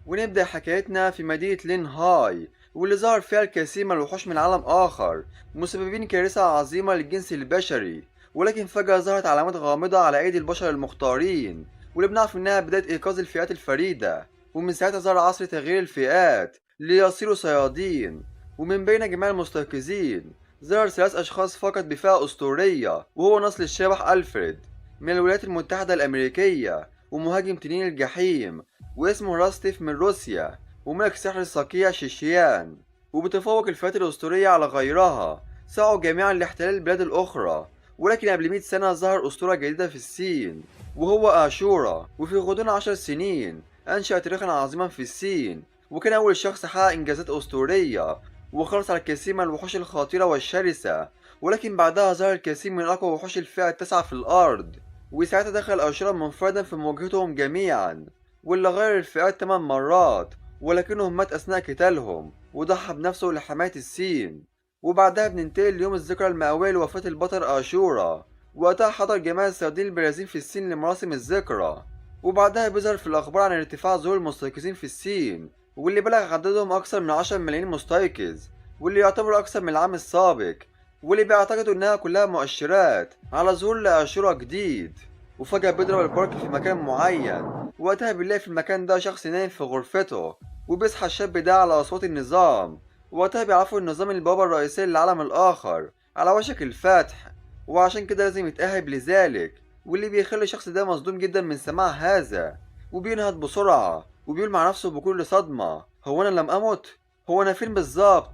ونبدأ حكايتنا في مدينة لين هاي، واللي ظهر فيها الكثير من الوحوش من عالم آخر مسببين كارثة عظيمة للجنس البشري. ولكن فجأة ظهرت علامات غامضة على أيدي البشر المختارين، واللي بنعرف إنها بداية إنقاذ الفئات الفريدة. ومن ساعتها ظهر عصر تغيير الفئات ليصيروا صيادين. ومن بين جميع المستيقظين ظهر 3 أشخاص فقط بفئة أسطورية، وهو نسل الشبح ألفريد من الولايات المتحدة الأمريكية، ومهاجم تنين الجحيم، واسمه راستيف من روسيا، وملك سحر الصقيع شيشيان. وبتفوق الفئات الأسطورية على غيرها، سعوا جميعا لاحتلال البلاد الأخرى. ولكن قبل 100 سنة ظهر أسطورة جديدة في الصين، وهو آشورا. وفي غضون 10 سنين أنشأ تاريخا عظيما في الصين، وكان أول شخص حقق إنجازات أسطورية وخلص على الكثير من الوحوش الخطيرة والشرسة. ولكن بعدها ظهر الكثير من أقوى وحوش الفئة التاسعة في الأرض، وساعتها دخل آشورا منفردا في مواجهتهم جميعا، واللي غير الفئات 8 مرات. ولكنه مات أثناء قتالهم وضحى بنفسه لحماية الصين. وبعدها بننتقل ليوم الذكرى المئوية لوفاة البطل آشورا. وقتها حضر جميع الصيادين البارزين في الصين لمراسم الذكرى. وبعدها بيظهر في الأخبار عن ارتفاع ظهور المستيقظين في الصين، واللي بلغ عددهم أكثر من 10 ملايين مستيقظ، واللي يعتبر أكثر من العام السابق، واللي بيعتقدوا إنها كلها مؤشرات على ظهور لآشورا جديد. وفجأة بيضرب البرق في مكان معين، وقتها بنلاقي في المكان ده شخص نايم في غرفته، وبيصحى الشاب ده على أصوات النظام. وقتها بيعرفوا إن نظام البوابة الرئيسية للعالم الآخر على وشك الفتح، وعشان كده لازم يتأهب لذلك. واللي بيخلي الشخص ده مصدوم جدا من سماع هذا، وبينهض بسرعة وبيقول مع نفسه بكل صدمة: هو أنا لم أمت؟ هو أنا فين بالظبط؟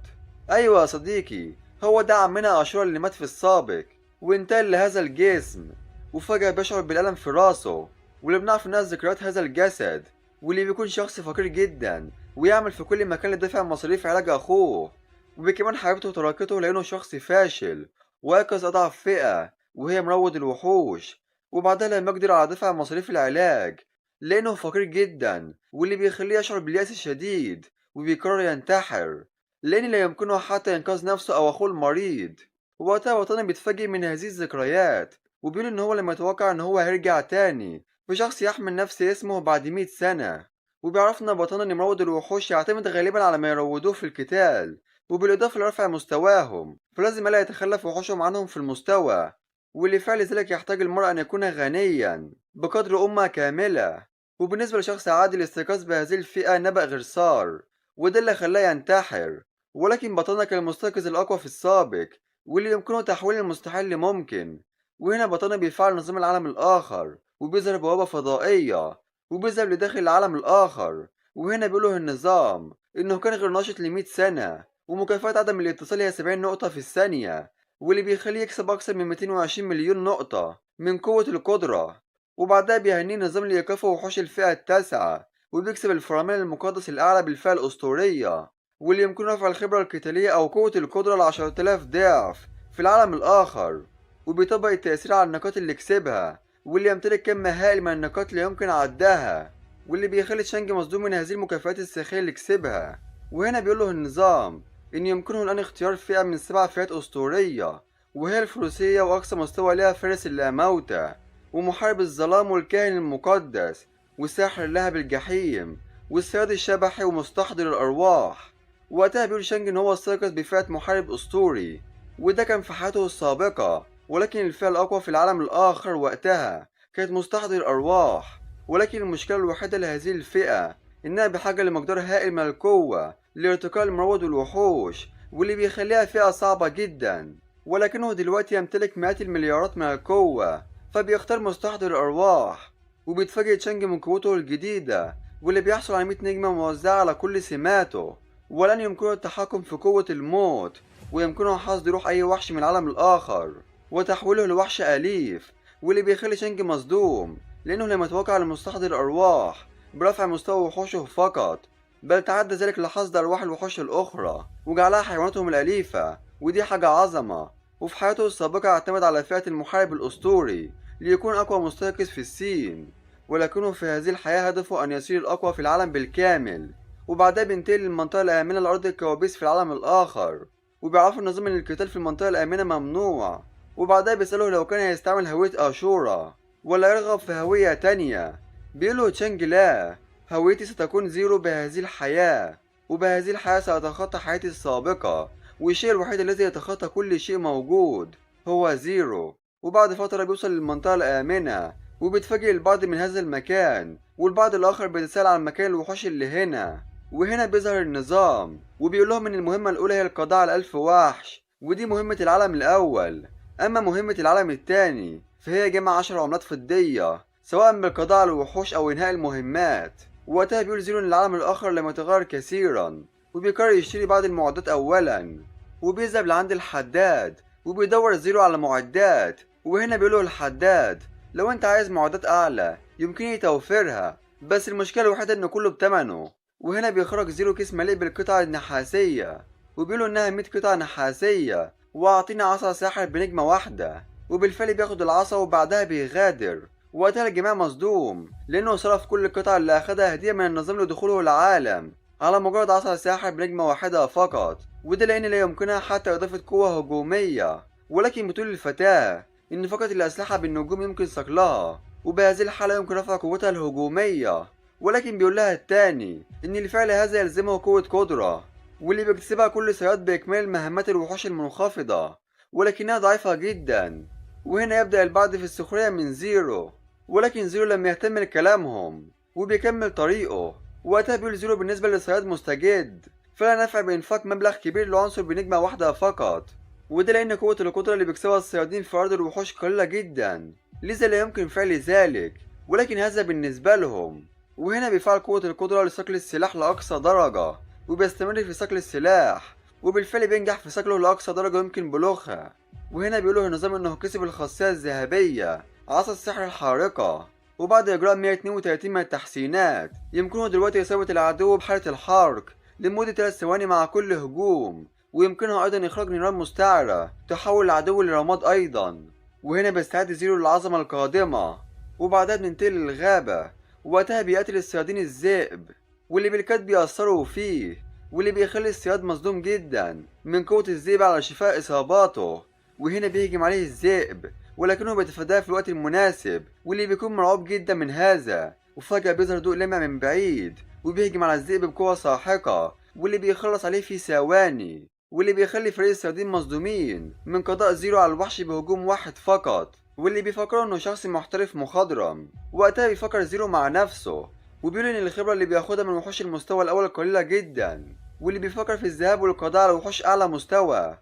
أيوة يا صديقي، هو ده عمنا أشور اللي مات في السابق وانتقل لهذا الجسم. وفجأة بيشعر بالألم في راسه، واللي بنعرف إنها ذكريات هذا الجسد، واللي بيكون شخص فقير جدا ويعمل في كل مكان لدفع مصاريف علاج أخوه. وبكمان حبيبته تركته لأنه شخص فاشل وأنقذ أضعف فئة وهي مروض الوحوش. وبعدها لم يقدر على دفع مصاريف العلاج لأنه فقير جدا، واللي بيخليه يشعر باليأس الشديد وبيقرر ينتحر، لأن لا يمكنه حتى إنقاذ نفسه أو أخوه المريض. ووقتها وطني بيتفاجئ من هذه الذكريات، وبيقول إن هو لم يتوقع إن هو هيرجع تاني بشخص يحمل نفس اسمه بعد 100 سنة. وبيعرفنا بطلنا إن مروض الوحوش يعتمد غالبا على ما يروضوه في القتال، وبالإضافة لرفع مستواهم، فلازم ألا يتخلف وحوشهم عنهم في المستوى. ولفعل ذلك يحتاج المرء أن يكون غنيا بقدر أمة كاملة. وبالنسبة لشخص عادي الاستيقاظ بهذه الفئة نبأ غير صار، وده اللي خلاه ينتحر. ولكن بطلنا كان المستيقظ الأقوى في السابق، واللي يمكنه تحويل المستحيل لممكن. وهنا بطلنا بيفعل نظام العالم الآخر، وبيظهر بوابة فضائية وبيذهب لداخل العالم الآخر. وهنا بيقوله النظام إنه كان غير ناشط ل100 سنة، ومكافأة عدم الاتصال هي 70 نقطة في الثانية، واللي بيخليه يكسب أكثر من 220 مليون نقطة من قوة القدرة. وبعدها بيهنيه نظام لإيقاف وحوش الفئة التاسعة، وبيكسب الفرامل المقدس الأعلى بالفئة الأسطورية، واللي يمكنه رفع الخبرة القتالية أو قوة القدرة ل10,000 ضعف في العالم الآخر. وبيطبق التأثير على النقاط اللي كسبها، واللي يمتلك كم هائل من النقاط لا يمكن عدها، واللي بيخلي تشانج مصدوم من هذه المكافآت الساخرة اللي كسبها. وهنا بيقوله النظام إن يمكنه الآن اختيار فئة من 7 فئات أسطورية، وهي الفروسية، وأقصى مستوى لها فارس اللاموتى، ومحارب الظلام، والكاهن المقدس، وساحر اللهب الجحيم، والصياد الشبحي، ومستحضر الأرواح. وقتها بيقول شانج إن هو استيقظ بفئة محارب أسطوري، وده كان في حياته السابقة. ولكن الفئة الأقوى في العالم الآخر وقتها كانت مستحضر الأرواح. ولكن المشكلة الوحيدة لهذه الفئة إنها بحاجة لمقدار هائل من القوة لارتقاء المروض والوحوش، واللي بيخليها فئة صعبة جدا. ولكنه دلوقتي يمتلك مئات المليارات من القوة، فبيختار مستحضر الأرواح. وبيتفاجئ تشانج من قوته الجديدة، واللي بيحصل على 100 نجمة موزعة على كل سماته، ولن يمكنه التحكم في قوة الموت، ويمكنه حصد روح أي وحش من العالم الآخر وتحويله لوحش أليف. واللي بيخلي شانج مصدوم لأنه لم يتوقع لمستحضر الأرواح برفع مستوى وحوشه فقط، بل تعدى ذلك لحصد أرواح الوحوش الأخرى وجعلها حيواناتهم الأليفة، ودي حاجة عظمة. وفي حياته السابقة اعتمد على فئة المحارب الأسطوري ليكون أقوى مستيقظ في الصين، ولكنه في هذه الحياة هدفه أن يصير الأقوى في العالم بالكامل. وبعدها بينتقل للمنطقة الآمنة لأرض الكوابيس في العالم الآخر، وبيعرفوا النظام إن القتال في المنطقة الآمنة ممنوع. وبعدها بيسأله لو كان هيستعمل هوية آشورا ولا يرغب في هوية تانية. بيقوله تشانج لا، هويتي ستكون زيرو بهذه الحياة، وبهذه الحياة سأتخطى حياتي السابقة، والشيء الوحيد الذي يتخطى كل شيء موجود هو زيرو. وبعد فترة بيوصل للمنطقة الآمنة، وبيتفاجئ البعض من هذا المكان، والبعض الآخر بيتساءل عن مكان الوحوش اللي هنا. وهنا بيظهر النظام وبيقول لهم إن المهمة الأولى هي القضاء على 1000 وحش، ودي مهمة العالم الأول. أما مهمة العالم التاني فهي جمع 10 عملات فضية، سواء بالقضاء على الوحوش أو إنهاء المهمات. وقتها بيقول زيرو إن العالم الآخر لم يتغير كثيرا، وبيقرر يشتري بعض المعدات أولا. وبيذهب لعند الحداد وبيدور زيرو على معدات، وهنا بيقوله الحداد لو انت عايز معدات أعلى يمكنني توفيرها، بس المشكلة الوحيدة إن كله بتمنه. وهنا بيخرج زيرو كيس مليء بالقطع النحاسية، وبيقوله إنها 100 قطعة نحاسية، وأعطيني عصا ساحر بنجمة واحدة. وبالفعل بياخد العصا وبعدها بيغادر. وقتها الجميع مصدوم لأنه صرف كل القطع اللي أخدها هدية من النظام لدخوله العالم على مجرد عصا ساحر بنجمة واحدة فقط، وده لأن لا يمكنها حتى إضافة قوة هجومية. ولكن بتقول الفتاة إن فقط الأسلحة بالنجوم يمكن صقلها، وبهذه الحالة يمكن رفع قوتها الهجومية. ولكن بيقول لها التاني إن لفعل هذا يلزمه قوة قدرة، واللي بيكتسبها كل صياد بإكمال مهمات الوحوش المنخفضة، ولكنها ضعيفة جدا. وهنا يبدأ البعض في السخرية من زيرو، ولكن زيرو لم يهتم لكلامهم وبيكمل طريقه. وقتها بيقول زيرو بالنسبة للصياد مستجد، فلا نفع بإنفاق مبلغ كبير لعنصر بنجمة واحدة فقط، وده لأن قوة القدرة اللي بيكسبها الصيادين في أرض الوحوش قليلة جدا، لذا لا يمكن فعل ذلك، ولكن هذا بالنسبة لهم. وهنا بيفعل قوة القدرة لصقل السلاح لأقصى درجة، وبيستمر في صقل السلاح، وبالفعل بينجح في صقله لأقصى درجة يمكن بلوغها. وهنا بيقوله النظام إنه كسب الخاصية الذهبية عصا السحر الحارقة، وبعد إجراء 132 من التحسينات يمكنه دلوقتي إصابة العدو بحالة الحرق لمدة 3 ثواني مع كل هجوم، ويمكنه أيضا إخراج نيران مستعرة تحول العدو لرماد أيضا. وهنا بيستعد زيرو للعظمة القادمة، وبعدها بننتقل للغابة، ووقتها بيقتل الصيادين الذئب واللي بالكاد بيأثروا فيه، واللي بيخلي الصياد مصدوم جدا من قوة الذئب على شفاء إصاباته. وهنا بيهجم عليه الذئب، ولكنه بيتفاداه في الوقت المناسب، واللي بيكون مرعوب جدا من هذا. وفجأة بيظهر ضوء لامع من بعيد وبيهجم على الذئب بقوة ساحقة، واللي بيخلص عليه في ثواني، واللي بيخلي فريق الصيادين مصدومين من قضاء زيرو على الوحش بهجوم واحد فقط، واللي بيفكروا انه شخص محترف مخضرم. وقتها بيفكر زيرو مع نفسه وبيقول ان الخبرة اللي بياخدها من وحوش المستوى الاول قليلة جدا، واللي بيفكر في الذهاب والقضاء على وحوش اعلى مستوى.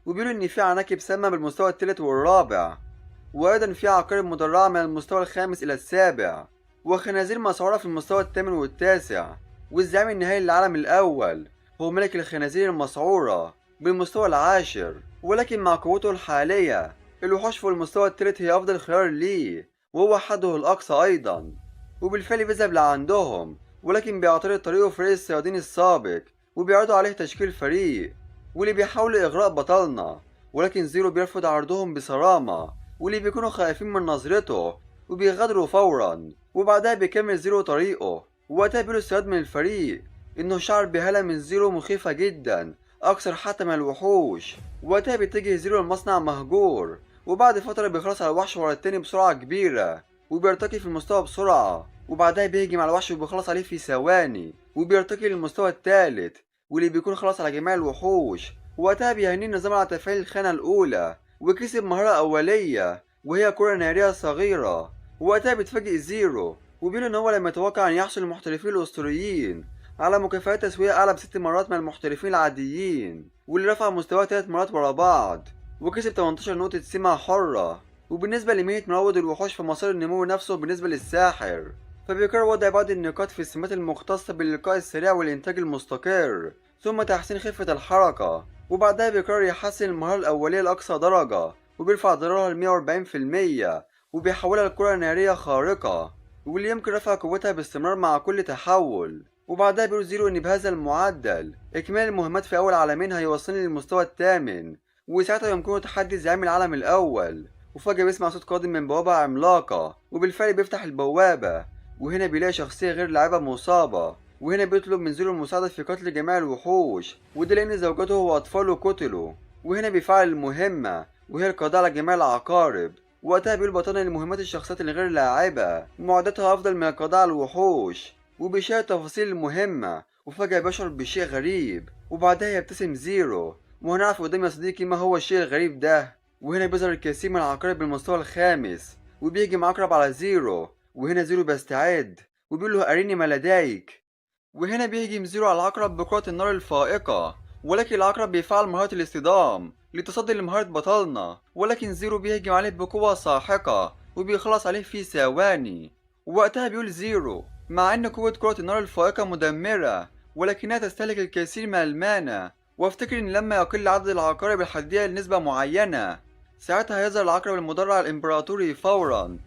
وبيقولوا ان في عناكب سامة بالمستوى الثالث والرابع، وايضا في عقارب مدرعة من المستوى الخامس الى السابع، وخنازير مسعورة في المستوى الثامن والتاسع. والزعيم النهائي للعالم الاول هو ملك الخنازير المسعورة بالمستوى العاشر. ولكن مع قوته الحالية الوحوش في المستوى الثالث هي افضل خيار ليه، وهو حده الاقصى ايضا. وبالفعل بيذهب لعندهم، ولكن بيعترض طريقه فريق الصيادين السابق وبيعرضوا عليه تشكيل فريق، واللي بيحاولوا إغراء بطلنا. ولكن زيرو بيرفض عرضهم بصرامة، واللي بيكونوا خايفين من نظرته وبيغادروا فورا. وبعدها بيكمل زيرو طريقه، ووقتها بيقول الصياد من الفريق إنه شعر بهالة من زيرو مخيفة جدا أكثر حتى من الوحوش. ووقتها بيتجه زيرو لمصنع مهجور، وبعد فترة بيخلص على الوحش ورا التاني بسرعة كبيرة وبيرتقي في المستوى بسرعة. وبعدها بيهجم على الوحش وبيخلص عليه في ثواني وبيرتقي للمستوى الثالث، واللي بيكون خلاص على جميع الوحوش. وقتها بيهني النظام على تفعيل الخانة الأولى وكسب مهارة أولية وهي كرة نارية صغيرة. ووقتها بيتفاجئ زيرو وبيقول إن هو لم يتوقع أن يحصل المحترفين الأسطوريين على مكافآت تسوية أعلى ب6 مرات من المحترفين العاديين، واللي رفع مستواه 3 مرات ورا بعض وكسب 18 نقطة سمة حرة. وبالنسبة لمهنة مروض الوحوش فمسار النمو نفسه بالنسبة للساحر، فبيقرر وضع بعض النقاط في السمات المختصة بالإلقاء السريع والإنتاج المستقر، ثم تحسين خفة الحركة. وبعدها بيقرر يحسن المهارة الأولية لأقصى درجة وبيرفع ضررها ل140%، وبيحولها لكرة نارية خارقة واللي يمكن رفع قوتها باستمرار مع كل تحول. وبعدها بيقول زيرو إن بهذا المعدل إكمال المهمات في أول عالمين هيوصلني للمستوى الثامن، وساعتها يمكنه تحدي زعيم العالم الأول. وفجأة بيسمع صوت قادم من بوابة عملاقة، وبالفعل بيفتح البوابة، وهنا بيلاقي شخصية غير لاعبة مصابة. وهنا بيطلب من زيرو المساعدة في قتل جميع الوحوش، وده لأن زوجته وأطفاله قتلوا. وهنا بيفعل المهمة وهي القضاء على جميع العقارب. وقتها بيقول بطلنا لمهمات الشخصيات الغير لاعبة معدتها أفضل من القضاء على الوحوش، وبيشاهد التفاصيل المهمة، وفجأة بيشعر بشيء غريب، وبعدها يبتسم زيرو. وهنعرف قدام يا صديقي ما هو الشيء الغريب ده. وهنا بيظهر الكثير من العقارب بالمستوى الخامس، وبيهجم عقرب على زيرو. وهنا زيرو بيستعد وبيقول له أريني ما لديك. وهنا بيهجم زيرو على العقرب بقوة النار الفائقة، ولكن العقرب بيفعل مهارة الاصطدام لتصدي لمهارة بطلنا، ولكن زيرو بيهجم عليه بقوة ساحقة وبيخلص عليه في ثواني. ووقتها بيقول زيرو مع ان قوة كرة النار الفائقة مدمرة، ولكنها تستهلك الكثير من المانا، وافتكر ان لما يقل عدد العقارب الحدية لنسبة معينة ساعتها هيظهر العقرب المدرع الامبراطوري فورا.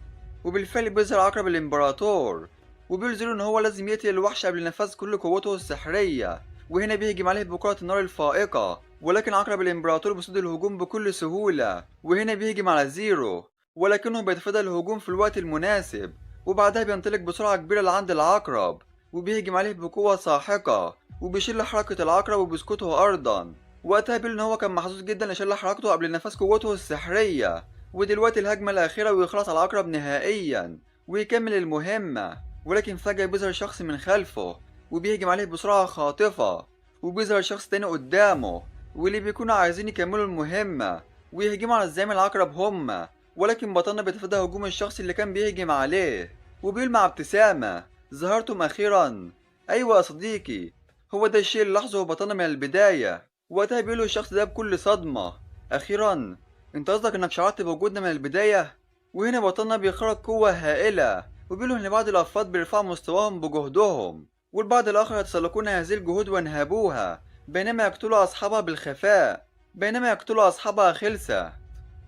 وبالفعل بيظهر عقرب الامبراطور، وبيقول زيرو ان هو لازم يقتل الوحش قبل نفاذ كل قوته السحرية. وهنا بيهجم عليه بكرة النار الفائقة، ولكن عقرب الامبراطور بيصد الهجوم بكل سهولة. وهنا بيهجم على زيرو، ولكنه بيتفادى الهجوم في الوقت المناسب، وبعدها بينطلق بسرعة كبيرة لعند العقرب وبيهجم عليه بقوة ساحقة وبيشل حركة العقرب وبيسقطه أرضا. وقتها بيقول إن هو كان محظوظ جدا لشل حركته قبل نفاذ قوته السحرية، ودلوقتي الهجمة الأخيرة ويخلص على العقرب نهائيا ويكمل المهمة. ولكن فجأة بيظهر شخص من خلفه وبيهجم عليه بسرعة خاطفة، وبيظهر شخص تاني قدامه واللي بيكونوا عايزين يكملوا المهمة ويهجموا على الزعيم العقرب هما. ولكن بطلنا بيتفادى هجوم الشخص اللي كان بيهجم عليه وبيقول مع ابتسامة ظهرتم أخيرا. أيوة يا صديقي، هو ده الشيء اللي لاحظه بطلنا من البداية. وقتها بيقوله الشخص ده بكل صدمة أخيرا، انت قصدك انك شعرت بوجودنا من البداية؟ وهنا بطلنا بيخرج قوة هائلة وبيقولوا ان بعض الأفراد بيرفعوا مستواهم بجهدهم، والبعض الآخر يتسلقون هذه الجهود وينهبوها، بينما يقتلوا أصحابها بالخفاء، بينما يقتلوا أصحابها خلسة.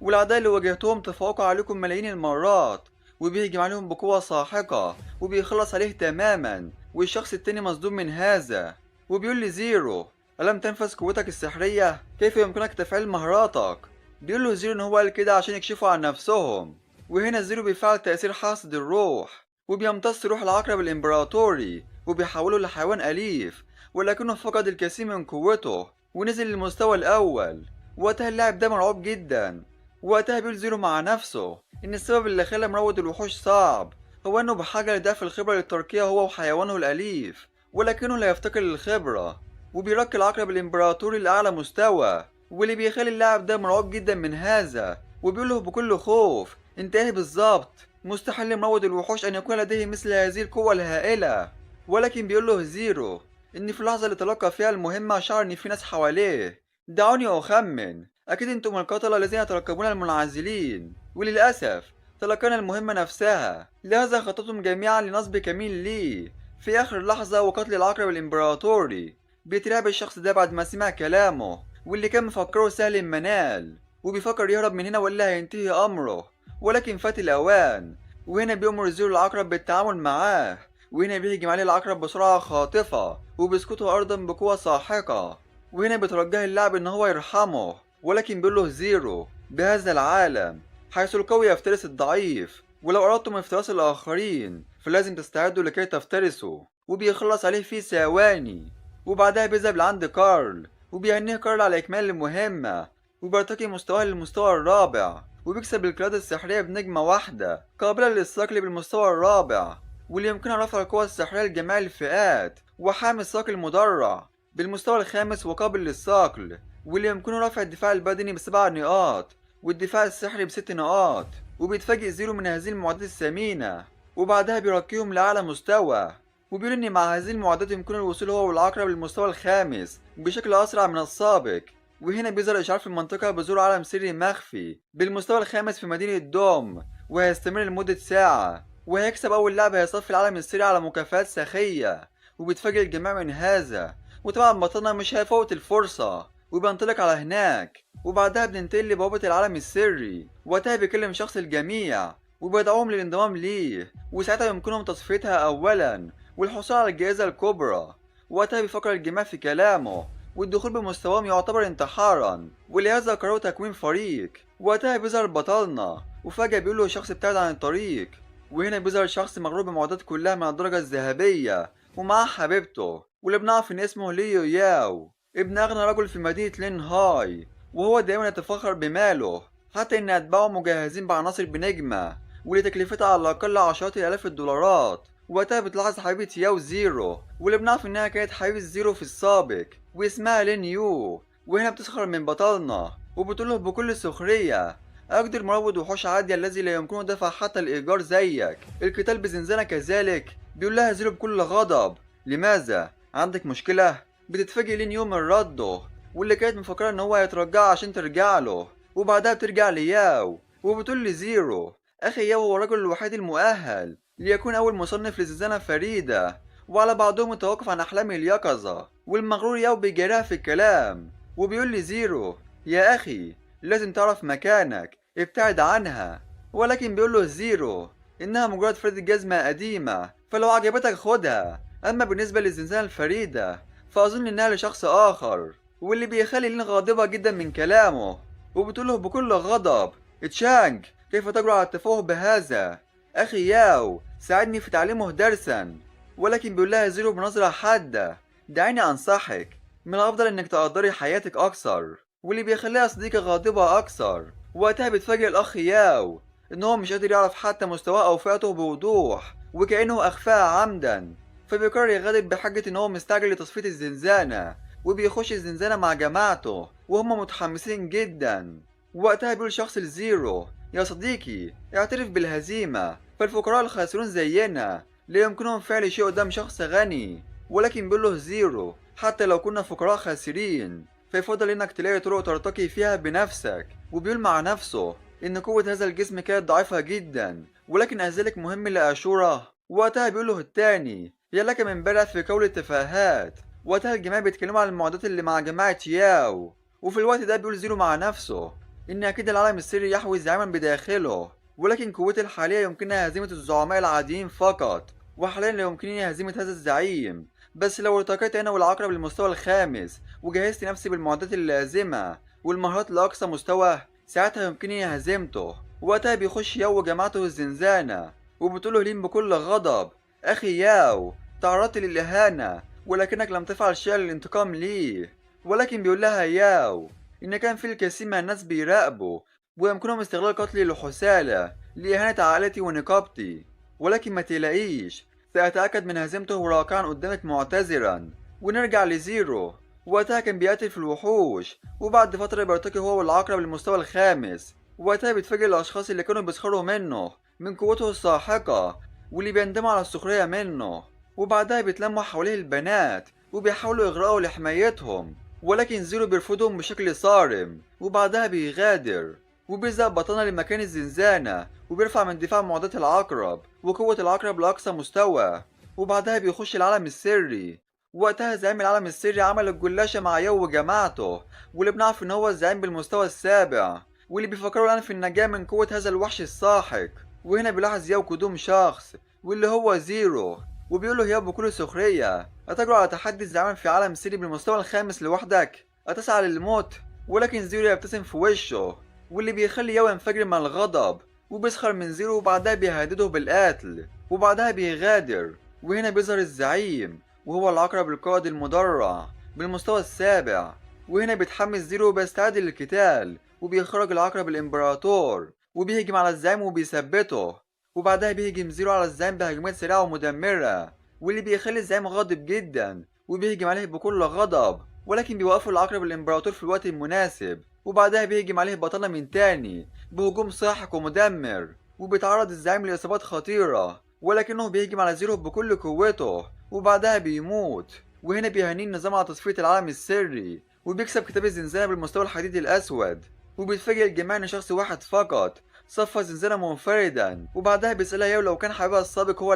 والأعداء اللي واجهتهم تفوقوا عليكم ملايين المرات، وبيهجم عليهم بقوة ساحقة وبيخلص عليه تماما. والشخص التاني مصدوم من هذا وبيقول لي زيرو ألم تنفذ قوتك السحرية؟ كيف يمكنك تفعيل مهاراتك؟ بيقول له زيرو إن هو قال كده عشان يكشفوا عن نفسهم. وهنا زيرو بيفعل تأثير حاسد الروح وبيمتص روح العقرب الإمبراطوري وبيحوله لحيوان أليف، ولكنه فقد الكثير من قوته ونزل للمستوى الأول. وقتها اللاعب ده مرعوب جدا. وقتها بيقول زيرو مع نفسه إن السبب اللي خلى مروض الوحوش صعب هو إنه بحاجة لضعف الخبرة للترقية هو وحيوانه الأليف، ولكنه لا يفتقر للخبرة وبيرقي العقرب الإمبراطوري لأعلى مستوى، واللي بيخلي اللاعب ده مرعوب جدا من هذا. وبيقوله بكل خوف انتهي بالظبط، مستحيل لمروض الوحوش أن يكون لديه مثل هذه القوة الهائلة. ولكن بيقوله زيرو إن في اللحظة اللي تلقى فيها المهمة شعر إن في ناس حواليه. دعوني أخمن، أكيد أنتم القتلة الذين يترقبون المنعزلين، وللأسف تلقينا المهمة نفسها، لهذا خططتم جميعا لنصب كمين لي في آخر لحظة وقتل العقرب الإمبراطوري. بيترعب الشخص ده بعد ما سمع كلامه، واللي كان مفكره سهل المنال وبيفكر يهرب من هنا ولا هينتهي أمره، ولكن فات الأوان. وهنا بيأمر زيرو العقرب بالتعامل معاه، وهنا بيهجم عليه العقرب بسرعة خاطفة وبيسقطه أرضا بقوة ساحقة. وهنا بيترجاه اللاعب إن هو يرحمه، ولكن بيقوله زيرو بهذا العالم حيث القوي يفترس الضعيف، ولو أردتم افتراس الآخرين فلازم تستعدوا لكي تفترسوا. وبيخلص عليه في ثواني. وبعدها بيذهب لعند كارل وبيهنيه كارل على إكمال المهمة، وبيرتقي مستواه للمستوى الرابع وبيكسب القيادة السحرية بنجمة واحدة قابلة للصقل بالمستوى الرابع، واللي يمكنها رفع القوة السحرية لجميع الفئات، وحامي الصقل المدرع بالمستوى الخامس وقابل للصقل، واللي يمكنه رفع الدفاع البدني ب7 نقاط والدفاع السحري ب6 نقاط. وبيتفاجئ زيرو من هذه المعدات الثمينة وبعدها بيرقيهم لأعلى مستوى، وبيقول إن مع هذه المعدات يمكن الوصول هو والعقرب للمستوى الخامس بشكل أسرع من السابق. وهنا بيظهر إشعار في المنطقة بظهور عالم سري مخفي بالمستوى الخامس في مدينة دوم، وهيستمر لمدة ساعة، وهيكسب أول لاعب هيصفي العالم السري على مكافآت سخية. وبيتفاجئ الجميع من هذا، وطبعا بطلنا مش هيفوت الفرصة وبينطلق على هناك. وبعدها بننتقل لبوابة العالم السري، وقتها بيكلم شخص الجميع وبيدعوهم للانضمام ليه، وساعتها يمكنهم تصفيتها أولا والحصول على الجائزة الكبرى. وقتها بيفكر الجميع في كلامه والدخول بمستواهم يعتبر انتحارا، ولهذا قرروا تكوين فريق. وقتها بيظهر بطلنا وفجأة بيقوله الشخص ابتعد عن الطريق. وهنا بيظهر شخص مغرور بمعدات كلها من الدرجة الذهبية ومعاه حبيبته، واللي بنعرف ان اسمه ليو ياو، ابن أغنى رجل في مدينة لين هاي، وهو دايما يتفخر بماله حتى ان اتباعه مجهزين بعناصر بنجمة واللي تكلفتها على الأقل عشرات الآلاف الدولارات. وقتها بتلاحظ حبيبة ياو زيرو، واللي بنعرف إنها كانت حبيبة زيرو في السابق واسمها لين يو. وهنا بتسخر من بطلنا وبتقوله بكل سخرية: أقدر مروض وحوش عادي الذي لا يمكنه دفع حتى الإيجار زيك، القتال بزنزانة كذلك. بيقول لها زيرو بكل غضب: لماذا؟ عندك مشكلة؟ بتتفاجئ لين يو من رده، واللي كانت مفكرة إن هو هيترجع عشان ترجع له. وبعدها بترجع لياو وبتقول لزيرو: أخي ياو هو الرجل الوحيد المؤهل ليكون أول مصنف لزنزانة فريدة، وعلى بعضهم التوقف عن أحلام اليقظة. والمغرور ياو بيجاريها في الكلام وبيقول لي زيرو: يا أخي لازم تعرف مكانك، ابتعد عنها. ولكن بيقول له زيرو إنها مجرد فريدة جزمة قديمة، فلو عجبتك خدها، أما بالنسبة للزنزانة الفريدة فأظن إنها لشخص آخر. واللي بيخلي لين غاضبة جدا من كلامه وبتقوله بكل غضب: تشانج، كيف تجرؤ على التفوه بهذا؟ أخي ياو ساعدني في تعليمه درسا. ولكن بيقول لها زيرو بنظرة حادة: دعيني أنصحك، من الأفضل إنك تقدري حياتك أكثر. واللي بيخليها صديقة غاضبة أكثر. وقتها بيتفاجئ الأخ ياو إن هو مش قادر يعرف حتى مستواه أو فئته بوضوح، وكأنه أخفاها عمدا. فبيقرر يغادر بحجة إن هو مستعجل لتصفية الزنزانة، وبيخش الزنزانة مع جماعته وهم متحمسين جدا. وقتها بيقول شخص لزيرو: يا صديقي اعترف بالهزيمة، فالفقراء الخاسرون زينا لا يمكنهم فعل شيء قدام شخص غني. ولكن بيقول له زيرو: حتى لو كنا فقراء خاسرين فيفضل انك تلاقي طرق ترتقي فيها بنفسك. وبيقول مع نفسه ان قوة هذا الجسم كانت ضعيفة جدا، ولكن ذلك مهم لأشورة. وقتها بيقول له التاني: يا لك من بدع في قول التفاهات. وقتها الجماعة بيتكلموا عن المعدات اللي مع جماعة ياو. وفي الوقت ده بيقول زيرو مع نفسه إن أكيد العالم السري يحوي زعيما بداخله، ولكن قوته الحالية يمكنها هزيمة الزعماء العاديين فقط، وحاليا لا يمكنني هزيمة هذا الزعيم. بس لو ارتقيت أنا والعقرب للمستوى الخامس وجهزت نفسي بالمعدات اللازمة والمهارات لأقصى مستوى، ساعتها يمكنني هزيمته. وقتها بيخش ياو وجماعته الزنزانة وبتقوله لين بكل غضب: أخي ياو، تعرضت للإهانة ولكنك لم تفعل شيئا للانتقام لي. ولكن بيقول لها ياو إن كان في الكثير من الناس بيراقبوا ويمكنهم استغلال قتلي لحسالة لإهانة عائلتي ونقابتي. ولكن ما تقلقيش، سأتأكد من هزيمته واقعا قدامك معتذرا. ونرجع لزيرو. وقتها كان بيقتل في الوحوش، وبعد فترة بيرتقي هو والعقرب للمستوى الخامس. وقتها بيتفاجئ الأشخاص اللي كانوا بيسخروا منه من قوته الساحقة واللي بيندموا على السخرية منه. وبعدها بيتلموا حواليه البنات وبيحاولوا يغرقوا لحمايتهم، ولكن زيرو بيرفضهم بشكل صارم. وبعدها بيغادر وبيذهب بطنا لمكان الزنزانة وبيرفع من دفاع معدات العقرب وقوة العقرب لأقصى مستوى. وبعدها بيخش العالم السري. وقتها زعيم العالم السري عمل الجلاشة مع يو وجماعته، واللي بنعرف ان هو الزعيم بالمستوى السابع، واللي بيفكروا الآن في النجاة من قوة هذا الوحش الساحق. وهنا بيلاحظ ياو قدوم شخص واللي هو زيرو، وبيقول له ياو بكل سخرية: أتجرؤ على تحدي الزعيم في عالم سري بالمستوى الخامس لوحدك؟ أتسعى للموت؟ ولكن زيرو يبتسم في وشه، واللي بيخلي ياو ينفجر من الغضب وبيسخر من زيرو، وبعدها بيهدده بالقتل. وبعدها بيغادر. وهنا بيظهر الزعيم وهو العقرب القائد المدرع بالمستوى السابع. وهنا بيتحمس زيرو وبيستعد للقتال، وبيخرج العقرب الامبراطور وبيهجم على الزعيم وبيثبته. وبعدها بيهجم زيرو على الزعيم بهجمات سريعة ومدمرة، واللي بيخلي الزعيم غاضب جدا وبيهجم عليه بكل غضب. ولكن بيوقفوا العقرب الامبراطور في الوقت المناسب، وبعدها بيهجم عليه بطلة من تاني بهجوم ساحق ومدمر. وبيتعرض الزعيم لإصابات خطيرة، ولكنه بيهجم على زيرو بكل قوته وبعدها بيموت. وهنا بيهنيه النظام على تصفية العالم السري وبيكسب كتاب الزنزانة بالمستوى الحديد الأسود. وبيتفاجئ الجميع إن شخص واحد فقط صفى الزنزانة منفردا. وبعدها بيسألها ياو لو كان حبيبها السابق هو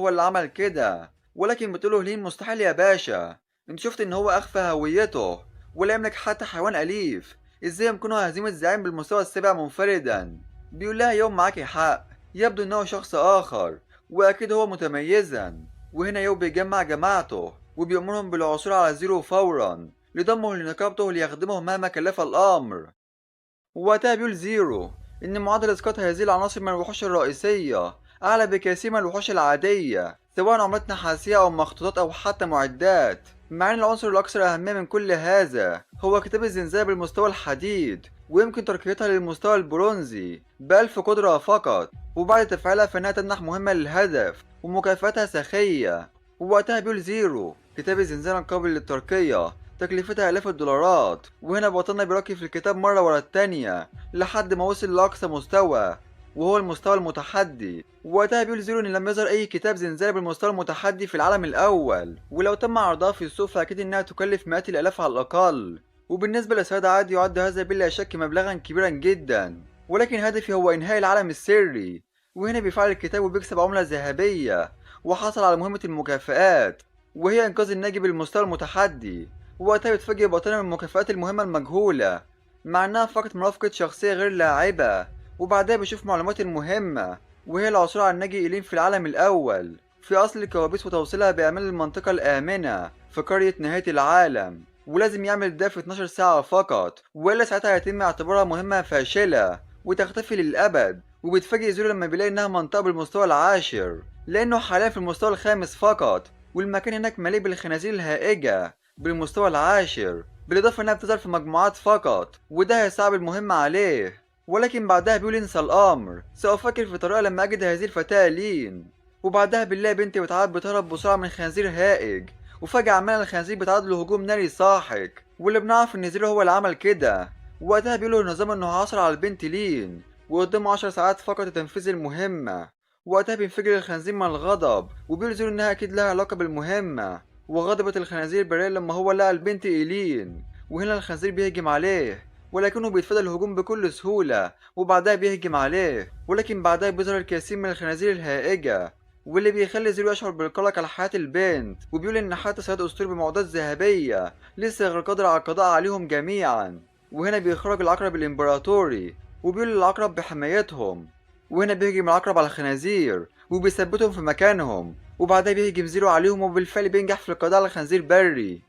اللي عمل كده. ولكن بتقوله لين: مستحيل يا باشا، انت شفت ان هو اخفى هويته ولا يملك حتى حيوان اليف، ازاي يمكنه هزيمة الزعيم بالمستوى السابع منفردا؟ بيقول لها ياو معاكي حق، يبدو انه شخص اخر واكيد هو متميزا. وهنا ياو بيجمع جماعته وبيأمرهم بالعثور على زيرو فورا لضمه لنقابته ليخدمه مهما كلف الامر. ووقتها بيقول زيرو إن معدل إسقاط هذه العناصر من الوحوش الرئيسية أعلى بكثير من الوحوش العادية، سواء عملات نحاسية أو مخطوطات أو حتى معدات. مع أن العنصر الأكثر أهمية من كل هذا هو كتاب الزنزانة بالمستوى الحديد، ويمكن ترقيتها للمستوى البرونزي ب1000 قدرة فقط. وبعد تفعيلها فإنها تمنح مهمة للهدف ومكافأتها سخية. ووقتها بيقول زيرو كتاب الزنزانة قابل للترقية، تكلفتها آلاف الدولارات. وهنا بطلنا بيرقي في الكتاب مرة ورا التانية لحد ما وصل لأقصى مستوى، وهو المستوى المتحدي. ووقتها بيقول زيرو إن لم يظهر أي كتاب زنزانة بالمستوى المتحدي في العالم الأول، ولو تم عرضها في السوق فأكيد إنها تكلف مئات الآلاف على الأقل. وبالنسبة لسيد عادي يعد هذا بلا شك مبلغا كبيرا جدا، ولكن هدفي هو إنهاء العالم السري. وهنا بيفعل الكتاب وبيكسب عملة ذهبية، وحصل على مهمة المكافآت وهي إنقاذ الناجي بالمستوى المتحدي. ووقتها بيتفاجئ بطلنا من مكافآت المهمة المجهولة مع إنها فقط مرافقة شخصية غير لاعبة. وبعدها بيشوف معلومات المهمة وهي العثور على الناجي إيلين في العالم الأول في أصل الكوابيس وتوصيلها بأمان للمنطقة الآمنة في قرية نهاية العالم. ولازم يعمل ده في 12 ساعة فقط، وإلا ساعتها هيتم اعتبارها مهمة فاشلة وتختفي للأبد. وبيتفاجئ زيرو لما بيلاقي إنها منطقة بالمستوى العاشر، لأنه حاليا في المستوى الخامس فقط، والمكان هناك مليء بالخنازير الهائجة بالمستوى العاشر، بالإضافة إنها بتظهر في مجموعات فقط، وده هيصعب المهمة عليه. ولكن بعدها بيقول انسى الأمر، سأفكر في طريقة لما أجد هذه الفتاة لين. وبعدها بنلاقي بنتي بتعرض بتهرب بسرعة من خنزير هائج، وفجأة عمال الخنزير بيتعرض لهجوم ناري ساحق، واللي بنعرف إن زيرو هو اللي عمل كده. ووقتها بيقولوا النظام إنه هيعثر على البنت لين وقدامه 10 ساعات فقط لتنفيذ المهمة. وقتها بينفجر الخنزير من الغضب وبيقول زيرو إنها أكيد لها علاقة بالمهمة، وغضبت الخنازير البرية لما هو لقى البنت إيلين. وهنا الخنزير بيهجم عليه، ولكنه بيتفادى الهجوم بكل سهولة، وبعدها بيهجم عليه. ولكن بعدها بيظهر الكثير من الخنازير الهائجة، واللي بيخلي زيرو يشعر بالقلق على حياة البنت. وبيقول إن حتى صياد أسطوري بمعدات ذهبية لسه غير قادر على القضاء عليهم جميعا. وهنا بيخرج العقرب الإمبراطوري وبيقول للعقرب بحمايتهم. وهنا بيهجم العقرب على الخنازير وبيثبتهم في مكانهم، وبعدها بيهجم زيرو عليهم وبالفعل بينجح في القضاء على الخنزير بري.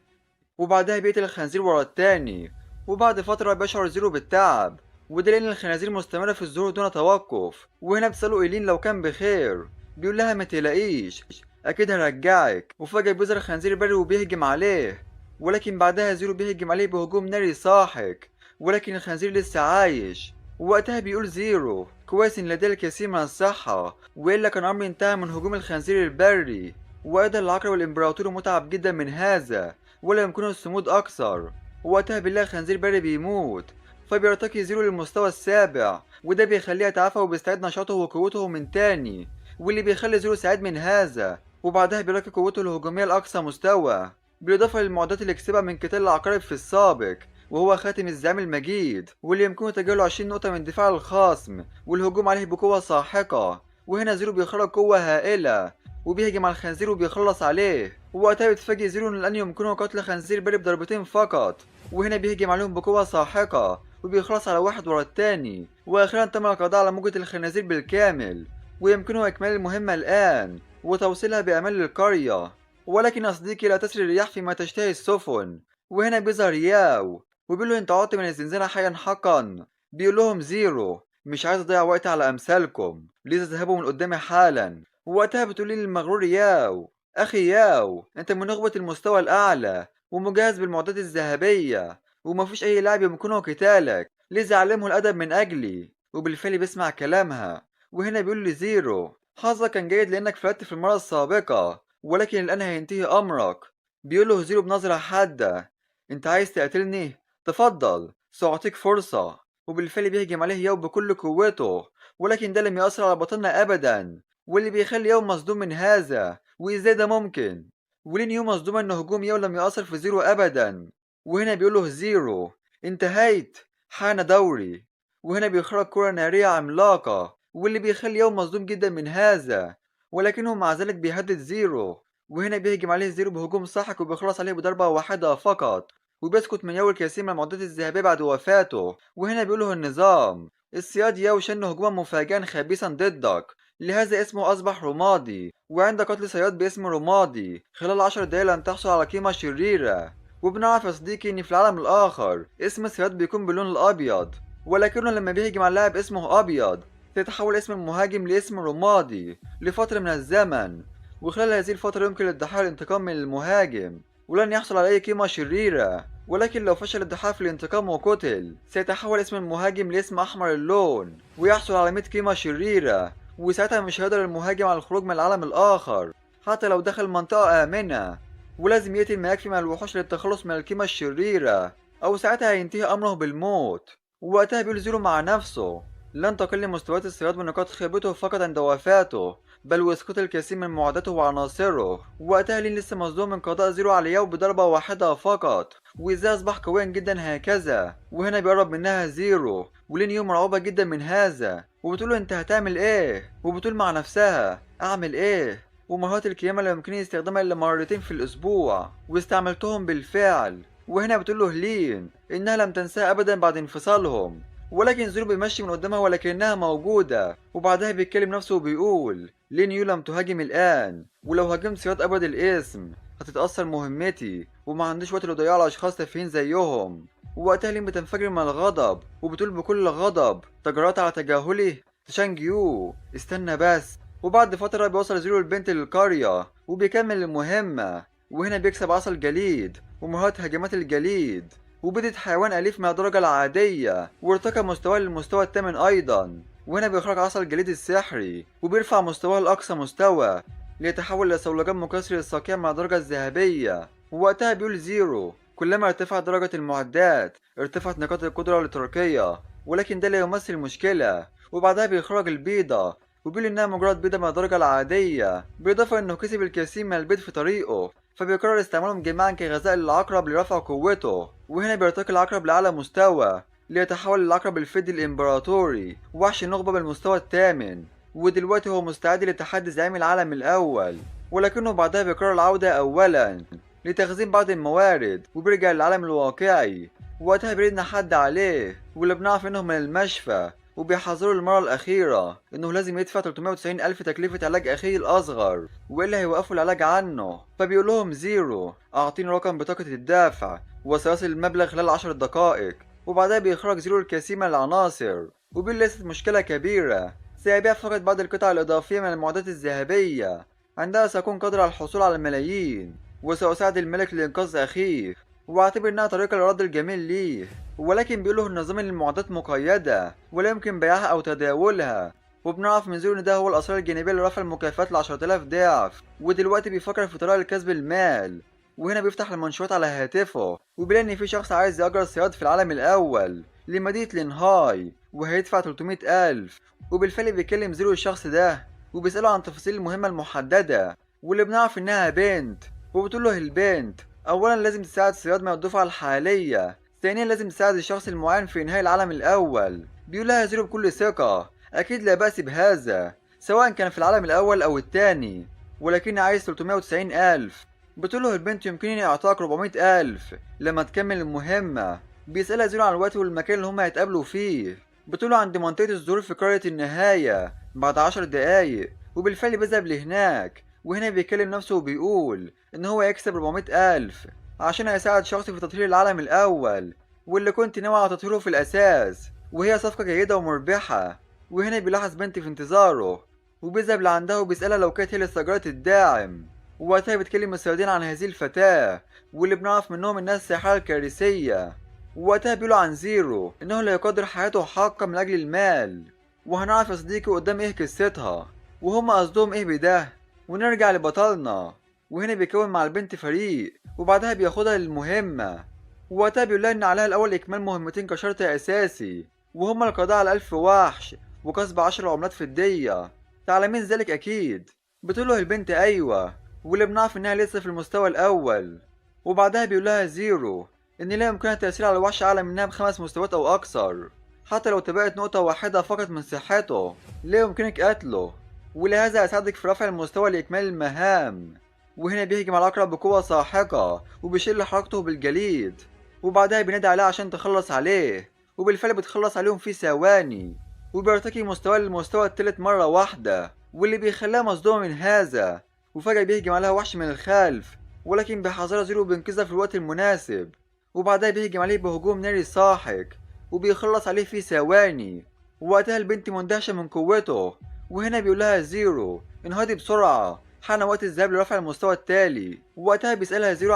وبعدها بيقتل الخنزير ورا التاني. وبعد فترة بيشعر زيرو بالتعب، وده لأن الخنازير مستمرة في الظهور دون توقف. وهنا بتسأله إيلين لو كان بخير، بيقول لها متقلقيش أكيد هرجعك. وفجأة بيظهر الخنزير بري وبيهجم عليه، ولكن بعدها زيرو بيهجم عليه بهجوم ناري ساحق، ولكن الخنزير لسه عايش. ووقتها بيقول زيرو كويس إن لديه الكثير من الصحة، وإلا كان أمري انتهى من هجوم الخنزير البري. وأيضا العقرب الإمبراطوري متعب جدا من هذا ولا يمكنه الصمود أكثر. ووقتها بيلاقي خنزير بري بيموت، فبيرتقي زيرو للمستوى السابع، وده بيخليه يتعافى وبيستعيد نشاطه وقوته من تاني، واللي بيخلي زيرو سعيد من هذا. وبعدها بيلاقي قوته الهجومية لأقصى مستوى، بالإضافة للمعدات اللي كسبها من قتال العقارب في السابق، وهو خاتم الزعيم المجيد، واللي يمكنه تجاهله 20 نقطة من دفاع الخصم والهجوم عليه بقوة ساحقة. وهنا زيرو بيخرج قوة هائلة وبيهجم على الخنزير وبيخلص عليه. ووقتها بيتفاجئ زيرو ان الان يمكنه قتل خنزير بري بضربتين فقط، وهنا بيهجم عليهم بقوة ساحقة وبيخلص على واحد ورا التاني. واخيرا تم القضاء على موجة الخنازير بالكامل، ويمكنه اكمال المهمة الان وتوصيلها بامان للقرية. ولكن يا صديقي لا تسري الرياح فيما تشتهي السفن. وهنا بيظهر ياو وبيقول له انت عدت من الزنزانة حيا حقا. بيقول لهم زيرو مش عايز اضيع وقت على امثالكم، لذا اذهبوا من قدامي حالا. ووقتها بتقولي للمغرور ياو أخي ياو أنت من نخبة المستوى الأعلى ومجهز بالمعدات الذهبية، ومفيش أي لاعب يمكنه قتالك، لذا علمه الأدب من أجلي. وبالفعل بيسمع كلامها. وهنا بيقول لي زيرو حظك كان جيد لأنك فلتت في المرة السابقة، ولكن الآن هينتهي أمرك. بيقول له زيرو بنظرة حادة أنت عايز تقتلني؟ تفضل سأعطيك فرصة. وبالفعل بيهجم عليه ياو بكل قوته، ولكن ده لم يأثر على بطلنا أبدا، واللي بيخلي ياو مصدوم من هذا وازاي ده ممكن. ولين يو مصدوم ان هجوم ياو لم يأثر في زيرو ابدا. وهنا بيقوله زيرو انتهيت حان دوري. وهنا بيخرج كرة نارية عملاقة واللي بيخلي ياو مصدوم جدا من هذا، ولكنه مع ذلك بيهدد زيرو. وهنا بيهجم عليه زيرو بهجوم ساحق وبيخلص عليه بضربة واحدة فقط، وبيسقط من ياو الكثير من المعدات الذهبية بعد وفاته. وهنا بيقوله النظام الصياد ياو شن هجوما مفاجئا خبيثا ضدك، لهذا اسمه أصبح رمادي، وعند قتل صياد باسم رمادي خلال 10 دقايق لن تحصل على قيمة شريرة. وبنعرف يا صديقي إن في العالم الآخر اسم الصياد بيكون باللون الأبيض، ولكنه لما بيهجم على لاعب اسمه أبيض تتحول اسم المهاجم لاسم رمادي لفترة من الزمن، وخلال هذه الفترة يمكن للضحية الانتقام من المهاجم ولن يحصل على أي قيمة شريرة. ولكن لو فشل الضحية في الانتقام وقتل سيتحول اسم المهاجم لاسم أحمر اللون ويحصل على 100 قيمة شريرة. وساعتها مش هيقدر المهاجم على الخروج من العالم الآخر حتى لو دخل منطقة آمنة، ولازم يقتل ما يكفي من الوحوش للتخلص من الكيمة الشريرة، أو ساعتها هينتهي أمره بالموت. ووقتها بيقول زيرو مع نفسه: لن تقل مستويات الصياد ونقاط خبرته فقط عند وفاته، بل واسقاط الكثير من معداته وعناصره. ووقتها لين لسه مصدوم من قضاء زيرو على ياو بضربة واحدة فقط، وإزاي أصبح قويا جدا هكذا. وهنا بيقرب منها زيرو، ولين يو مرعوبة جدا من هذا، وبتقوله أنت هتعمل إيه؟ وبتقول مع نفسها: أعمل إيه؟ ومهارات القيامة لا يمكنني استخدامها إلا مرتين في الأسبوع، واستعملتهم بالفعل. وهنا بتقوله لين إنها لم تنساها أبدا بعد انفصالهم، ولكن زيرو بيمشي من قدامها ولكنها موجودة. وبعدها بيتكلم نفسه وبيقول: لين يو لم تهاجم الآن، ولو هاجمت صياد أبد الاسم هتتأثر مهمتي، وما عنديش وقت لضياع على أشخاص تافهين زيهم. ووقتها لين بتنفجر من الغضب وبتقول بكل غضب: تجرأت على تجاهلي؟ تشانج يو استنى بس. وبعد فترة بيوصل زيرو البنت للقرية وبيكمل المهمة، وهنا بيكسب عصا الجليد ومهارات هجمات الجليد، وبدت حيوان أليف من الدرجة العادية، وارتقى مستواه للمستوى الثامن أيضا. وهنا بيخرج عصا الجليد السحري وبيرفع مستواه لأقصى مستوى ليتحول إلى صولجان مكسر الصقيع مع الدرجة الذهبية. ووقتها بيقول زيرو: كلما ارتفعت درجة المعدات ارتفعت نقاط القدرة التركية، ولكن ده لا يمثل مشكلة. وبعدها بيخرج البيضة وبيقول إنها مجرد بيضة من الدرجة العادية، بالإضافة إنه كسب الكثير من البيض في طريقه، فبيقرر استعمالهم جميعا كغذاء للعقرب لرفع قوته. وهنا بيرتقي العقرب لأعلى مستوى ليتحول للعقرب الفدي الإمبراطوري وحش النخبة بالمستوى الثامن، ودلوقتي هو مستعد لتحدي زعيم العالم الأول. ولكنه بعدها بيقرر العودة أولا لتخزين بعض الموارد وبيرجع للعالم الواقعي. وقتها بيرن حد عليه واللي بنعرف انه من المشفى، وبيحذروا المرة الأخيرة إنه لازم يدفع 390 ألف تكلفة علاج أخيه الأصغر وإلا هيوقفوا العلاج عنه. فبيقول لهم زيرو: أعطيني رقم بطاقة الدفع وسيصل المبلغ خلال 10 دقائق. وبعدها بيخرج زيرو الكثير من العناصر وبيقول ليست مشكلة كبيرة، سيبيع فقط بعض القطع الإضافية من المعدات الذهبية، عندها سأكون قادر على الحصول على الملايين، وسأساعد الملك لإنقاذ أخيه، واعتبر إنها طريقة لرد الجميل ليه. ولكن بيقوله النظام للمعدات مقيدة ولا يمكن بيعها أو تداولها. وبنعرف من زيرو إن ده هو الأسرار الجانبية لرفع المكافآت ل10,000 ضعف، ودلوقتي بيفكر في طريقة لكسب المال. وهنا بيفتح المنشورات على هاتفه وبيلاقي إن في شخص عايز يأجر صياد في العالم الأول لمدينة لينهاي وهيدفع 300 ألف. وبالفعل بيكلم زيرو الشخص ده وبيسأله عن تفاصيل المهمة المحددة، واللي بنعرف إنها بنت. وبتقول له البنت: أولا لازم تساعد صياد من الدفعة الحالية، ثانيا لازم تساعد الشخص المعين في إنهاء العالم الأول. بيقول لها زيرو بكل ثقة: أكيد لا بأس بهذا، سواء كان في العالم الأول أو الثاني، ولكن عايز 390 ألف. بتقول له البنت: يمكنني إعطاك 400 ألف لما تكمل المهمة. بيسألها زيرو عن الوقت والمكان اللي هما هيتقابلوا فيه. بتقول له عند منطقة الظهور في قرية النهاية بعد 10 دقايق. وبالفعل بيذهب لهناك، وهنا بيكلم نفسه وبيقول إن هو يكسب 400 ألف عشان هيساعد شخص في تطهير العالم الأول، واللي كنت ناوي على تطهيره في الأساس، وهي صفقة جيدة ومربحة. وهنا بيلاحظ بنت في انتظاره وبيذهب لعندها وبيسألها لو كانت هي اللي استأجرت الداعم. ووقتها بيتكلم الصيادين عن هذه الفتاة واللي بنعرف منهم إنها الساحرة الكارثية. ووقتها بيقولوا عن زيرو إنه لا يقدر حياته حقا من أجل المال. وهنعرف يا صديقي قدام إيه قصتها وهم قصدهم إيه بده. ونرجع لبطلنا، وهنا بيكون مع البنت فريق وبعدها بياخدها للمهمة. ووقتها بيقول لها إن عليها الأول إكمال مهمتين كشرط أساسي، وهما القضاء على 1000 وحش وكسب 10 عملات فضية. تعلمين ذلك أكيد. بتقوله البنت أيوة، واللي بنعرف إنها لسه في المستوى الأول. وبعدها بيقول لها زيرو إن لا يمكنها التأثير على الوحش أعلى منها ب5 مستويات أو أكثر، حتى لو تبقت نقطة واحدة فقط من صحته لا يمكنك قتله، ولهذا هيساعدك في رفع المستوى لإكمال المهام. وهنا بيهجم على العقرب بقوة ساحقة وبيشل حركته بالجليد، وبعدها بينادي عليها عشان تخلص عليه، وبالفعل بتخلص عليهم في ثواني. وبيرتقي مستواه للمستوى التالت مرة واحدة، واللي بيخليها مصدومة من هذا. وفجأة بيهجم عليها وحش من الخلف، ولكن بيحذرها زيرو وبينقذها في الوقت المناسب. وبعدها بيهجم عليه بهجوم ناري ساحق وبيخلص عليه في ثواني. ووقتها البنت مندهشة من قوته، وهنا بيقولها زيرو: انهضي بسرعة، حان وقت الذهاب لرفع المستوى التالي. ووقتها بيسألها زيرو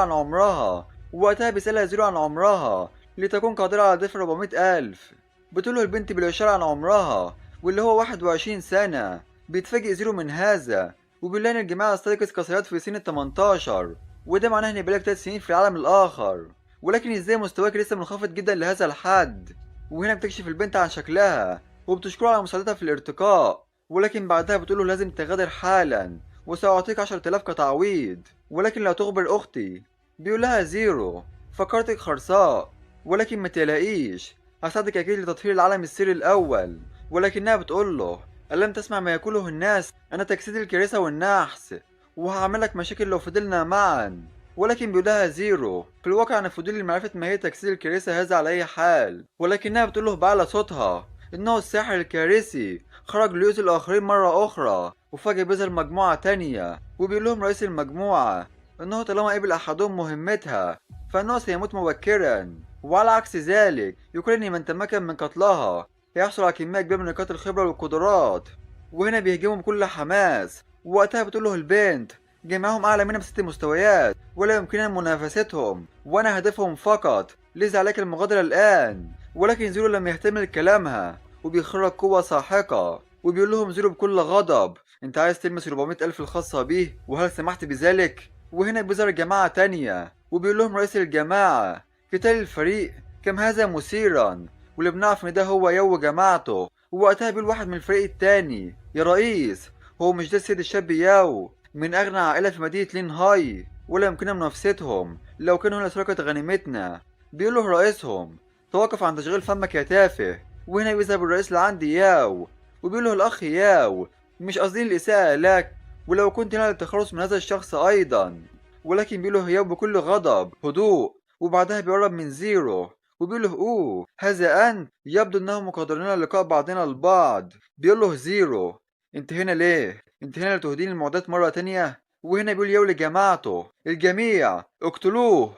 عن عمرها لتكون قادرة على دفع 400 ألف. بتقوله البنت بالإشارة عن عمرها واللي هو 21 سنة، بيتفاجئ زيرو من هذا، وبيقول لها إن الجماعة استيقظ كسيارات في سن ال18، وده معناه إن بقالك 3 سنين في العالم الآخر، ولكن إزاي مستواك لسه منخفض جدا لهذا الحد. وهنا بتكشف البنت عن شكلها وبتشكره على مساعدتها في الارتقاء، ولكن بعدها بتقوله لازم تغادر حالا وسأعطيك 10,000 كتعويض، ولكن لا تخبر أختي. بيقول لها زيرو فكرتك خرصاء، ولكن ما تلاقيش، هساعدك أكيد لتطهير العالم السري الأول. ولكنها بتقول له ألم تسمع ما يقوله الناس، أنا تجسيد الكريسة والنحس وهعملك مشاكل لو فضلنا معا. ولكن بيقول لها زيرو في الواقع أنا فضولي لمعرفة ما هي تجسيد الكريسة هذا على أي حال. ولكنها بتقول له بأعلى صوتها إنه الساحر الكارثي خرج ليؤذي الآخرين مرة أخرى، وفجأة بيظهر مجموعة تانية وبيقول لهم رئيس المجموعة إنه طالما قبل أحدهم مهمتها فإنه سيموت مبكرا، وعلى عكس ذلك يقول إن من تمكن من قتلها هيحصل على كمية كبيرة من نقاط الخبرة والقدرات. وهنا بيهجمهم بكل حماس، ووقتها بتقول له البنت جميعهم أعلى مننا ب6 مستويات ولا يمكننا منافستهم، وأنا هدفهم فقط، لذا عليك المغادرة الآن. ولكن زيرو لم يهتم لكلامها وبيخرج قوة ساحقة، وبيقول لهم زيرو بكل غضب انت عايز تلمس 400,000 الخاصة بيه وهل سمحت بذلك؟ وهنا بيظهر جماعة تانية وبيقول لهم رئيس الجماعة قتال الفريق كم هذا مثيرا، واللي بنعرف ان ده هو يو جماعته. ووقتها بيقول واحد من الفريق التاني يا رئيس هو مش ده السيد الشاب ياو من أغنى عائلة في مدينة لين هاي، ولا يمكننا منافستهم لو كانوا هنا سرقة غنيمتنا. بيقول له رئيسهم توقف عن تشغيل فمك يا تافه. وهنا بيذهب الرئيس لعند ياو وبيقول له الأخ ياو مش قاصدين الإساءة لك، ولو كنت هنا للتخلص من هذا الشخص أيضا. ولكن بيقول له ياو بكل غضب هدوء، وبعدها بيقرب من زيرو وبيقول له أوه هذا أنت، يبدو أنهم مقدرين لقاء بعضنا البعض. بيقول له زيرو أنت هنا ليه؟ أنت هنا لتهدين المعدات مرة تانية؟ وهنا بيقول ياو لجماعته الجميع اقتلوه.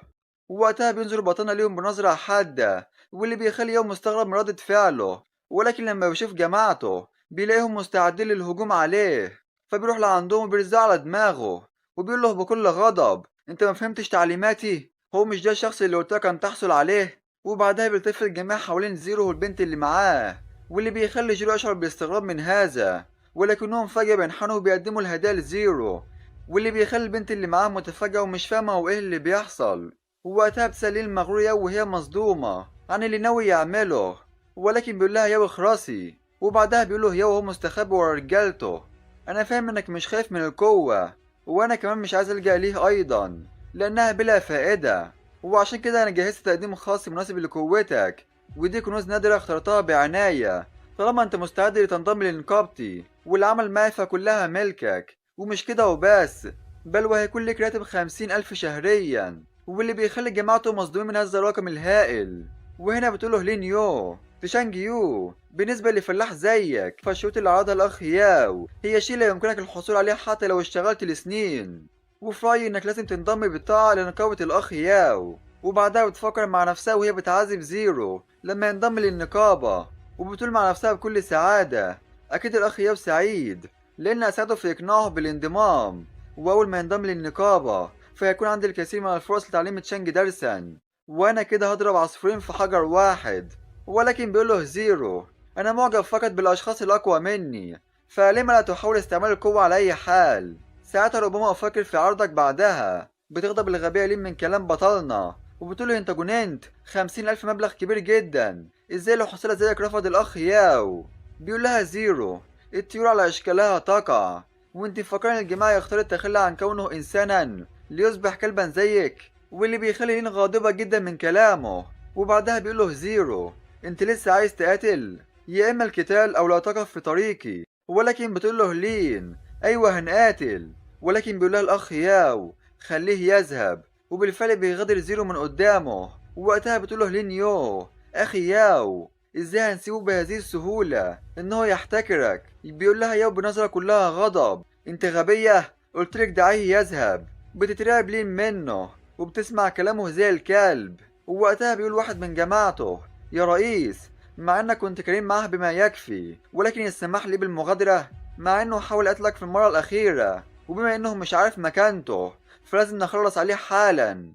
ووقتها بينظر بطلنا ليهم بنظرة حادة، واللي بيخلي ياو مستغرب من ردة فعله. ولكن لما بيشوف جماعته بيلاقيهم مستعدين للهجوم عليه، فبيروح لعندهم وبيرزعوا على دماغه وبيقول له بكل غضب انت ما فهمتش تعليماتي، هو مش ده الشخص اللي قلت لك ان تحصل عليه؟ وبعدها بيلتف الجميع حوالين زيرو والبنت اللي معاه، واللي بيخلي جيرو يشعر بالاستغراب من هذا، ولكنهم فجأة بينحنوا وبيقدموا الهدايا لزيرو، واللي بيخلي البنت اللي معاه متفاجئة ومش فاهمة هو ايه اللي بيحصل. ووقتها بتسأل المغرور ياو وهي مصدومة عن اللي ناوي يعمله، ولكن بيقول لها ياو اخرسي. وبعدها بيقول له ياو وهو مستخبي ورا رجالته انا فاهم انك مش خايف من القوة، وانا كمان مش عايز الجأ ليه ايضا لانها بلا فائدة، وعشان كده انا جهزت تقديم خاص مناسب لقوتك، ودي كنوز نادرة اخترتها بعناية طالما انت مستعد لتنضم لنقابتي والعمل معي فكلها ملكك. ومش كده وبس، بل وهيكون لك راتب 50,000 شهريا، واللي بيخلي جماعته مصدومين من هذا الرقم الهائل. وهنا بتقوله لين يو تشانج يو بالنسبة لفلاح زيك فالشروط اللي عرضها الأخ ياو هي شيء لا يمكنك الحصول عليه حتى لو اشتغلت لسنين، وفي رأيي إنك لازم تنضم بالطاعة لنقابة الأخ ياو. وبعدها بتفكر مع نفسها وهي بتعذب زيرو لما ينضم للنقابة، وبتقول مع نفسها بكل سعادة أكيد الأخ ياو سعيد لأن أساعده في إقناعه بالانضمام، وأول ما ينضم للنقابة فيكون عندي الكثير من الفرص لتعليم تشانج درسا، وأنا كده هضرب عصفورين في حجر واحد. ولكن بيقوله زيرو أنا معجب فقط بالأشخاص الأقوى مني، فلما لا تحاول استعمال القوة على أي حال؟ ساعتها ربما أفكر في عرضك. بعدها بتغضب الغبية لين من كلام بطلنا وبتقوله أنت جننت، 50,000 مبلغ كبير جدا، إزاي لو حصلت زيك رفض الأخ ياو؟ بيقول لها زيرو الطيور على أشكالها تقع، وانت فاكرين الجماعة يختار التخلي عن كونه إنسانا ليصبح كلبا زيك؟ واللي بيخلي لين غاضبة جدا من كلامه. وبعدها بيقوله زيرو انت لسه عايز تقاتل؟ يا اما القتال او لا تقف في طريقي. ولكن بتقوله لين ايوه هنقاتل. ولكن بيقولها الاخ ياو خليه يذهب، وبالفعل بيغادر زيرو من قدامه. ووقتها بتقوله لين يو اخي ياو ازاي هنسيبه بهذه السهولة انه يحتكرك؟ بيقول لها ياو بنظرة كلها غضب انت غبية، قلتلك دعيه يذهب. بتترعب لين منه وبتسمع كلامه زي الكلب. ووقتها بيقول واحد من جماعته يا رئيس مع انك كنت كريم معاه بما يكفي، ولكن يسمح لي بالمغادرة مع انه حاول قتلك في المرة الأخيرة، وبما انه مش عارف مكانته فلازم نخلص عليه حالا.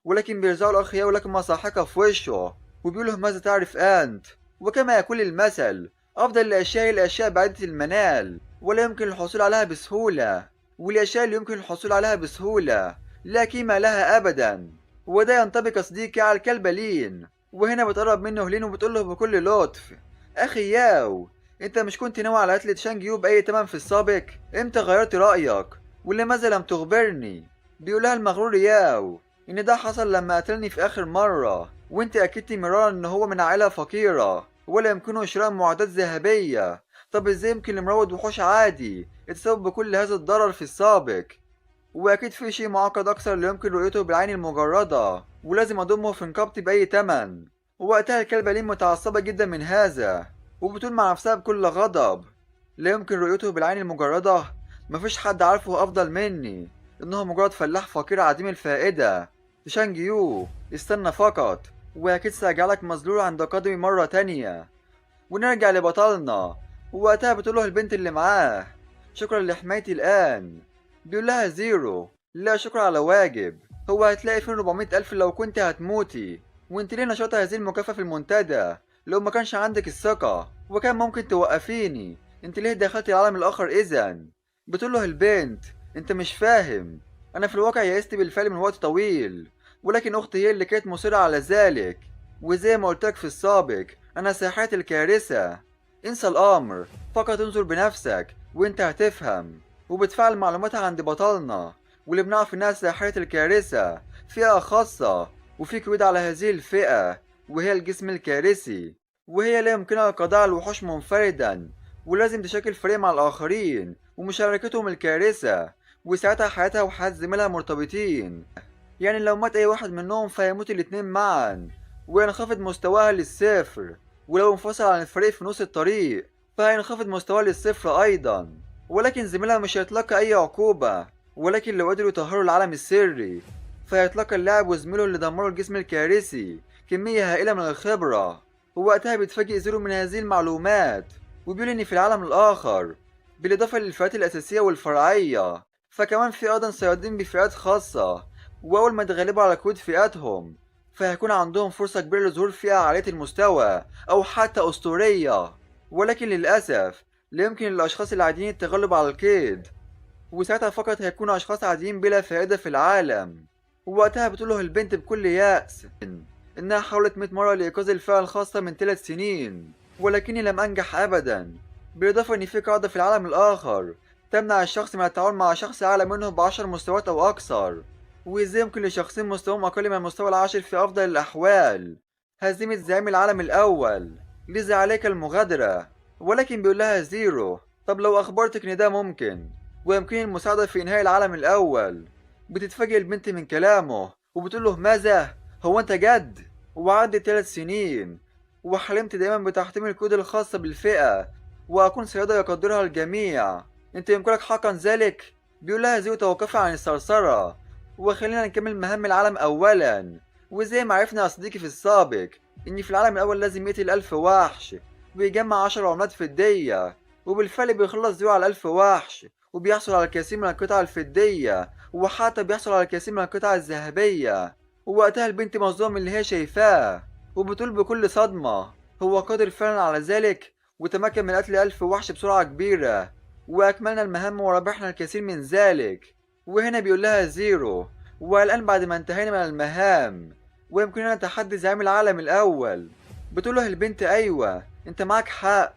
ولكن بيرجعوا الأخ ياو لكن مساحقة في وشه وبيقوله ماذا تعرف أنت؟ وكما يقول المثل أفضل الأشياء هي الأشياء بعيدة المنال. ولا يمكن الحصول عليها بسهولة، والأشياء اللي يمكن الحصول عليها بسهولة لا قيمة لها أبدا. وده ينطبق يا صديقي على الكلبة لين. وهنا بتقرب منه لين وبتقوله بكل لطف: أخي ياو، أنت مش كنت ناوي على قتلة شانج يو بأي تمن في السابق؟ إمتى غيرت رأيك؟ ولماذا لم تخبرني؟ بيقولها المغرور ياو إن ده حصل لما قتلني في آخر مرة، وأنت أكدتي مرارا إن هو من عائلة فقيرة ولا يمكنه شراء معدات ذهبية. طب ازاي يمكن لمروض وحوش عادي يتسبب بكل هذا الضرر في السابق؟ واكيد في شيء معقد اكثر لا يمكن رؤيته بالعين المجردة، ولازم اضمه في نقابتي باي تمن. ووقتها الكلبة لين متعصبة جدا من هذا، وبتقول مع نفسها بكل غضب: لا يمكن رؤيته بالعين المجردة؟ مفيش حد عارفه افضل مني، انه مجرد فلاح فقير عديم الفائدة. شانج يو، استنى فقط، واكيد سأجعلك مذلول عند قدمي مرة تانية. ونرجع لبطلنا، ووقتها بتقوله البنت اللي معاه: شكرا لحمايتي الآن. بيقول لها زيرو: لا شكرا على واجب، هو هتلاقي فيه 400 ألف لو كنت هتموتي. وانت ليه نشرت هذه المكافأة في المنتدى لو ما كانش عندك الثقة وكان ممكن توقفيني؟ انت ليه دخلتي العالم الآخر إذا؟ بتقوله البنت: انت مش فاهم، أنا في الواقع يئست بالفعل من وقت طويل، ولكن أختي هي اللي كانت مصرة على ذلك. وزي ما قلتلك في السابق، أنا ساحرة الكارثة. انسى الأمر، فقط انظر بنفسك وانت هتفهم. وبتفعل معلوماتها عند بطلنا، واللي بنعرف إنها ساحرة الكارثة، فئة خاصة وفي قيود على هذه الفئة، وهي الجسم الكارثي. وهي لا يمكنها القضاء على الوحوش منفردا، ولازم تشكل فريق مع الآخرين ومشاركتهم الكارثة، وساعتها حياتها وحياة زميلها مرتبطين. يعني لو مات أي واحد منهم فهيموت الاتنين معا، وينخفض مستواها للصفر. ولو انفصل عن الفريق في نص الطريق فهينخفض مستواها للصفر أيضا. ولكن زميلها مش هيتلقى أي عقوبة، ولكن لو قدروا يطهروا العالم السري فهيتلقى اللاعب وزميله اللي دمروا الجسم الكارثي كمية هائلة من الخبرة. ووقتها بيتفاجئ زيرو من هذه المعلومات، وبيقول إن في العالم الآخر، بالإضافة للفئات الأساسية والفرعية، فكمان في أيضا صيادين بفئات خاصة، وأول ما يتغلبوا على قيود فئاتهم فهيكون عندهم فرصة كبيرة لظهور فئة عالية المستوى أو حتى أسطورية. ولكن للأسف لا يمكن للأشخاص العاديين التغلب على القيد، وساعتها فقط هيكونوا أشخاص عاديين بلا فائدة في العالم. ووقتها بتقوله البنت بكل يأس إنها حاولت 100 مرة لإنقاذ الفئة الخاصة من 3 سنين، ولكني لم أنجح أبدا. بالإضافة إن في قاعدة في العالم الآخر تمنع الشخص من التعامل مع شخص أعلى منه ب10 مستويات أو أكثر. وإزاي يمكن لشخصين مستواهم أقل من المستوى العاشر في أفضل الأحوال هزيمة زعيم العالم الأول؟ لذا عليك المغادرة. ولكن بيقول لها زيرو: طب لو أخبرتك إن ده ممكن ويمكن المساعدة في إنهاء العالم الأول؟ بتتفاجئ البنت من كلامه وبتقول له: ماذا؟ هو أنت جد؟ وعدت 3 سنين وحلمت دايما بتحطيم الكود الخاصة بالفئة وأكون صيادة يقدرها الجميع، أنت يمكنك حقا ذلك؟ بيقول لها زيرو: توقفي عن الثرثرة وخلينا نكمل مهام العالم أولا. وزي ما عرفنا يا صديقي في السابق إن في العالم الأول لازم يقتل 1000 وحش ويجمع 10 عملات فدية، وبالفعل بيخلص زيرو على 1000 وحش وبيحصل على الكثير من القطع الفدية، وحتى بيحصل على الكثير من القطع الذهبية. ووقتها البنت مصدومة من اللي هي شايفاه، وبتقول بكل صدمة: هو قادر فعلا على ذلك؟ وتمكن من قتل 1000 وحش بسرعة كبيرة، وأكملنا المهام وربحنا الكثير من ذلك. وهنا بيقول لها زيرو: والآن بعد ما انتهينا من المهام ويمكننا تحدي زعيم العالم الأول. بتقوله البنت: أيوة أنت معك حق.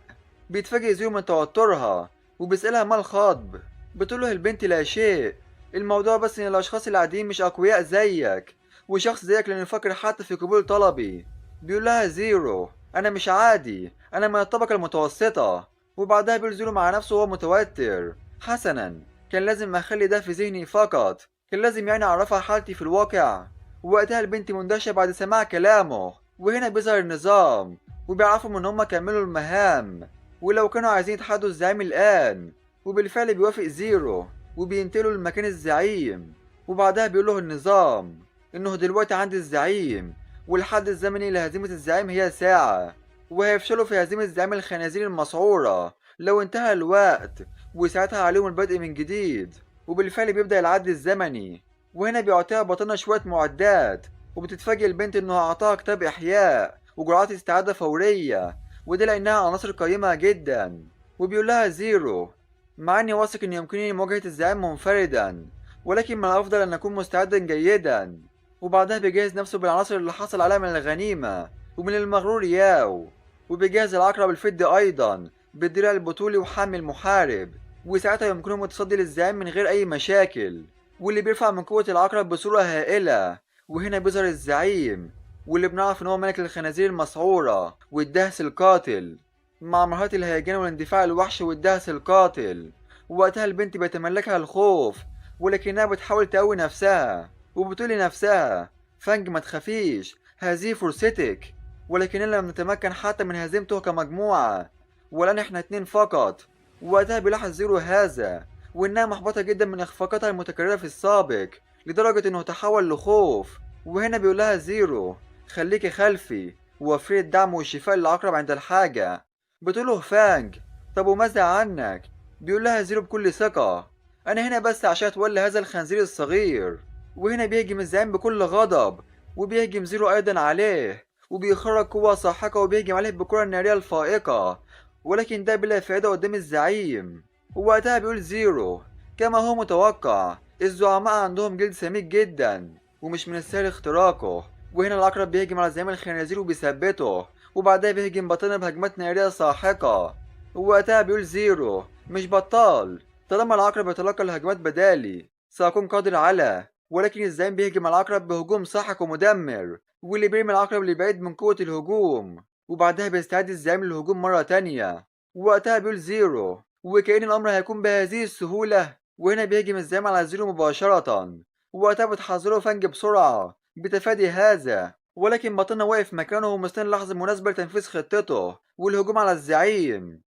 بيتفاجئ زيرو من توترها وبيسألها: ما الخطب؟ بتقوله البنت: لا شيء، الموضوع بس إن الأشخاص العاديين مش أقوياء زيك، وشخص زيك لن يفكر حتى في قبول طلبي. بيقول لها زيرو: أنا مش عادي، أنا من الطبقة المتوسطة. وبعدها بيقول زيرو مع نفسه وهو متوتر: حسنا، كان لازم أخلي ده في ذهني فقط، كان لازم يعني أعرفها حالتي في الواقع. ووقتها البنت مندهشة بعد سماع كلامه، وهنا بيظهر النظام وبيعرفوا إن هما كملوا المهام ولو كانوا عايزين يتحدوا الزعيم الآن. وبالفعل بيوافق زيرو وبينتقلوا لمكان الزعيم. وبعدها بيقول له النظام إنه دلوقتي عند الزعيم، والحد الزمني لهزيمة الزعيم هي ساعة، وهيفشلوا في هزيمة زعيم الخنازير المسعورة لو انتهى الوقت، وساعتها عليهم البدء من جديد. وبالفعل بيبدأ العد الزمني، وهنا بيعطيها بطنة شوية معدات، وبتتفاجئ البنت إنه أعطاها كتاب إحياء وجرعات استعادة فورية، وده لأنها عناصر قيمة جدا. وبيقول لها زيرو: مع إني واثق إن يمكنني مواجهة الزعيم منفردا، ولكن من الأفضل أن أكون مستعدا جيدا. وبعدها بيجهز نفسه بالعناصر اللي حصل عليها من الغنيمة ومن المغرور ياو، وبيجهز العقرب الفضي أيضا بالدرع البطولي وحامي المحارب، وساعتها يمكنهم التصدي للزعيم من غير أي مشاكل، واللي بيرفع من قوة العقرب بصورة هائلة. وهنا بيظهر الزعيم، واللي بنعرف إن هو ملك الخنازير المسعورة والدهس القاتل، مع مهارات الهيجان والاندفاع الوحشي والدهس القاتل. ووقتها البنت بيتملكها الخوف، ولكنها بتحاول تقوي نفسها وبتقول لنفسها: فانج ما تخافيش، هذه فرصتك. ولكننا لم نتمكن حتى من هزيمته كمجموعة، والآن احنا اتنين فقط. ووقتها بيلاحظ زيرو هذا، وإنها محبطة جدا من إخفاقاتها المتكررة في السابق لدرجة إنه تحول لخوف. وهنا بيقول لها زيرو: خليكي خلفي ووفري الدعم والشفاء للعقرب عند الحاجة. بتقوله فانج: طب وماذا عنك؟ بيقول لها زيرو بكل ثقة: أنا هنا بس عشان أتولى هذا الخنزير الصغير. وهنا بيهجم الزعيم بكل غضب، وبيهجم زيرو أيضا عليه، وبيخرج قوة ساحقة وبيهجم عليه بالكرة النارية الفائقة، ولكن ده بلا فائدة قدام الزعيم. ووقتها بيقول زيرو: كما هو متوقع، الزعماء عندهم جلد سميك جدا ومش من السهل اختراقه. وهنا العقرب بيهجم على زعيم الخنازير وبيثبته، وبعدها بيهجم بطنه بهجمات نارية ساحقة. ووقتها بيقول زيرو: مش بطال، طالما العقرب يتلقى الهجمات بدالي سأكون قادر على. ولكن الزعيم بيهجم على العقرب بهجوم ساحق ومدمر، واللي بيرمي العقرب لبعيد من قوة الهجوم. وبعدها بيستعد الزعيم للهجوم مرة تانية. ووقتها بيقول زيرو: وكأن الأمر هيكون بهذه السهولة. وهنا بيهجم الزعيم على زيرو مباشرة، ووقتها بتحذره فانج بسرعة بتفادي هذا، ولكن بطلنا واقف مكانه ومستني اللحظة المناسبة لتنفيذ خطته والهجوم على الزعيم.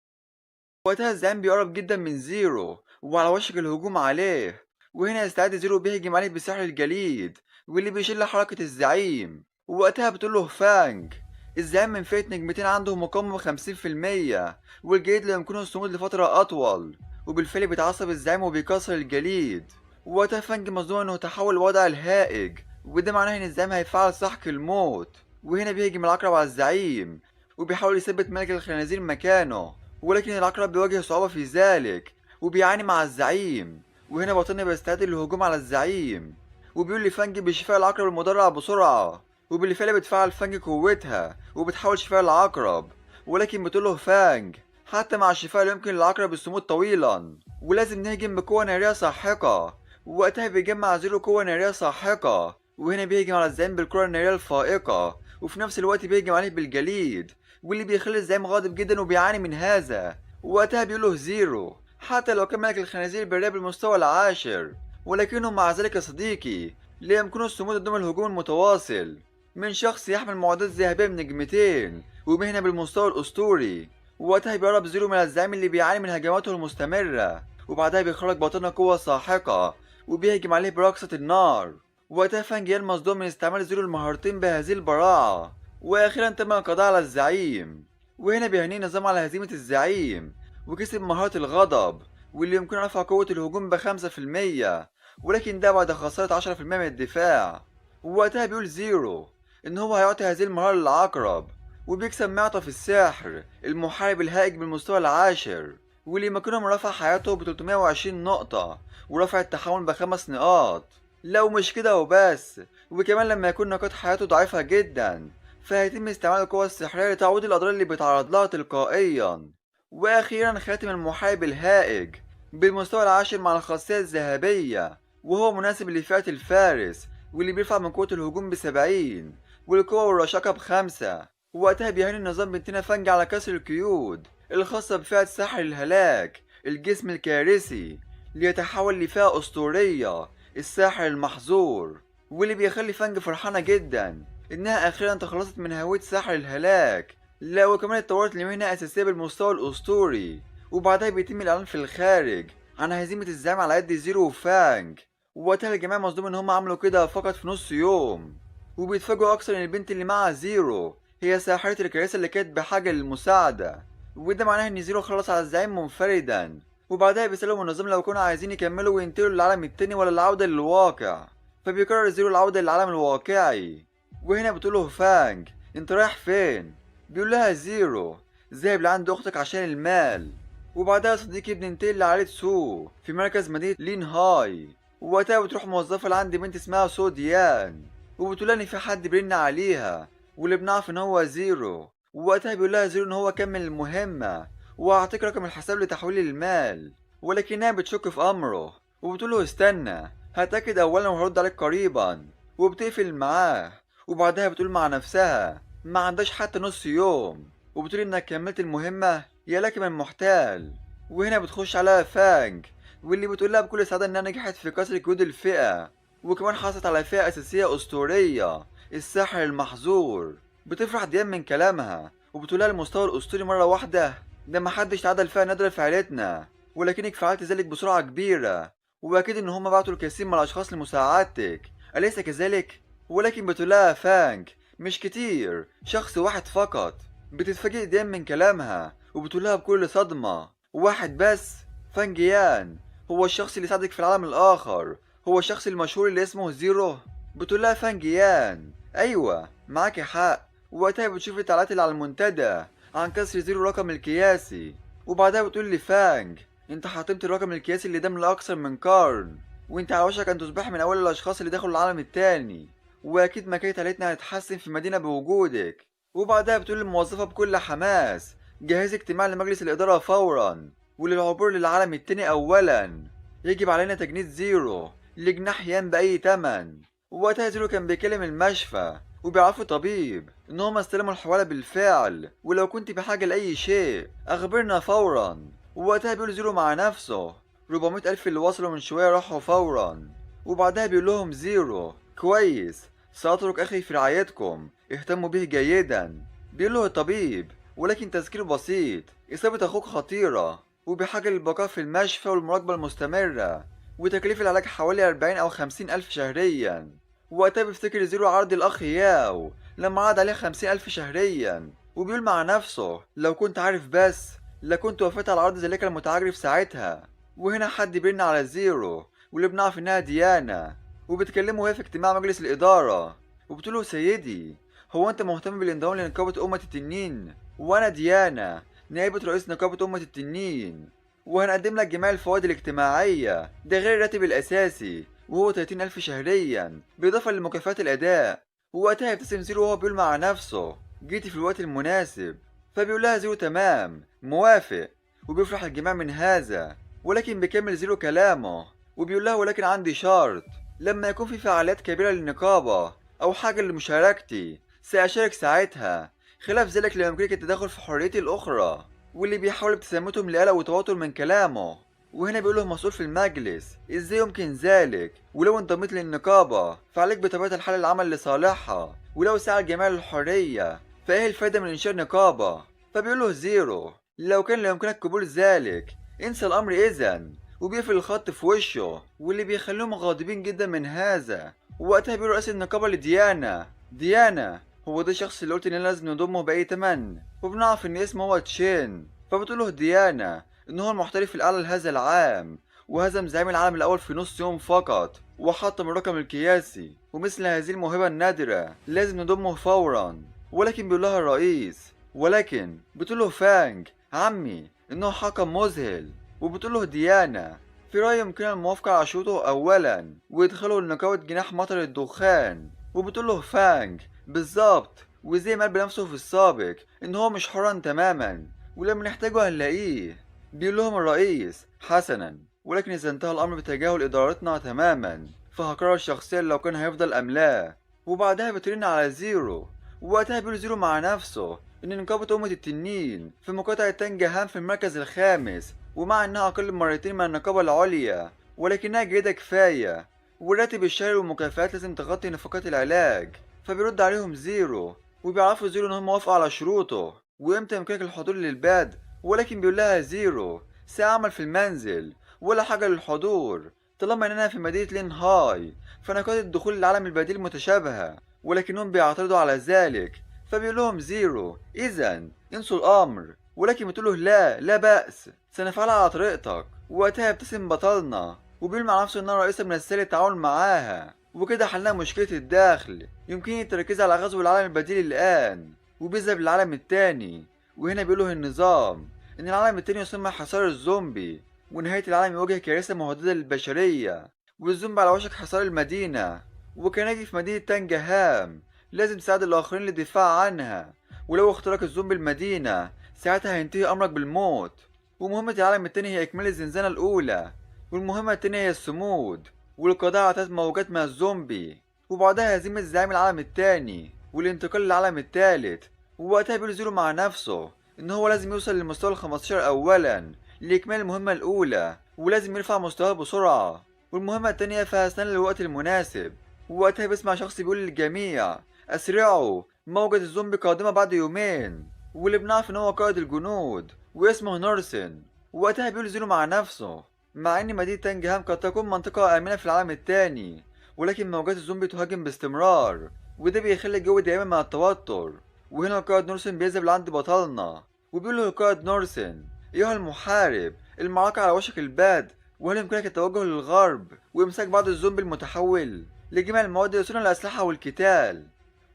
وقتها الزعيم بيقرب جدا من زيرو وعلى وشك الهجوم عليه. وهنا يستعد زيرو بيهجم عليه بسحر الجليد، واللي بيشل حركة الزعيم. ووقتها بتقوله فانج: الزعيم من فئة نجمتين عنده مقاومة 50%، والجليد لا يمكنه الصمود لفترة أطول. وبالفعل بيتعصب الزعيم وبيكسر الجليد. ووقتها فانج مصدوم انه تحول لوضع الهائج، وده معناه ان الزعيم هيفعل سحق الموت. وهنا بيهجم العقرب على الزعيم، وبيحاول يثبت ملك الخنازير مكانه، ولكن العقرب بيواجه صعوبة في ذلك وبيعاني مع الزعيم. وهنا بطلنا بيستعد للهجوم على الزعيم، وبيقول لفانج بشفاء العقرب المدرع بسرعة. وبالفعل بتفعل فانج قوتها وبتحاول شفاء العقرب، ولكن بتقوله فانج: حتى مع الشفاء لا يمكن للعقرب الصمود طويلا، ولازم نهجم بقوة نارية ساحقة. ووقتها بيجمع زيرو قوة نارية ساحقة، وهنا بيهجم على الزعيم بالكرة النارية الفائقة، وفي نفس الوقت بيهجم عليه بالجليد، واللي بيخلي الزعيم غاضب جدا وبيعاني من هذا. ووقتها بيقوله زيرو: حتى لو كان ملك الخنازير بالرياء بالمستوى العاشر، ولكنه مع ذلك يا صديقي لا يمكنه الصمود قدام الهجوم المتواصل من شخص يحمل معدات ذهبية من نجمتين ومهنة بالمستوى الأسطوري. ووقتها بيقرب زيرو من الزعيم اللي بيعاني من هجماته المستمرة، وبعدها بيخرج بطنه قوة ساحقة وبيهجم عليه برقصة النار. ووقتها فانج مصدوم من استعمال زيرو المهارتين بهذه البراعة، واخيرا تم القضاء على الزعيم. وهنا بيهنيه النظام على هزيمة الزعيم، وكسب مهارة الغضب، واللي يمكن رفع قوة الهجوم ب5%، ولكن ده بعد خسارة 10% من الدفاع. ووقتها بيقول زيرو ان هو هيعطي هذه المهارة للعقرب، وبيكسب معطف السحر المحارب الهائج بالمستوى العاشر، واللي يمكنه من رفع حياته ب 320 نقطة ورفع التحول ب5 نقاط. لو مش كده وبس، وكمان لما يكون نقاط حياته ضعيفة جدا فهيتم استعمال القوة السحرية لتعويض الأضرار اللي بيتعرض لها تلقائيا. وأخيرا خاتم المحارب الهائج بالمستوى العاشر مع الخاصية الذهبية، وهو مناسب لفئة الفارس، واللي بيرفع من قوة الهجوم ب70 والقوة والرشاقة ب5. ووقتها بيهان النظام بنتنا فانج على كسر القيود الخاصة بفئة ساحر الهلاك الجسم الكارثي ليتحول لفئة أسطورية الساحر المحظور، واللي بيخلي فانج فرحانة جدا إنها أخيرا تخلصت من هوية ساحر الهلاك، لا وكمان اتطورت لمهنة أساسية بالمستوى الأسطوري. وبعدها بيتم الإعلان في الخارج عن هزيمة الزعيم على يد زيرو وفانج، ووقتها الجميع مصدوم إن هم عملوا كده فقط في نص يوم، وبيتفاجئوا أكثر إن البنت اللي معها زيرو هي ساحرة الكراسة اللي كانت بحاجة للمساعدة. وده معناه إن زيرو خلص على الزعيم منفردا، وبعدها بيسألهم النظام لو كانوا عايزين يكملوا وينتقلوا للعالم التاني ولا العودة للواقع، فبيقرر زيرو العودة للعالم الواقعي. وهنا بتقوله فانج: انت رايح فين؟ بيقول لها زيرو: ذاهب لعند اختك عشان المال. وبعدها صديقي بننتقل لعائلة سو في مركز مدينة لين هاي. ووقتها بتروح موظفة لعند بنت اسمها سو ديان، وبتقول إن في حد بيرن عليها، واللي بنعرف إن هو زيرو. ووقتها بيقول لها زيرو إن هو كمل المهمة وهعطيك رقم الحساب لتحويل المال، ولكنها بتشك في أمره وبتقول له استنى هتأكد أولا وهرد عليك قريبا، وبتقفل معاه. وبعدها بتقول مع نفسها ما عندهاش حتى نص يوم، وبتقول إنك كملت المهمة يا لك من محتال. وهنا بتخش عليها فانج، واللي بتقول لها بكل سعادة إنها نجحت في كسر قيود الفئة، وكمان حصلت على فئة أساسية أسطورية، الساحر المحظور. بتفرح ديان من كلامها وبتقول لها المستوى الأسطوري مرة واحدة، ده محدش تعادل فئة نادرة في عيلتنا، ولكنك فعلت ذلك بسرعة كبيرة، وأكيد إن هما بعتوا الكثير من الأشخاص لمساعدتك، أليس كذلك؟ ولكن بتقول لها فانج مش كتير، شخص واحد فقط. بتتفاجئ ديان من كلامها وبتقول لها بكل صدمة واحد بس؟ فانجيان هو الشخص اللي ساعدك في العالم الآخر، هو الشخص المشهور اللي اسمه زيرو؟ بتقول لها فانجيان أيوة معاكي حق. ووقتها بتشوف التعليقات اللي على المنتدى عن كسر زيرو الرقم القياسي، وبعدها بتقول لي فانج انت حطمت الرقم القياسي اللي ده من أكثر من قرن، وانت على وشك ان تصبح من أول الأشخاص اللي دخلوا العالم التاني، وأكيد مكانة عيلتنا هتتحسن في المدينة بوجودك. وبعدها بتقول للموظفة بكل حماس جهزي اجتماع لمجلس الإدارة فورا، وللعبور للعالم التاني أولا يجب علينا تجنيد زيرو لجناح يان بأي تمن. ووقتها زيرو كان بيكلم المشفى وبيعرفوا طبيب إن هما استلموا الحوالة بالفعل، ولو كنت بحاجة لأي شيء أخبرنا فورا. ووقتها بيقول زيرو مع نفسه 400 ألف اللي وصلوا من شوية راحوا فورا. وبعدها بيقول لهم زيرو كويس سأترك أخي في رعايتكم اهتموا به جيدا. بيقول له الطبيب ولكن تذكير بسيط إصابة أخوك خطيرة وبحاجة للبقاء في المشفى والمراقبة المستمرة، وتكليف العلاج حوالي 40 أو 50 ألف شهريا. وقتها بيفتكر زيرو عرض الأخ ياو لما عرض عليه 50 ألف شهريا، وبيقول مع نفسه لو كنت عارف بس لكنت وافقت على عرض ذلك المتعجرف ساعتها. وهنا حد بيرن على زيرو واللي بنعرف إنها ديانا، وبتكلمه وهي في اجتماع مجلس الإدارة، وبتقوله سيدي هو أنت مهتم بالانضمام لنقابة أمة التنين؟ وأنا ديانا نائبة رئيس نقابة أمة التنين، وهنقدم لك جميع الفوائد الاجتماعية ده غير الراتب الأساسي وهو 30 ألف شهريا بالإضافة لمكافآت الأداء. ووقتها يبتسم زيرو وهو بيقول مع نفسه جيتي في الوقت المناسب. فبيقول لها زيرو تمام موافق، وبيفرح الجميع من هذا. ولكن بيكمل زيرو كلامه وبيقول لها ولكن عندي شرط، لما يكون في فعاليات كبيرة للنقابة أو حاجة لمشاركتي سأشارك ساعتها، خلاف ذلك لا يمكنك التدخل في حريتي الأخرى. واللي بيحاول ابتسامتهم لقلق وتوتر من كلامه. وهنا بيقول له مسؤول في المجلس ازاي يمكن ذلك، ولو انضميت للنقابة فعليك بطبيعة الحال العمل لصالحها، ولو سعى الجميع للحرية فايه الفايدة من انشاء نقابة؟ فبيقول له زيرو لو كان لا يمكنك قبول ذلك انسى الامر اذا، وبيقفل الخط في وشه، واللي بيخليهم غاضبين جدا من هذا. ووقتها بيقول رئيس النقابة لديانا ديانا هو ده الشخص اللي قلت اننا لازم نضمه بأي تمن؟ وبنعرف ان اسمه هو تشين. فبتقوله ديانا ان هو المحترف الاعلى لهذا العام، وهزم زعيم العالم الاول في نص يوم فقط وحطم الرقم القياسي، ومثل هذه الموهبة النادرة لازم نضمه فورا. ولكن بيقول لها الرئيس ولكن بتقوله فانج عمي انه حكم مذهل. وبتقوله ديانا في رأيي يمكننا الموافقة على شروطه أولا ويدخله لنقابة جناح مطر الدخان. وبتقوله فانج بالظبط، وزي ما قال بنفسه في السابق إن هو مش حرا تماما ولما نحتاجه هنلاقيه. بيقول لهم الرئيس حسنا، ولكن إذا انتهى الأمر بتجاهل إدارتنا تماما فهقرر شخصيا لو كان هيفضل أم لا. وبعدها بترن على زيرو، ووقتها بيقول زيرو مع نفسه إن نقابة أمة التنين في مقاطعة تنجهام في المركز الخامس، ومع إنها أقل بمرتين من النقابة العليا ولكنها جيدة كفاية، والراتب الشهري والمكافآت لازم تغطي نفقات العلاج. فبيرد عليهم زيرو وبيعرفوا زيرو إن هم موافقوا على شروطه وإمتى يمكنك الحضور للبدء. ولكن بيقول لها زيرو سأعمل في المنزل ولا حاجة للحضور طالما إننا في مدينة لين هاي، فنقاط الدخول للعالم البديل متشابهة، ولكنهم بيعترضوا على ذلك. فبيقول لهم زيرو إذا انسوا الأمر، ولكن بتقوله لا بأس سنفعلها على طريقتك. ووقتها يبتسم بطلنا وبيقول مع نفسه إنها رئيسة من السهل التعاون معاها، وكده حلنا مشكلة الدخل، يمكن التركيز على غزو العالم البديل الآن. وبيذهب للعالم التاني، وهنا بيقوله النظام إن العالم التاني يسمى حصار الزومبي، ونهاية العالم يواجه كارثة مهددة للبشرية، والزومبي على وشك حصار المدينة. وكناجي في مدينة تانجهام لازم تساعد الآخرين للدفاع عنها، ولو اخترق الزومبي المدينة ساعتها هينتهي أمرك بالموت. ومهمة العالم التاني هي إكمال الزنزانة الأولى، والمهمة التانية هي الصمود والقضاء على 3 موجات من الزومبي، وبعدها هزيمة زعيم العالم التاني والانتقال للعالم التالت. ووقتها بيقول زيرو مع نفسه إن هو لازم يوصل للمستوى ال15 أولا لإكمال المهمة الأولى، ولازم يرفع مستواه بسرعة. والمهمة التانية فيها استنى للوقت المناسب، ووقتها بيسمع شخص بيقول للجميع أسرعوا موجة الزومبي قادمة بعد يومين. واللي بنعرف إن هو قائد الجنود واسمه نورسن. ووقتها بيقول زيرو مع نفسه مع إن مدينة تانجهام قد تكون منطقة آمنة في العالم التاني، ولكن موجات الزومبي تهاجم باستمرار، وده بيخلي الجو دايما مع التوتر. وهنا القائد نورسن بيذهب لعند بطلنا وبيقول له القائد نورسن: أيها المحارب، المعركة على وشك البدء، وهل يمكنك التوجه للغرب وإمساك بعض الزومبي المتحول لجميع المواد يصنع الأسلحة والقتال.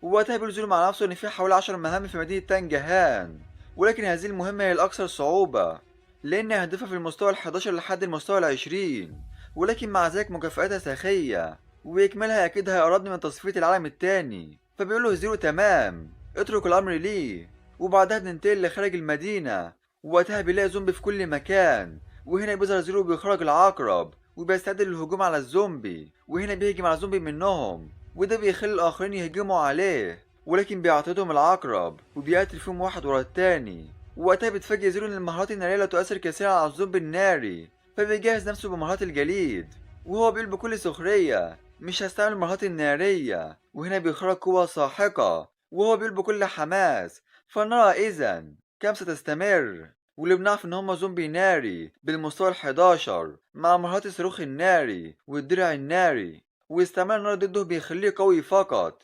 ووقتها بيقول مع نفسه إن في حوالي 10 مهام في مدينة تانجهان، ولكن هذه المهمة هي الأكثر صعوبة لأن هدفها في المستوى ال11 لحد المستوى ال20، ولكن مع ذلك مكافآتها سخية، وإكمالها أكيد هيقربني من تصفية العالم التاني. فبيقول له زيرو تمام، اترك الأمر لي. وبعدها بننتقل لخارج المدينة، ووقتها بيلاقي زومبي في كل مكان. وهنا بيظهر زيرو بيخرج العقرب وبيستعد للهجوم على الزومبي، وهنا بيهجم على زومبي منهم، وده بيخلي الآخرين يهجموا عليه، ولكن بيعترضهم العقرب وبيقتل فيهم واحد ورا التاني. ووقتها بيتفاجئ زيرو إن المهارات النارية لا تؤثر كثيرا على الزومبي الناري، فبيجهز نفسه بمهارات الجليد، وهو بيقول بكل سخرية مش هستعمل المهارات النارية. وهنا بيخرج قوة ساحقة وهو بيقول بكل حماس: فلنرى إذا كم ستستمر. واللي بنعرف إن هما زومبي ناري بالمستوى ال11 مع مهارات الصاروخ الناري والدرع الناري، واستعمال النار ضده بيخليه قوي فقط.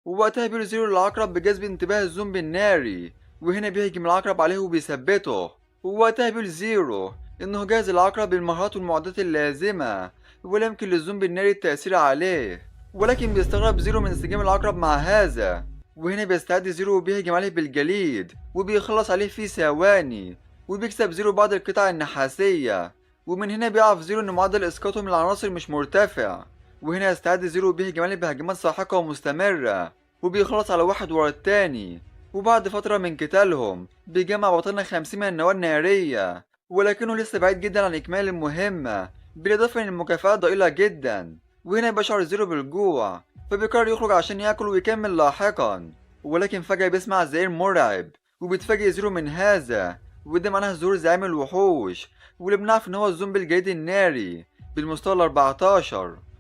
ووقتها بيقول زيرو للعقرب بجذب انتباه الزومبي الناري، وهنا بيهجم العقرب عليه وبيثبته. ووقتها بيقول زيرو إنه جاهز العقرب بالمهارات والمعدات اللازمة، ولا يمكن للزومبي الناري التأثير عليه. ولكن بيستغرب زيرو من انسجام العقرب مع هذا، وهنا بيستعد زيرو وبيهجم عليه بالجليد وبيخلص عليه في ثواني، وبيكسب زيرو بعض القطع النحاسية. ومن هنا بيعرف زيرو إن معدل إسقاطه من العناصر مش مرتفع، وهنا يستعد زيرو وبيهجم عليه بهجمات ساحقة ومستمرة وبيخلص على واحد ورا التاني. وبعد فترة من قتالهم بيجمع بطلنا 50 من النواة النارية، ولكنه لسه بعيد جدا عن إكمال المهمة، بالإضافة إن المكافآت ضئيلة جدا. وهنا بيشعر زيرو بالجوع، فبيقرر يخرج عشان ياكل ويكمل لاحقا. ولكن فجأة بيسمع زئير مرعب وبيتفاجئ زيرو من هذا، وده معناه ظهور زعيم الوحوش، واللي بنعرف إن هو الزومبي الجليدي الناري بالمستوى ال14.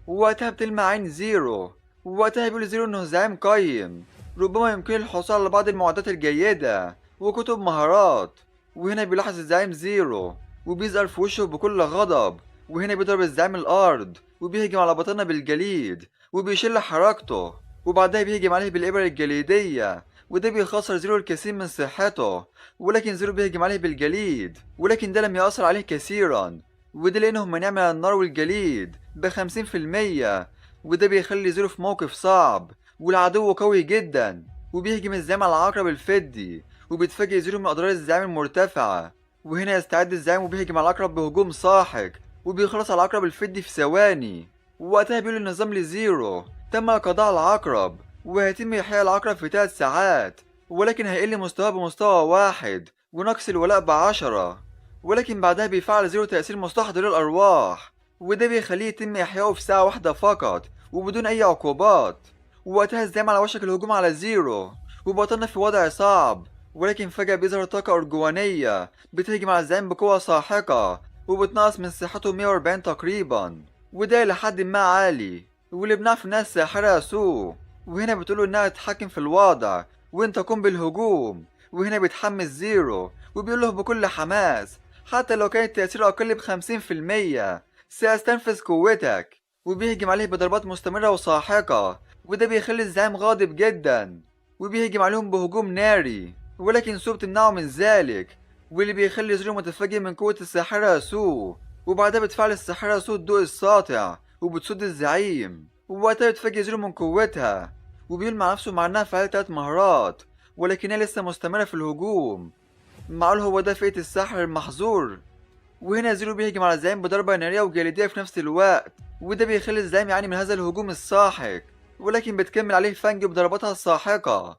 ووقتها بتلمع عين زيرو، ووقتها بيقول زيرو إنه زعيم قيم ربما يمكن الحصول على بعض المعدات الجيدة وكتب مهارات. وهنا بيلاحظ الزعيم زيرو وبيظهر في وشه بكل غضب، وهنا بيضرب الزعيم الأرض وبيهجم على بطننا بالجليد وبيشل حركته، وبعدها بيهجم عليه بالإبر الجليدية، وده بيخسر زيرو الكثير من صحته. ولكن زيرو بيهجم عليه بالجليد، ولكن ده لم يأثر عليه كثيرا، وده لأنهم منع من النار والجليد ب50%، وده بيخلي زيرو في موقف صعب والعدو قوي جدا. وبيهجم الزعيم على العقرب الفدي، وبيتفاجئ زيرو من أضرار الزعيم المرتفعة، وهنا يستعد الزعيم وبيهجم على العقرب بهجوم ساحق وبيخلص على العقرب الفدي في ثواني. ووقتها بيقول النظام لزيرو تم القضاء على العقرب وهيتم إحياء العقرب في 3 ساعات، ولكن هيقل مستواه بمستوى واحد ونقص الولاء ب10. ولكن بعدها بيفعل زيرو تأثير مستحضر الأرواح، وده بيخليه يتم إحيائه في ساعة واحدة فقط وبدون أي عقوبات. ووقتها الزعيم على وشك الهجوم على زيرو وبطلنا في وضع صعب، ولكن فجأة بيظهر طاقة أرجوانية بتهجم على الزعيم بقوة ساحقة وبتنقص من صحته 140 تقريبا، وده لحد ما عالي. واللي بنعرف إنها الساحرة سو، وهنا بتقوله إنها تتحكم في الوضع وإنت قم بالهجوم. وهنا بيتحمس زيرو وبيقوله بكل حماس: حتى لو كان التأثير أقل ب50% سأستنفذ قوتك. وبيهجم عليه بضربات مستمرة وساحقة، وده بيخلي الزعيم غاضب جدا وبيهجم عليهم بهجوم ناري، ولكن سو بتمنعه من ذلك، واللي بيخلي زيرو متفاجئ من قوة الساحرة سو. وبعدها بتفعل الساحرة سو الضوء الساطع وبتصد الزعيم، ووقتها بتفاجئ زيرو من قوتها، وبيقول مع نفسه مع انها فعلت 3 مهارات ولكنها لسه مستمرة في الهجوم. معقول هو ده فئة السحر المحظور؟ وهنا زيرو بيهجم على الزعيم بضربة نارية وجليدية في نفس الوقت، وده بيخلي الزعيم يعاني من هذا الهجوم الساحق، ولكن بتكمل عليه فانج بضرباتها الساحقة.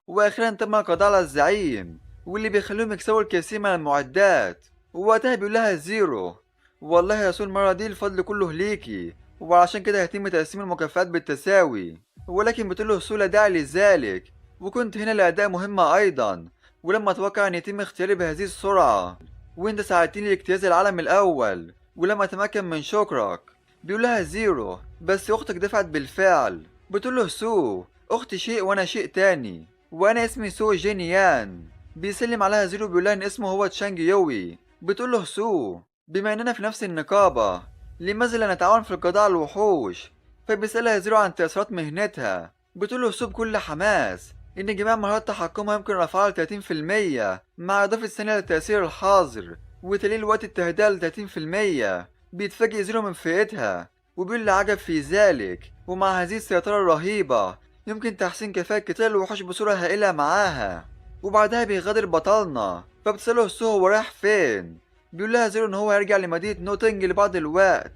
واخيرا تم القضاء على الزعيم، واللي بيخليهم يكسبوا الكثير من المعدات. ووقتها بيقول لها زيرو: والله يا سو المرة دي الفضل كله ليكي، وعشان كده هيتم تقسيم المكافآت بالتساوي. ولكن بتقول له سو لا داعي لذلك، وكنت هنا لأداء مهمة أيضا، ولما أتوقع أن يتم اختياري بهذه السرعة، وأنت ساعدتني لاجتياز العالم الأول ولم أتمكن من شكرك. بيقول لها زيرو: بس أختك دفعت بالفعل. بتقول له سو: أختي شيء وأنا شيء تاني، وانا اسمي سو جينيان. بيسلم عليها زيرو بيقول لها ان اسمه هو تشانج يوي. بتقول له سو: بما اننا في نفس النقابة، لماذا لا نتعاون في القضاء على الوحوش؟ فبيسألها زيرو عن تأثيرات مهنتها. بتقول له سو بكل حماس ان جميع مهارات تحكمها يمكن رفعها ل 30% مع اضافة ثانية للتأثير الحاضر وتقليل وقت التهدئة ل 30%. بيتفاجئ زيرو من فئتها، وبيقول لعجب في ذلك، ومع هذه السيطرة الرهيبة يمكن تحسين كفاءة قتال الوحوش بصورة هائلة معاها. وبعدها بيغادر بطلنا، فبتسأله سو هو رايح فين. بيقول لها زيرو ان هو هيرجع لمدينة نوتنج لبعض الوقت،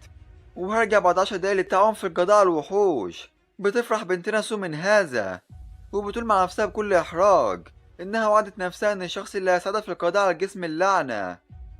وهرجع بعد 10 دقايق للتعاون في القضاء على الوحوش. بتفرح بنتنا سو من هذا، وبتقول مع نفسها بكل إحراج إنها وعدت نفسها إن الشخص اللي هيساعدها في القضاء على جسم اللعنة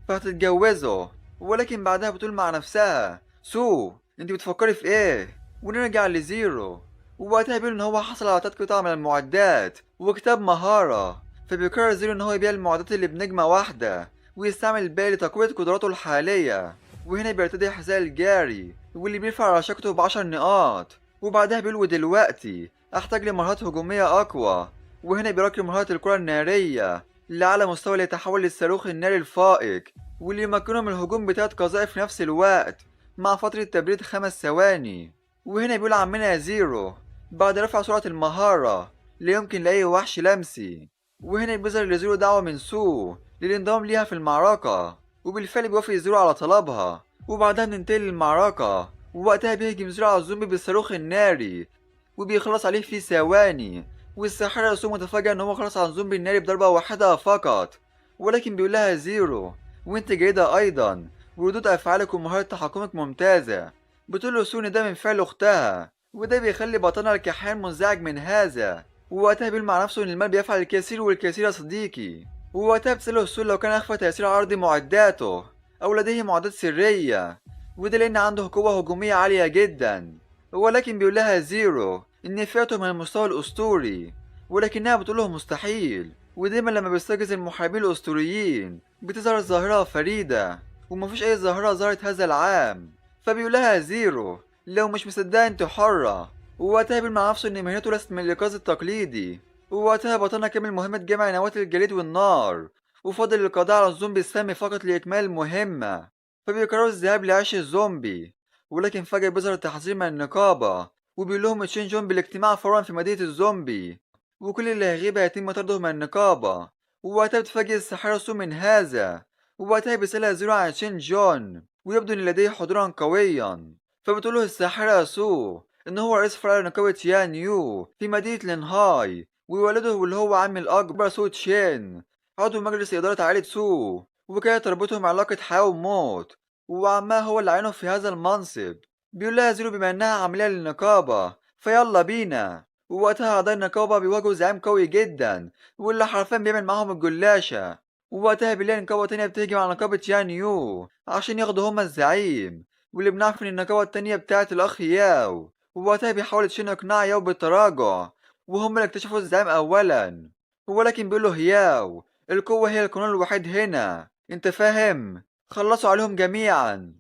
فهتتجوزه. ولكن بعدها بتقول مع نفسها: سو انت بتفكري في ايه؟ ونرجع لزيرو، ووقتها بيقول ان هو حصل على 3 قطع من المعدات وكتاب مهارة. فبيقرر زيرو ان هو يبيع المعدات اللي بنجمة واحدة ويستعمل الباقي لتقوية قدراته الحالية. وهنا بيرتدي حذاء الجاري واللي بيرفع رشاقته ب10 نقاط. وبعدها بيقول: ودلوقتي احتاج لمهارات هجومية اقوى. وهنا بيركب مهارة الكرة النارية اللي على مستوى ليتحول للصاروخ الناري الفائق، واللي يمكنهم من الهجوم ب3 قذائف في نفس الوقت مع فترة تبريد 5 ثواني. وهنا بيقول عمنا زيرو بعد رفع سرعة المهارة لا يمكن لأي وحش لمسي. وهنا بيظهر لزيرو دعوة من سو للانضمام ليها في المعركة، وبالفعل بيوافق زيرو على طلبها. وبعدها بننتهي للمعركة، ووقتها بيهجم زيرو على الزومبي بالصاروخ الناري وبيخلص عليه في ثواني. والساحرة سو متفاجئة ان هو خلص على الزومبي الناري بضربة واحدة فقط. ولكن بيقول لها زيرو: وانت جيدة ايضا، وردود افعالك ومهارة تحكمك ممتازة. بتقول له سو ان ده من فعل اختها، وده بيخلي بطنها الكحيان منزعج من هذا. ووقتها بيقول مع نفسه ان المال بيفعل الكثير والكثير يا صديقي. ووقتها بتسأله سو لو كان اخفى تأثير عرض معداته او لديه معدات سرية، وده لان عنده قوة هجومية عالية جدا. ولكن بيقول لها زيرو ان فئته من المستوى الاسطوري، ولكنها بتقول له مستحيل. ودايما لما بيستيقظ المحاربين الاسطوريين بتظهر ظاهرة فريدة، ومفيش اي ظاهرة ظهرت هذا العام. فبيقول لها زيرو: لو مش مصدقة انت حرة. ووقتها بيقول مع نفسه ان مهنته ليست من الإيقاظ التقليدي. ووقتها بطلنا كمل مهمة جمع نواة الجليد والنار، وفضل القضاء على الزومبي السامي فقط لإكمال المهمة. فبيقرروا الذهاب لعيش الزومبي، ولكن فجأة بيظهر تحذير من النقابة وبيقول لهم تشين جون بالاجتماع فورا في مدينة الزومبي، وكل اللي هيغيب هيتم طرده من النقابة. ووقتها بتفاجئ الساحرة سو من هذا، ووقتها بيسألها زيرو عن تشين جون ويبدو ان لديه حضورا قويا. فبتقوله الساحرة سو ان هو رئيس فرع نقابة يان يو في مدينة لينهاي، ووالده واللي هو عم الأكبر سو تشين عضو مجلس إدارة عائلة سو، وكانت تربطهم علاقة حياة وموت، وعمها هو اللي عينه في هذا المنصب. بيقول لها زيرو بما انها عاملة للنقابة فيلا بينا. ووقتها أعضاء النقابة بيواجهوا زعيم قوي جدا واللي حرفيا بيعمل معاهم الجلاشة. ووقتها بنلاقي نقابة تانية بتهجم على نقابة يان يو عشان ياخدوا هما الزعيم، واللي بنعرف ان النقابة التانية بتاعت الأخ ياو. ووقتها بيحاول تشين يقنع ياو بالتراجع، وهم اللي اكتشفوا الزعيم أولا. ولكن بيقوله ياو: القوة هي القانون الوحيد هنا، انت فاهم؟ خلصوا عليهم جميعا.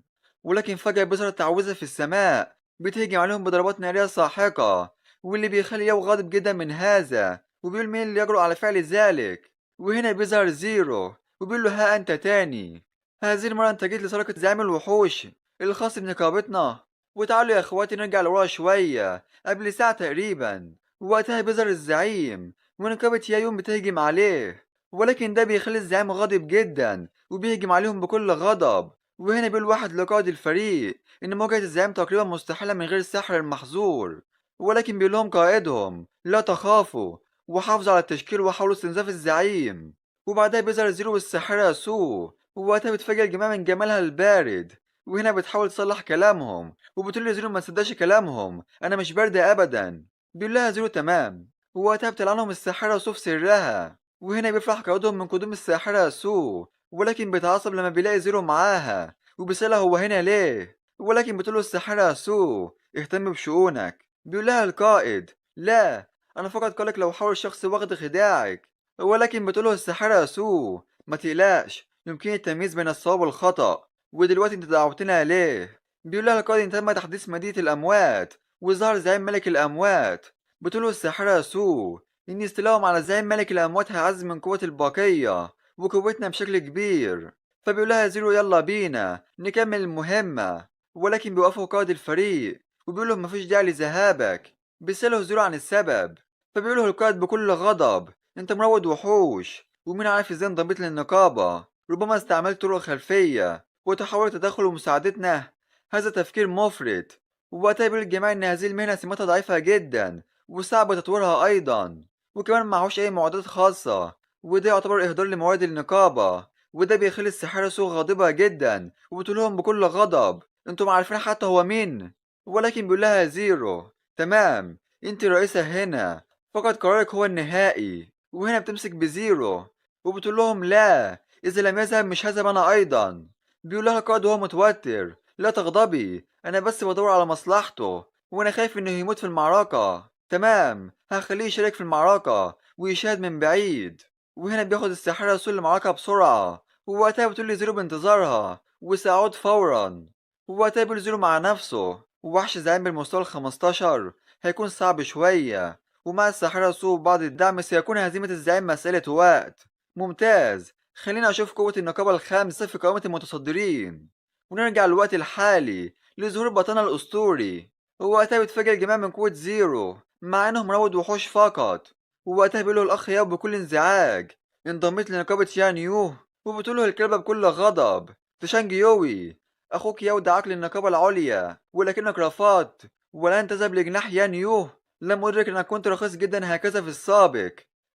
ولكن فجأة بيظهر تعويذة في السماء بتهجم عليهم بضربات نارية ساحقة، واللي بيخلي ياو غاضب جدا من هذا وبيقول مين اللي يجرؤ على فعل ذلك. وهنا بيظهر زيرو وبيقول له: ها انت تاني، هذه المرة انت جيت لسرقة زعيم الوحوش الخاص بنقابتنا. وتعالوا يا اخواتي نرجع لورا شوية قبل ساعة تقريبا. ووقتها بيظهر الزعيم ونقابة يايون بتهجم عليه، ولكن ده بيخلي الزعيم غاضب جدا وبيهجم عليهم بكل غضب. وهنا بيقول واحد لقائد الفريق ان مواجهة الزعيم تقريبا مستحيلة من غير السحر المحظور. ولكن بيقول لهم قائدهم: لا تخافوا، وحافظوا على التشكيل وحاولوا استنزاف الزعيم. وبعدها بيظهر زيرو والساحرة سو، ووقتها بيتفاجئ الجماعة من جمالها البارد، وهنا بتحاول تصلح كلامهم وبتقول لزيرو ما تصدقش كلامهم، أنا مش باردة أبدا. بيقول لها زيرو تمام، ووقتها بتلعنهم الساحرة سو في سرها، وهنا بيفرح كعودهم من قدوم الساحرة سو، ولكن بيتعصب لما بيلاقي زيرو معاها وبيسألها هو هنا ليه، ولكن بتقوله الساحرة سو اهتم بشؤونك. بيقول لها القائد لا، أنا فقط قالك لو حاول الشخص واخد خداعك، ولكن بتقوله الساحرة سو ما تقلقش يمكن التمييز بين الصواب والخطأ، ودلوقتي انت دعوتنا ليه؟ بيقول لها القائد ان تم تحديث مدينة الأموات وظهر زعيم ملك الأموات. بتقوله الساحرة سو إن استيلاءهم على زعيم ملك الأموات هيعزز من قوة البقية وقوتنا بشكل كبير. فبيقول لها زيرو يلا بينا نكمل المهمة، ولكن بيوقفوا قائد الفريق وبيقول لهم مفيش داعي لذهابك. بيسأله زيرو عن السبب، فبيقول له القائد بكل غضب انت مروض وحوش، ومين عارف ازاي انضميت للنقابة، ربما استعملت طرق خلفية وتحاول تدخل ومساعدتنا، هذا تفكير مفرط. ووقتها بيقول الجماعة ان هذه المهنة سماتها ضعيفة جدا وصعب تطويرها ايضا، وكمان معهوش اي معدات خاصة، وده يعتبر اهدار لموارد النقابة، وده بيخلي الساحرة سو غاضبة جدا وبتقولهم بكل غضب انتم عارفين حتى هو مين. ولكن بيقول لها زيرو تمام انت رئيسة هنا، فقط قرارك هو النهائي. وهنا بتمسك بزيرو وبتقول لهم لا، إذا لم يذهب مش هذهب أنا أيضا. بيقول لها القائد وهو متوتر لا تغضبي أنا بس بدور على مصلحته، وأنا خايف إنه يموت في المعركة. تمام هخليه يشارك في المعركة ويشاهد من بعيد. وهنا بياخد الساحرة رسول المعركة بسرعة، ووقتها بتقول لزيرو بانتظارها وسأعود فورا. ووقتها بيقول زيرو مع نفسه ووحش زعيم بالمستوى ال15 هيكون صعب شوية، ومع الساحرة سوء بعض الدعم سيكون هزيمة الزعيم مسألة وقت. ممتاز، خلينا أشوف قوة النقابة الخامسة في قائمة المتصدرين. ونرجع للوقت الحالي لظهور بطلنا الأسطوري، ووقتها بيتفاجئ الجماعة من قوة زيرو مع إنهم روض وحوش فقط. ووقتها بيقوله الأخ ياو بكل انزعاج انضميت لنقابة يان يو، وبتقوله الكلبة بكل غضب تشانج يوي أخوك ياو دعاك للنقابة العليا ولكنك رفضت ولن تذهب لجناح يان يو. لم أدرك أنك كنت رخيص جدا هكذا في السابق،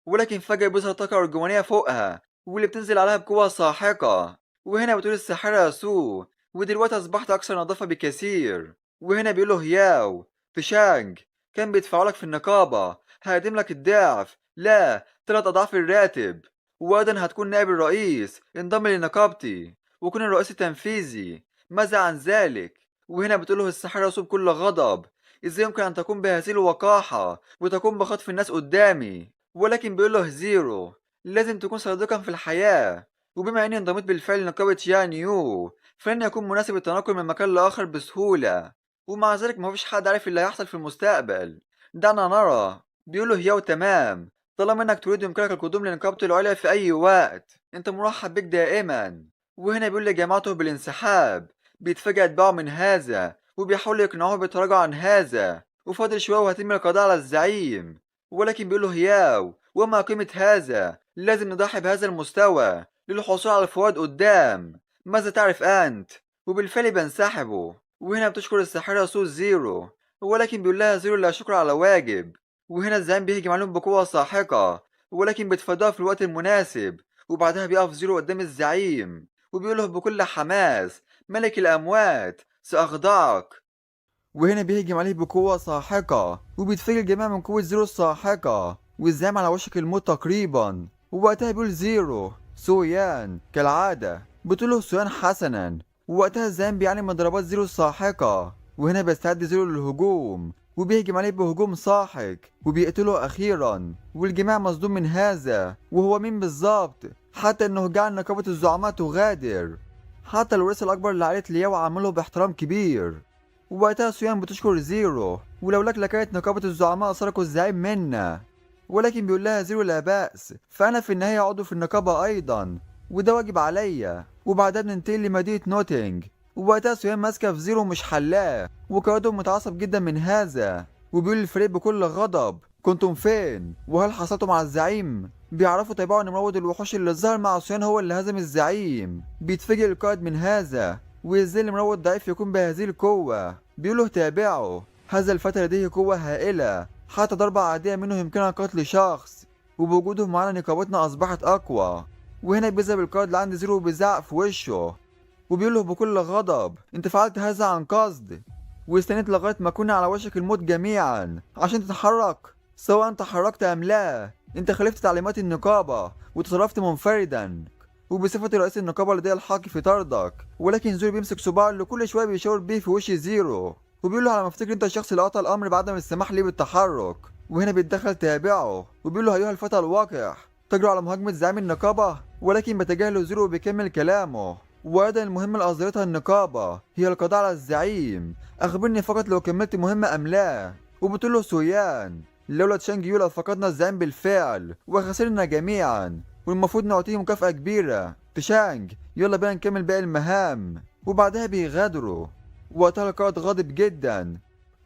ولكن فجأة بيظهر طاقة أرجوانية فوقها واللي بتنزل عليها بقوة ساحقة. وهنا بتقول الساحرة سو ودلوقتي أصبحت أكثر نظافة بكثير. وهنا بيقوله ياو تشانج كان بيدفعوا لك في النقابة هقدم لك الضعف، لا 3 أضعاف الراتب، وأيضا هتكون نائب الرئيس انضم لنقابتي وكون الرئيس التنفيذي، ماذا عن ذلك؟ وهنا بتقوله الساحرة سو بكل غضب ازاي يمكن ان تكون بهذه الوقاحة وتكون بخطف الناس قدامي؟ ولكن بيقوله زيرو لازم تكون صادقا في الحياة، وبما اني انضميت بالفعل لنقابة يان يو فلن يكون مناسب التنقل من مكان لآخر بسهولة، ومع ذلك مفيش حد عارف اللي هيحصل في المستقبل، دعنا نرى. بيقوله ياو تمام، طالما انك تريد يمكنك القدوم لنقابة العليا في اي وقت انت مرحب بك دائما. وهنا بيقول لجماعته بالانسحاب، بيتفاجئ اتباعه من هذا وبيحاولوا يقنعوه بالتراجع عن هذا، وفاضل شوية وهيتم القضاء على الزعيم. ولكن بيقول له ياو وما قيمة هذا، لازم نضحي بهذا المستوى للحصول على الفوائد قدام، ماذا تعرف أنت؟ وبالفعل بينسحبوا. وهنا بتشكر الساحرة سو زيرو، ولكن بيقول لها زيرو لا شكر على واجب. وهنا الزعيم بيهجم عليهم بقوة ساحقة ولكن بيتفادوها في الوقت المناسب، وبعدها بيقف زيرو قدام الزعيم وبيقول له بكل حماس ملك الأموات سأخضعك. وهنا بيهجم عليه بقوة ساحقة وبيتفاجئ الجميع من قوة زيرو الساحقة والزعيم على وشك الموت تقريبا. ووقتها بيقول زيرو سويان كالعادة، بتقوله سويان حسنا. ووقتها الزعيم بيعاني من ضربات زيرو الساحقة، وهنا بيستعد زيرو للهجوم وبيهجم عليه بهجوم ساحق وبيقتله أخيرا. والجميع مصدوم من هذا، وهو مين بالظبط حتى انه جعل نقابة الزعماء تغادر. حتى الورث الأكبر لعائلة لياو عمله باحترام كبير. ووقتها سويان بتشكر زيرو ولولاك لكانت نقابة الزعماء سرقوا الزعيم منا. ولكن بيقول لها زيرو لا بأس، فأنا في النهاية عضو في النقابة أيضا وده واجب عليا. وبعدها بننتقل لمدينة نوتنج، ووقتها سويان ماسكة في زيرو مش حلاه وقائده متعصب جدا من هذا، وبيقول للفريق بكل غضب كنتم فين؟ وهل حصلتم على الزعيم؟ بيعرفوا تبعوا ان مروض الوحوش اللي ظهر مع سويان هو اللي هزم الزعيم. بيتفاجئ القائد من هذا وازاي المروض ضعيف يكون بهذه القوة. بيقوله تابعه، هذا الفتى لديه قوة هائلة حتى ضربة عادية منه يمكنها قتل شخص، وبوجودهم معنا نقابتنا أصبحت أقوى. وهنا بيذهب القائد لعند زيرو وبيزعق في وشه وبيقول له بكل غضب: انت فعلت هذا عن قصد، واستنيت لغاية ما كنا على وشك الموت جميعا عشان تتحرك، سواء تحركت أم لا. انت خالفت تعليمات النقابة وتصرفت منفردا وبصفتي رئيس النقابة لدي الحق في طردك. ولكن زيرو بيمسك صباعه اللي كل شوية بيشاور بيه في وش زيرو وبيقول له: على ما افتكر انت الشخص اللي قطع الأمر بعدم السماح لي بالتحرك. وهنا بيتدخل تابعه وبيقول له: أيها الفتى الوقح، تجرؤ على مهاجمة زعيم النقابة؟ ولكن بيتجاهل زيرو وبيكمل كلامه: وأيضا المهمة اللي أصدرتها النقابة هي القضاء على الزعيم، أخبرني فقط لو كملت مهمة أم لا. وبتقول له سويان: لولا تشانج يو لفقدنا الزعيم بالفعل وخسرنا جميعا، والمفروض نعطيه مكافأة كبيرة. تشانج، يلا بينا نكمل باقي المهام. وبعدها بيغادروا. وقتها القائد غاضب جدا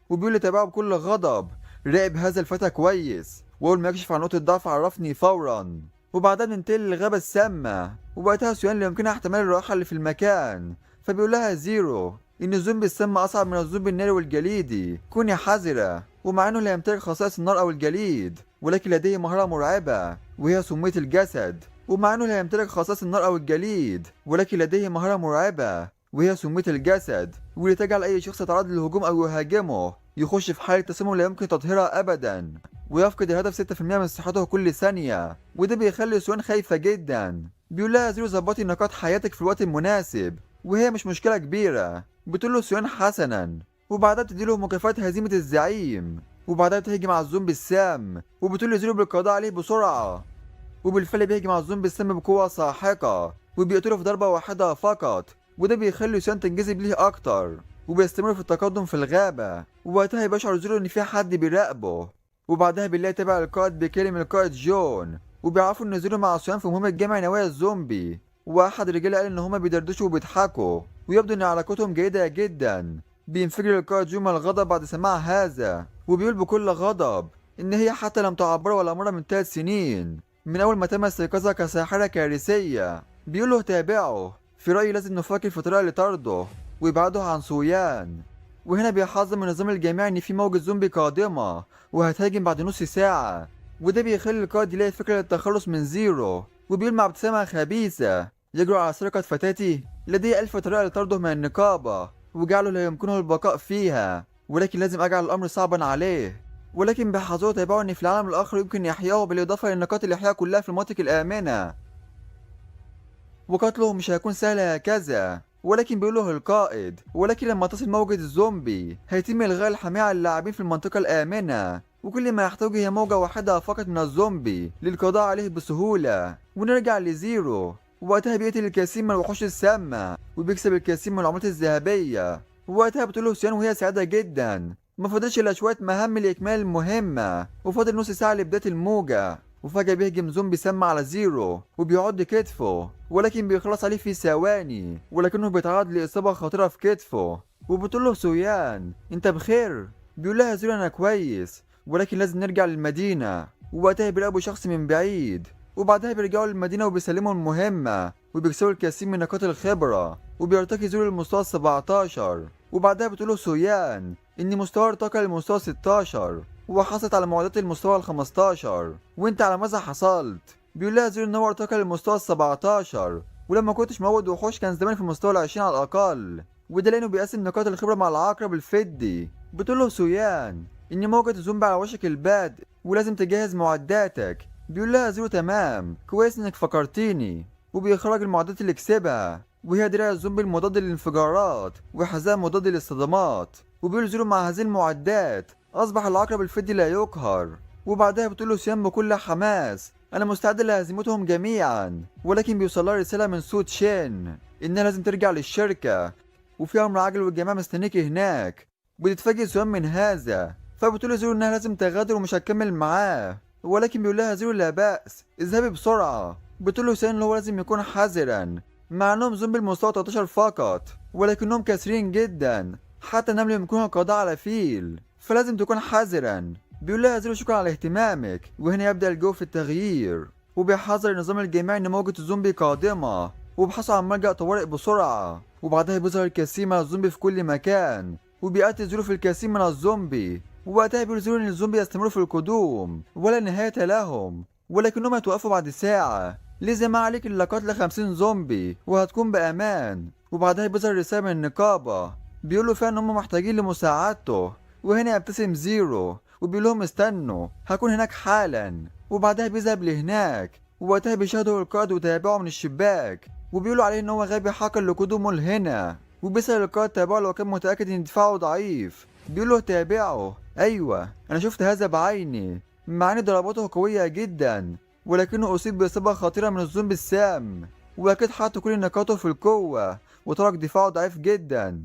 وبيقول لتابعه بكل غضب: راقب هذا الفتى كويس، وأول ما يكشف عن نقطة ضعف عرفني فورا. وبعدها بننتقل للغابة السامة، ووقتها سويان اللي يمكنها احتمال الراحة اللي في المكان، فبيقول لها زيرو إن الزومبي السام أصعب من الزومبي الناري والجليدي، كوني حذرة. ومع إنه لا يمتلك خصائص النار أو الجليد، ولكن لديه مهارة مرعبة وهي سمية الجسد. ومع إنه لا يمتلك خصائص النار أو الجليد، ولكن لديه مهارة مرعبة وهي سمية الجسد، واللي تجعل أي شخص يتعرض للهجوم أو يهاجمه يخش في حالة تسمم لا يمكن تطهيرها أبدا، ويفقد الهدف 6% من صحته كل ثانية. وده بيخلي سوان خايفة جدا. بيقول لها زيرو: ظبطي نقاط حياتك في الوقت المناسب، وهي مش مشكلة كبيرة. بتقول له سوان: حسنا. وبعدها بتديله مكافأة هزيمة الزعيم، وبعدها بتهجم على الزومبي السام وبتقول لزيرو بالقضاء عليه بسرعة. وبالفعل بيهجم على الزومبي السام بقوة ساحقة وبيقتله في ضربة واحدة فقط، وده بيخلي سوان تنجذب ليه أكتر وبيستمر في التقدم في الغابة. ووقتها بيشعر زيرو إن في حد بيراقبه. وبعدها بنلاقي تابع القائد بيكلم القائد جون وبيعرفوا إن زيرو مع سوان في مهمة جمع نوايا الزومبي. وأحد الرجالة قال إن هما بيدردشوا وبيضحكوا ويبدو إن علاقتهم جيدة جدا. بينفجر القائد جون من الغضب بعد سماع هذا وبيقول بكل غضب إن هي حتى لم تعبر ولا مرة من 3 سنين من أول ما تم استيقاظها كساحرة كارثية. بيقول له تابعه: في رأيي لازم نفكر في طريقة لطرده ويبعده عن سويان. وهنا بيحذر النظام الجامعي إن في موجة زومبي قادمة وهتهاجم بعد نص ساعة، وده بيخلي القائد يلاقي فكرة للتخلص من زيرو وبيقول مع ابتسامة خبيثة: يجرؤ على سرقة فتاتي؟ لدي 1000 طريقة لطرده من النقابة وجعله لا يمكنه البقاء فيها، ولكن لازم أجعل الأمر صعبا عليه. ولكن بيحذروا تابعوا إن في العالم الآخر يمكن إحيائه بالإضافة لنقاط الإحياء كلها في المناطق الآمنة، وقتله مش هيكون سهل هكذا. ولكن بيقوله القائد: ولكن لما تصل موجة الزومبي هيتم إلغاء الحماية على اللاعبين في المنطقة الآمنة، وكل ما يحتاج هي موجة واحدة فقط من الزومبي للقضاء عليه بسهولة ونرجع لزيرو. ووقتها بيقتل الكثير من الوحوش السامة وبيكسب الكثير من العملات الذهبية. ووقتها بتقوله سيان وهي سعيدة جدا: ما فاضلش إلا شوية مهام لإكمال المهمة وفاضل نص ساعة لبداية الموجة. وفجأة بيهجم زومبي سام على زيرو وبيعض كتفه، ولكن بيخلص عليه في ثواني ولكنه بيتعرض لإصابة خطيرة في كتفه. وبتقوله سويان: انت بخير؟ بيقول لها زيرو: انا كويس، ولكن لازم نرجع للمدينة. ووقتها بيراقبوا شخص من بعيد وبعدها بيرجعوا للمدينة وبيسلموا المهمة وبيكسبوا الكثير من نقاط الخبرة وبيرتقي زيرو للمستوى 17. وبعدها بتقوله سويان ان مستوى ارتقى للمستوى 16 وحصلت على معدات المستوى ال 15. وانت على ماذا حصلت؟ بيقول لها زيرو ان هو ارتقى للمستوى ال 17 ولما كنتش موجود وحوش كان زمان في المستوى ال 20 على الاقل، وده لانه بيقسم نقاط الخبره مع العقرب الفدي. بتقول له سويان ان موجة الزومبي على وشك البدء ولازم تجهز معداتك. بيقول لها زيرو: تمام، كويس انك فكرتيني. وبيخرج المعدات اللي كسبها وهي دراع الزومبي المضاد للانفجارات وحزام مضاد للصدمات. وبيقول زيرو مع هذه المعدات أصبح العقرب الفدي لا يقهر. وبعدها بتقول له سيام بكل حماس: أنا مستعد لهزيمتهم جميعا. ولكن بيوصلها رسالة من سو تشين إنها لازم ترجع للشركة وفي أمر عاجل والجماعة مستنيكي هناك. بتتفاجئ سيام من هذا فبتقول زيرو إنها لازم تغادر ومش هتكمل معاه، ولكن بيقول لها زيرو: لا بأس، اذهبي بسرعة. بتقول له سيام إن هو لازم يكون حذرا مع إنهم زومبي المستوى 13 فقط ولكنهم كاسرين جدا، حتى النمل يمكنها القضاء على فيل، فلازم تكون حذرا. بيقول لها زيرو: شكرا على اهتمامك. وهنا يبدأ الجو في التغيير وبيحذر النظام الجامعي ان موجة الزومبي قادمة وبيبحثوا عن ملجأ طوارئ بسرعة. وبعدها بيظهر الكثير من الزومبي في كل مكان وبيقتل زيرو في الكثير من الزومبي. ووقتها بيقول زيرو ان الزومبي يستمروا في القدوم ولا نهاية لهم ولكنهم هيتوقفوا بعد ساعة. لذا ما عليك إلا قتل 50 زومبي وهتكون بأمان. وبعدها بيظهر رسالة من النقابة بيقولوا فيها إن هم محتاجين لمساعدته. وهنا يبتسم زيرو وبيقول لهم استنوا هكون هناك حالا. وبعدها بيذهب لهناك ووقتها بيشاهدوا القائد وتابعه من الشباك وبيقولوا عليه إن هو غبي حقا لقدومه لهنا. وبيسأل القائد تابعه لو كان متأكد إن دفاعه ضعيف. بيقول له تابعه أيوة أنا شفت هذا بعيني مع إن ضرباته قوية جدا ولكنه أصيب بإصابة خطيرة من الزومبي السام وأكيد حط كل نقاطه في القوة وترك دفاعه ضعيف جدا.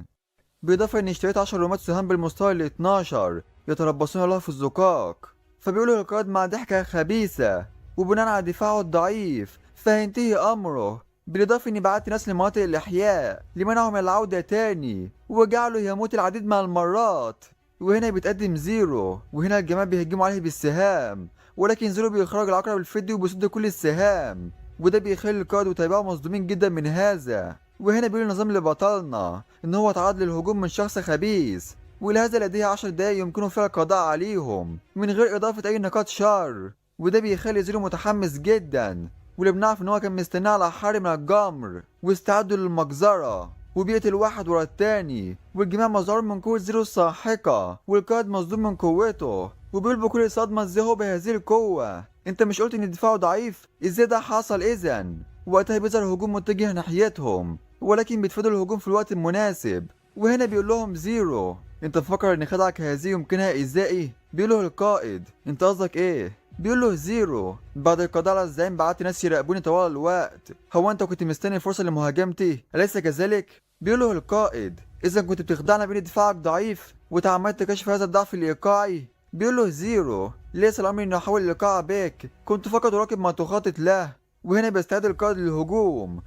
بالإضافة إني اشتريت 10 رومات سهام بالمستوى ال 12 يتربصون له في الزقاق. فبيقولوا القائد مع ضحكة خبيثة وبناء على دفاعه الضعيف فهينتهي أمره. بالإضافة إني بعت ناس لمناطق الإحياء لمنعهم من العودة تاني وجعله يموت العديد من المرات. وهنا بيتقدم زيرو وهنا الجماعة بيهجموا عليه بالسهام ولكن زيرو بيخرج العقرب الفدي وبيصد كل السهام وده بيخلي القائد وتابعه مصدومين جدا من هذا. وهنا بيقول النظام لبطلنا ان هو تعرض للهجوم من شخص خبيث ولهذا لديه 10 دقايق يمكنه فيها القضاء عليهم من غير اضافة اي نقاط شر. وده بيخلي زيرو متحمس جدا واللي بنعرف ان هو كان مستناه على حار من الجمر واستعدوا للمجزرة. وبيقتل واحد ورا التاني والجميع مذعور من قوة زيرو الساحقة والقائد مصدوم من قوته وبيقول بكل صدمة ازاي هو بهذه القوة. انت مش قلت ان دفاعه ضعيف؟ ازاي ده حصل اذا؟ وقتها بيظهر هجوم متجه ناحيتهم ولكن بيتفادوا الهجوم في الوقت المناسب. وهنا بيقول لهم زيرو انت مفكر ان خدعك هذه يمكنها ايذائي؟ بيقول له القائد انت قصدك ايه؟ بيقول له زيرو بعد القضاء على الزعيم بعت ناس يراقبوني طوال الوقت. هو انت كنت مستني فرصة لمهاجمتي أليس كذلك؟ بيقول له القائد اذا كنت بتخدعنا بين دفاعك ضعيف وتعمدت كشف هذا الضعف الايقاعي. بيقول له زيرو ليس الامر اني احاول الايقاع بك كنت فقط اراقب ما تخطط له. وهنا بيستعد القائد للهجوم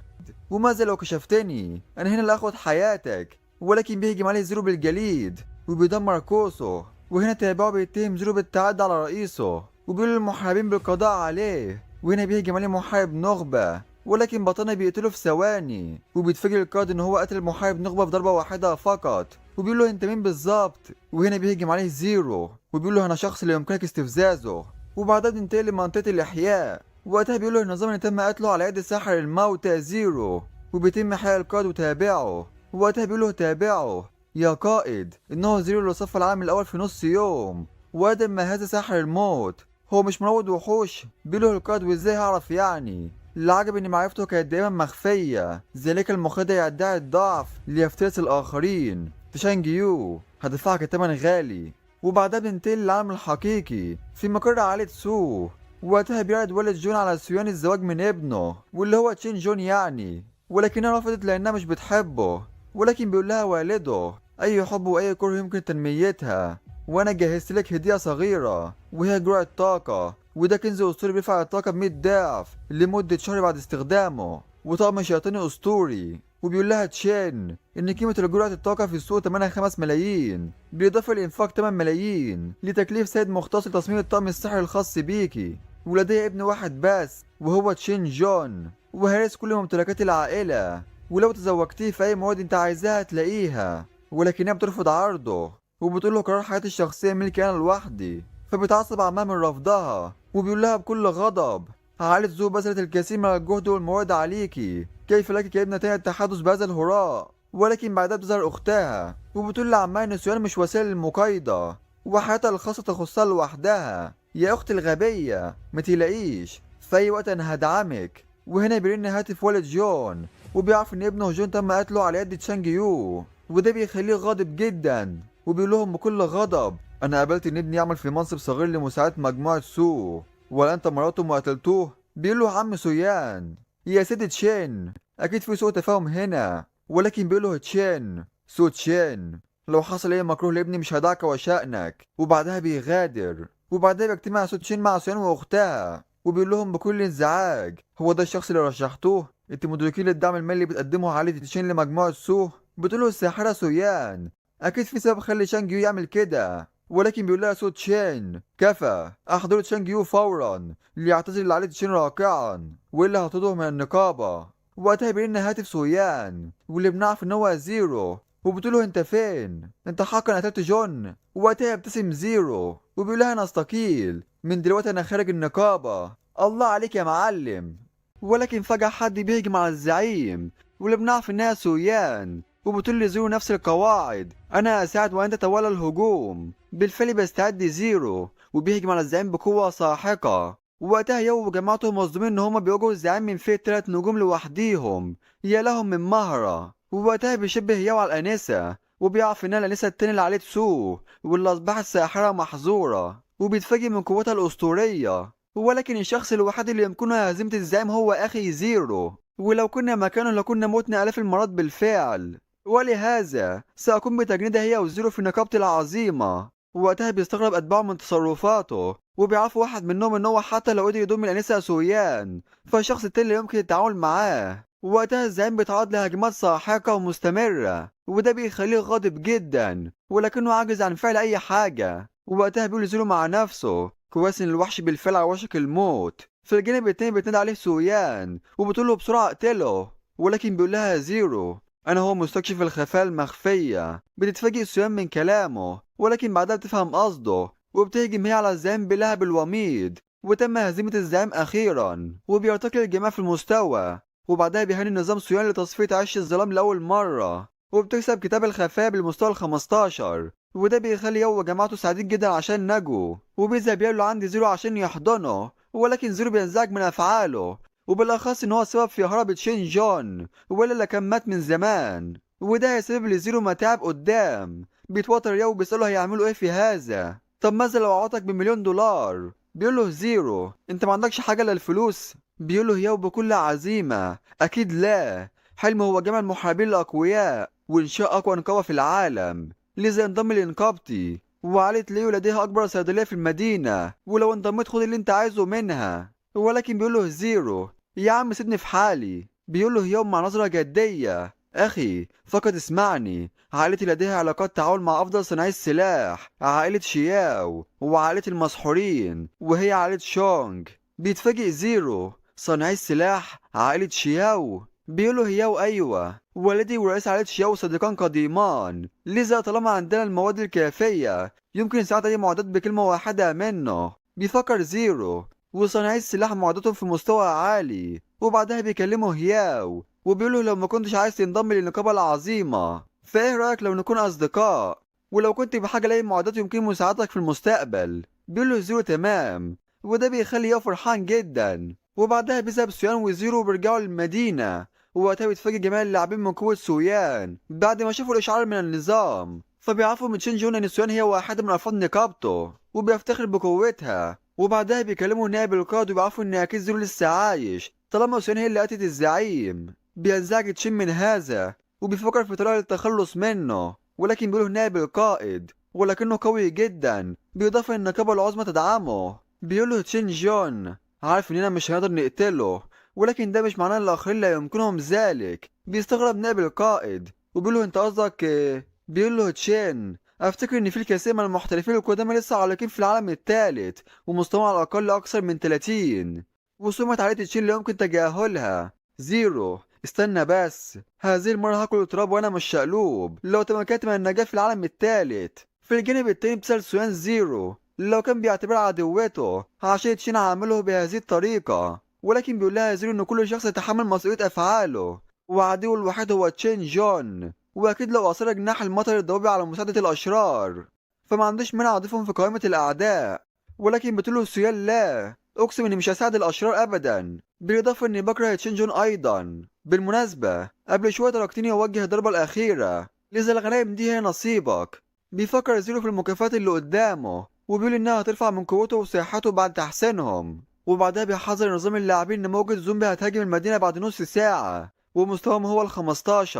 وماذا لو كشفتني انا هنا لاخد حياتك. ولكن بيهجم عليه زيرو بالجليد وبيدمر كوسه. وهنا تابعه بيتهم زيرو بالتعدي على رئيسه وبيقول للمحاربين بالقضاء عليه. وهنا بيهجم عليه محارب نخبة ولكن بطلنا بيقتله في ثواني وبيتفاجئ القائد ان هو قتل محارب نخبة في ضربة واحدة فقط وبيقول له انت مين بالظبط. وهنا بيهجم عليه زيرو وبيقول له انا شخص لا يمكنك استفزازه. وبعدها بننتقل لمنطقة الإحياء وقتها بيقول له النظام اللي تم قتله على يد ساحر الموتى زيرو وبيتم إحياء القائد وتابعه. وقتها بيقول له تابعه يا قائد إنه زيرو اللي صف العالم الأول في نص يوم وادم ما هذا ساحر الموت هو مش مروض وحوش. بيقول له القائد وازاي هعرف يعني؟ اللي عجب ان معرفته كانت دايما مخفية ذلك المخادع يدعي الضعف ليفترس الآخرين. تشانج يو هدفعك تمن غالي. وبعدها بننتقل للعالم الحقيقي في مقر عائلة سو. وقتها بيعرض والد جون على سيوان الزواج من ابنه واللي هو تشين جون يعني ولكنها رفضت لأنها مش بتحبه. ولكن بيقول لها والده أي حب وأي كره يمكن تنميتها وأنا جهزت لك هدية صغيرة وهي جرعة طاقة وده كنز أسطوري بيرفع الطاقة ب100 ضعف لمدة شهر بعد استخدامه وطقم شياطيني أسطوري. وبيقول لها تشين إن قيمة جرعة الطاقة في السوق تمنها 5 ملايين بالإضافة لإنفاق 8 ملايين لتكليف سيد مختص لتصميم الطقم السحري الخاص بيكي. ولديه ابن واحد بس وهو تشين جون وهيرث كل ممتلكات العائلة ولو تزوجتيه في أي مواد أنت عايزاها هتلاقيها. ولكنها بترفض عرضه وبتقول له قرار حياتي الشخصية ملكي أنا لوحدي. فبيتعصب عمها من رفضها وبيقول لها بكل غضب عائلة زو بذلت الكثير من الجهد والمواد عليكي كيف لك كابنة تانية التحدث بهذا الهراء. ولكن بعدها بتظهر أختها وبتقول لعمها إن السؤال مش وسيلة للمقايضة وحياتها الخاصة تخصها لوحدها. يا أختي الغبية متقلقيش في أي وقت أنا هدعمك. وهنا بيرن هاتف والد جون وبيعرف إن ابنه جون تم قتله على يد تشانج يو وده بيخليه غاضب جدا وبيقول لهم بكل غضب انا قابلت ان ابني يعمل في منصب صغير لمساعدة مجموعة سو ولا انت مراته ما قتلتوه؟ بيقول له عم سويان يا سيدي تشين اكيد في سوء تفاهم هنا. ولكن بيقول له تشين سو تشين لو حصل اي مكروه لابني مش هدعك وشأنك. وبعدها بيغادر وبعدها بيجتمع سو تشين مع سويان واختها وبيقول لهم بكل انزعاج هو ده الشخص اللي رشحتوه؟ انت مدركين للدعم المالي اللي بتقدمه عائلة تشين لمجموعة سو؟ بتقوله الساحرة سويان اكيد في سبب خلي شانج يو يعمل كده. ولكن بيقول لها صوت تشين كفى احضروا تشانج يو فورا ليعتذر لعائلة تشين راقعا والا هطرده من النقابة. وقتها بيرن هاتف سويان واللي بنعرف ان هو زيرو وبتقوله انت فين؟ انت حقا قتلت جون؟ وقتها يبتسم زيرو وبيقول لها انا استقيل من دلوقتي انا خارج النقابة. الله عليك يا معلم. ولكن فجأة حد بيهجم على الزعيم، واللي بنعرف انها سويان، وبتقول لزيرو نفس القواعد: انا اساعد وانت تولى الهجوم. بالفعل بيستعد زيرو وبيهجم على الزعيم بقوة ساحقة، ووقتها يو وجماعته مصدومين ان هما بيواجهوا الزعيم من فئة 3 نجوم لوحديهم، يا لهم من مهرة. ووقتها بيشبه يو على الانسة، وبيعرف انها الانسة التانية اللي عليه تسو، واللي اصبحت ساحرة محظورة، وبيتفاجئ من قوتها الاسطورية. ولكن الشخص الوحيد اللي يمكنه هزيمة الزعيم هو اخي زيرو، ولو كنا مكانه لكنا متنا آلاف المرات بالفعل. ولهذا سأقوم بتجنيدها هي وزيرو في نقابتي العظيمة. وقتها بيستغرب أتباعه من تصرفاته، وبيعرفوا واحد منهم إن هو حتى لو قدر يضم الأنسة سويان فالشخص التاني لا يمكن التعامل معاه. وقتها الزعيم بيتعرض لهجمات ساحقة ومستمرة، وده بيخليه غاضب جدا ولكنه عاجز عن فعل أي حاجة. ووقتها بيقول زيرو مع نفسه: كويس إن الوحش بالفعل على وشك الموت. في الجانب التاني بتنادي عليه سويان وبتقوله بسرعة اقتله، ولكن بيقول لها زيرو: أنا هو مستكشف الخفايا المخفية. بتتفاجئ سويان من كلامه، ولكن بعدها بتفهم قصده، وبتهجم هي على الزعيم بلهب الوميض. وتم هزيمة الزعيم أخيرا، وبيرتقي الجميع في المستوى. وبعدها بيهني نظام سويان لتصفية عش الظلام لأول مرة، وبتكسب كتاب الخفايا بالمستوى ال15. وده بيخلي يو وجماعته سعيدين جدا عشان نجوا، وبيذهب يقول له عندي زيرو عشان يحضنه، ولكن زيرو بينزعج من أفعاله، وبالأخص إن هو السبب في هرب تشين جون، ولا كان مات من زمان. وده هيسبب لزيرو متاعب قدام. بيتوتر ياو بيسأله هيعملوا ايه في هذا. طب ماذا لو اعطاك ب1,000,000 دولار؟ بيقول له زيرو: انت ما عندكش حاجة للفلوس؟ بيقول له ياو بكل عزيمة: اكيد لا، حلمي هو جمع المحاربين الاقوياء وانشاء اقوى نقابة في العالم، لذا انضم لنقابتي. وعائلة ليو لديها اكبر صيدلية في المدينة، ولو انضميت خد اللي انت عايزه منها. ولكن بيقول له زيرو: يا عم سيبني في حالي. بيقول له ياو مع نظرة جدية: أخي فقط اسمعني، عائلتي لديها علاقات تعاون مع أفضل صناعي السلاح، عائلة شياو وعائلة المسحورين، وهي عائلة شونغ. بيتفاجئ زيرو: صناعي السلاح عائلة شياو؟ بيقوله ياو أيوة، والدي ورئيس عائلة شياو صديقان قديمان، لذا طالما عندنا المواد الكافية يمكن ساعة أي معدات بكلمة واحدة منه. بيفكر زيرو: وصناعي السلاح معدتهم في مستوى عالي. وبعدها بيكلمه هياو وبيقوله لو ما كنتش عايز تنضم للنقابة العظيمة فايه رأيك لو نكون أصدقاء، ولو كنت بحاجة لأي معدات يمكن مساعدتك في المستقبل. بيقوله زيرو تمام، وده بيخلي ياو فرحان جدا. وبعدها بيذهب سويان وزيرو وبيرجعوا للمدينة، ووقتها بيتفاجئ جميع اللاعبين من قوة سويان بعد ما شافوا الإشعار من النظام. فبيعرفوا من شينجون إن سويان هي واحدة من أفراد نقابته وبيفتخر بقوتها. وبعدها بيكلموا نائب القائد وبيعرفوا إن أكيد زيرو لسه عايش طالما سويان هي اللي قتلت الزعيم. بينزعج تشين من هذا وبيفكر في طريقة للتخلص منه، ولكن بيقوله نائب القائد ولكنه قوي جدا، بإضافة إن النقابة العظمى تدعمه. بيقوله تشين جون: عارف إننا مش هنقدر نقتله، ولكن ده مش معناه إن الآخرين لا يمكنهم ذلك. بيستغرب نائب القائد وبيقوله أنت قصدك إيه؟ بيقوله تشين: أفتكر إن في الكثير من المحترفين القدامى لسه عالقين في العالم الثالث، ومستواهم على الأقل أكثر من 30، وسمة عائلة تشين لا يمكن تجاهلها. زيرو: استنى بس، هذه المرة هاكل تراب وانا مش شقلوب لو تمكنت من النجاة في العالم الثالث. في الجانب التاني بسأل سويان زيرو لو كان بيعتبرها عدوته عشان تشين عامله بهذه الطريقة، ولكن بيقول لها زيرو ان كل شخص يتحمل مسؤولية افعاله، وعدوه الوحيد هو تشين جون، واكيد لو اصر جناح المطر الضبابي على مساعدة الاشرار فما عندوش مانع اضيفهم في قائمة الاعداء. ولكن بتقوله سويان لا، اقسم اني مش هساعد الاشرار ابدا، بالاضافه اني بكره تشين جون ايضا. بالمناسبه قبل شويه تركتني اوجه الضربه الاخيره، لذا الغنائم دي هي نصيبك. بيفكر زيرو في المكافآت اللي قدامه وبيقول انها هترفع من قوته وصحته بعد تحسينهم. وبعدها بيحذر نظام اللاعبين ان موجة زومبي هتهاجم المدينه بعد نص ساعه ومستواهم هو ال15،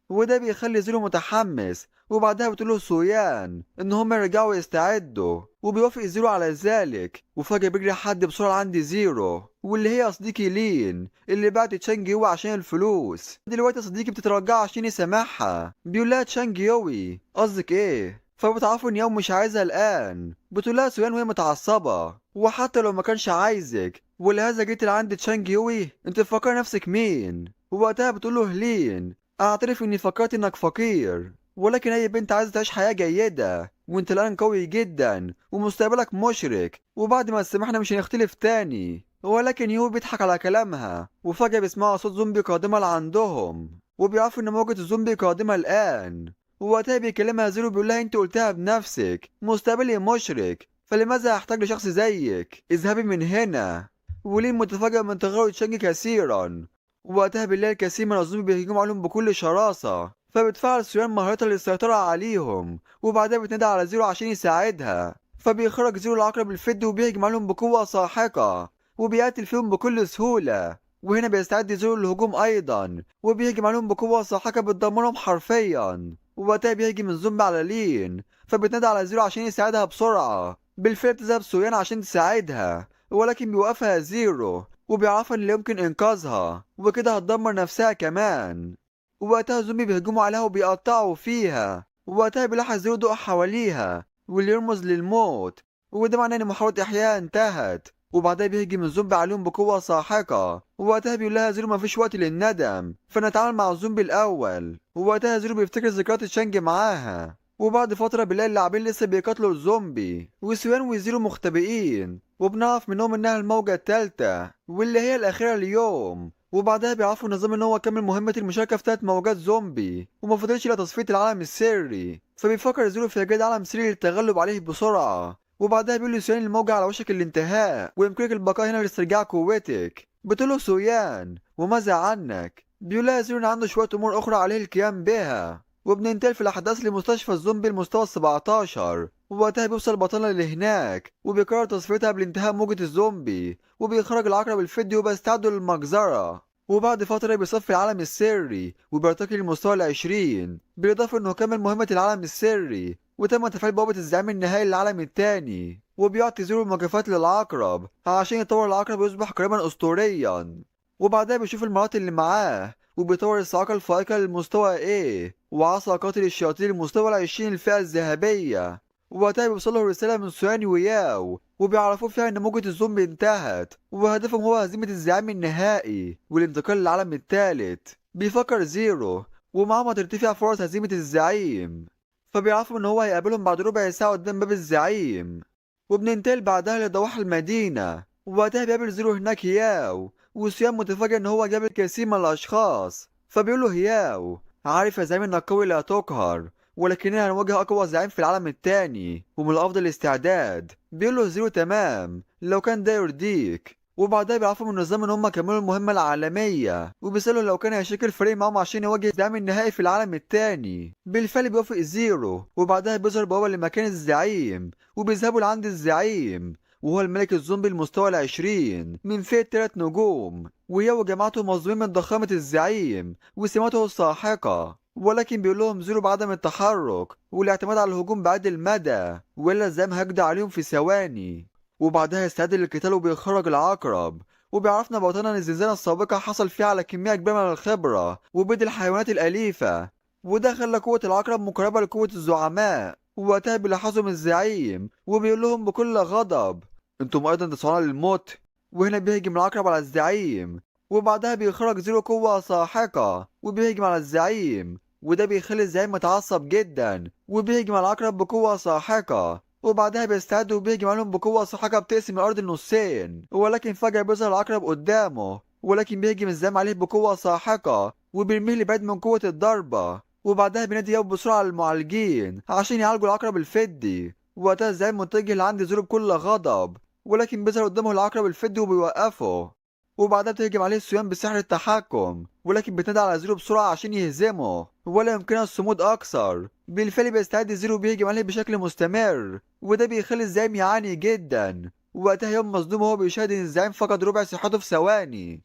وده بيخلي زيرو متحمس. وبعدها بتقوله سويان ان هم يرجعوا يستعدوا، وبيوافق زيرو على ذلك. وفجأة بيجري حد بسرعة عند زيرو واللي هي صديقي لين اللي بعت تشانج يوي عشان الفلوس. دلوقتي صديقي بتترجع عشان يسامحها، بيقول لها تشانج يوي قصدك ايه؟ فبتعرفوا ان يوم مش عايزها الان. بتقول لها سويان وهي متعصبة: وحتى لو ما كانش عايزك ولهذا جيت لعند تشانج يوي، انت فاكر نفسك مين؟ ووقتها بتقول له لين: اعترف اني فكرت انك فقير، ولكن اي بنت عايزه تعيش حياه جيده، وانت الان قوي جدا ومستقبلك مشرق، وبعد ما تسامحنا مش هنختلف تاني. ولكن يو بيضحك على كلامها، وفجأة بيسمعوا صوت زومبي قادمة لعندهم، وبيعرفوا إن موجة الزومبي قادمة الآن. ووقتها بيكلمها زيرو بيقول لها أنت قلتها بنفسك مستقبلي مشرق، فلماذا أحتاج لشخص زيك؟ اذهبي من هنا. ولين متفاجئ من تغير تشانج كثيرا. ووقتها بالليل كثير من الزومبي بيهجموا عليهم بكل شراسة، فبتفعل سيان مهارتها للسيطرة عليهم، وبعدها بتنادي على زيرو عشان يساعدها. فبيخرج زيرو العقرب الفدي وبيهجم عليهم بقوة ساحقة، وبيقتل فيهم بكل سهولة. وهنا بيستعد زيرو للهجوم أيضا، وبيهجم عليهم بقوة ساحقة بتدمرهم حرفيا. ووقتها بيهجم الزومبي على لين، فبتنادي على زيرو عشان يساعدها بسرعة. بالفعل بتذهب سويان عشان تساعدها، ولكن بيوقفها زيرو وبيعرفها ان لا يمكن انقاذها، وكده هتدمر نفسها كمان. ووقتها الزومبي بيهجموا عليها وبيقطعوا فيها. ووقتها بيلاحظ زيرو ضوء حواليها واللي يرمز للموت، وده معناه ان محاولة احيائها انتهت. وبعدها بيهجم الزومبي عليهم بقوة ساحقة، ووقتها بيقول لها زيرو مفيش وقت للندم، فنتعامل مع الزومبي الأول. ووقتها زيرو بيفتكر ذكريات تشانج معاها. وبعد فترة بنلاقي اللاعبين لسه بيقاتلوا الزومبي، وسويان وزيرو مختبئين، وبنعرف منهم انها الموجة التالتة واللي هي الأخيرة اليوم. وبعدها بيعرفوا النظام ان هو كمل مهمة المشاركة في 3 موجات زومبي وما فضلش الا تصفية العالم السري. فبيفكر زيرو في ايجاد عالم سري للتغلب عليه بسرعة. وبعدها بيقول لسويان الموجة على وشك الانتهاء ويمكنك البقاء هنا لاسترجاع قوتك. بتقول له سويان وماذا عنك؟ بيقول لها زيرو ان عنده شوية امور اخرى عليه القيام بها. وبننتقل في الاحداث لمستشفى الزومبي المستوى 17، ووقتها بيوصل بطلنا لهناك وبيقرر تصفيتها قبل انتهاء موجة الزومبي، وبيخرج العقرب الفدي وبيستعدوا للمجزرة. وبعد فترة بيصفي العالم السري وبيرتقي للمستوى 20، بالإضافة إنه كمل مهمة العالم السري وتم تفعيل بوابة الزعيم النهائي للعالم التاني. وبيعطي زيرو المكافآت للعقرب عشان يطور العقرب ويصبح قريبا أسطوريا. وبعدها بيشوف المهارات اللي معاه وبيطور الصاعقة الفائقة للمستوى A وعصا قاتل الشياطين للمستوى 20 الفئة الذهبية. ووقتها بيوصله رسالة من سوان وياو وبيعرفوا فيها إن موجة الزومبي انتهت وهدفهم هو هزيمة الزعيم النهائي والانتقال للعالم الثالث. بيفكر زيرو ومعاهم هترتفع فرص هزيمة الزعيم، فبيعرفوا إن هو هيقابلهم بعد ربع ساعة قدام باب الزعيم. وبننتقل بعدها لضواحي المدينة، ووقتها بيقابل زيرو هناك هياو، وسيام متفاجئ إن هو جاب الكثير من الأشخاص. فبيقول له هياو عارف يا زعيم إنك قوي لا تقهر، ولكننا هنواجه أقوى زعيم في العالم التاني ومن الأفضل الاستعداد. بيقول له زيرو تمام لو كان ده يرضيك. وبعدها بيعرفوا من النظام إن هم كملوا المهمة العالمية، وبيسألوا لو كان هيشارك الفريق معاهم عشان يواجه الزعيم النهائي في العالم التاني. بالفعل بيوافق زيرو، وبعدها بيظهر بوابة لمكان الزعيم وبيذهبوا لعند الزعيم، وهو الملك الزومبي المستوى 20 من فئة 3 نجوم، وهي وجماعته مظلومين من ضخامة الزعيم وسماته الساحقة. ولكن بيقول لهم زيرو بعدم التحرك والاعتماد على الهجوم بعيد المدى، وإلا الزعيم هيقضي عليهم في ثواني. وبعدها يستعد للقتال وبيخرج العقرب. وبيعرفنا بطلنا ان الزلزال السابقة حصل فيها على كمية كبيرة من الخبرة وبيد الحيوانات الأليفة، وده خلى قوة العقرب مقربة لقوة الزعماء. ووقتها بيلاحظهم الزعيم وبيقول لهم بكل غضب انتم ايضا تسعون للموت. وهنا بيهجم العقرب على الزعيم، وبعدها بيخرج زيرو قوة ساحقة وبيهجم على الزعيم، وده بيخلي الزعيم متعصب جدا وبيهجم على العقرب بقوة ساحقة. وبعدها بيستعد وبيهجم عليهم بقوة ساحقة بتقسم الأرض نصين. ولكن فجأة بيظهر العقرب قدامه، ولكن بيهجم الزعيم عليه بقوة ساحقة وبيرميه لبعيد من قوة الضربة. وبعدها بينادي ياو بسرعة على المعالجين عشان يعالجوا العقرب الفدي. وقتها الزعيم متجه لعند زيرو بكل غضب، ولكن بيظهر قدامه العقرب الفدي وبيوقفه. وبعدها بتهجم عليه السيان بسحر التحكم، ولكن بتنادي على زيرو بسرعة عشان يهزمه ولا يمكنها الصمود أكثر. بالفعل بيستعد زيرو بيهجم عليه بشكل مستمر، وده بيخلي الزعيم يعاني جدا. ووقتها يوم مصدوم وهو بيشاهد إن الزعيم فقد ربع صحته في ثواني.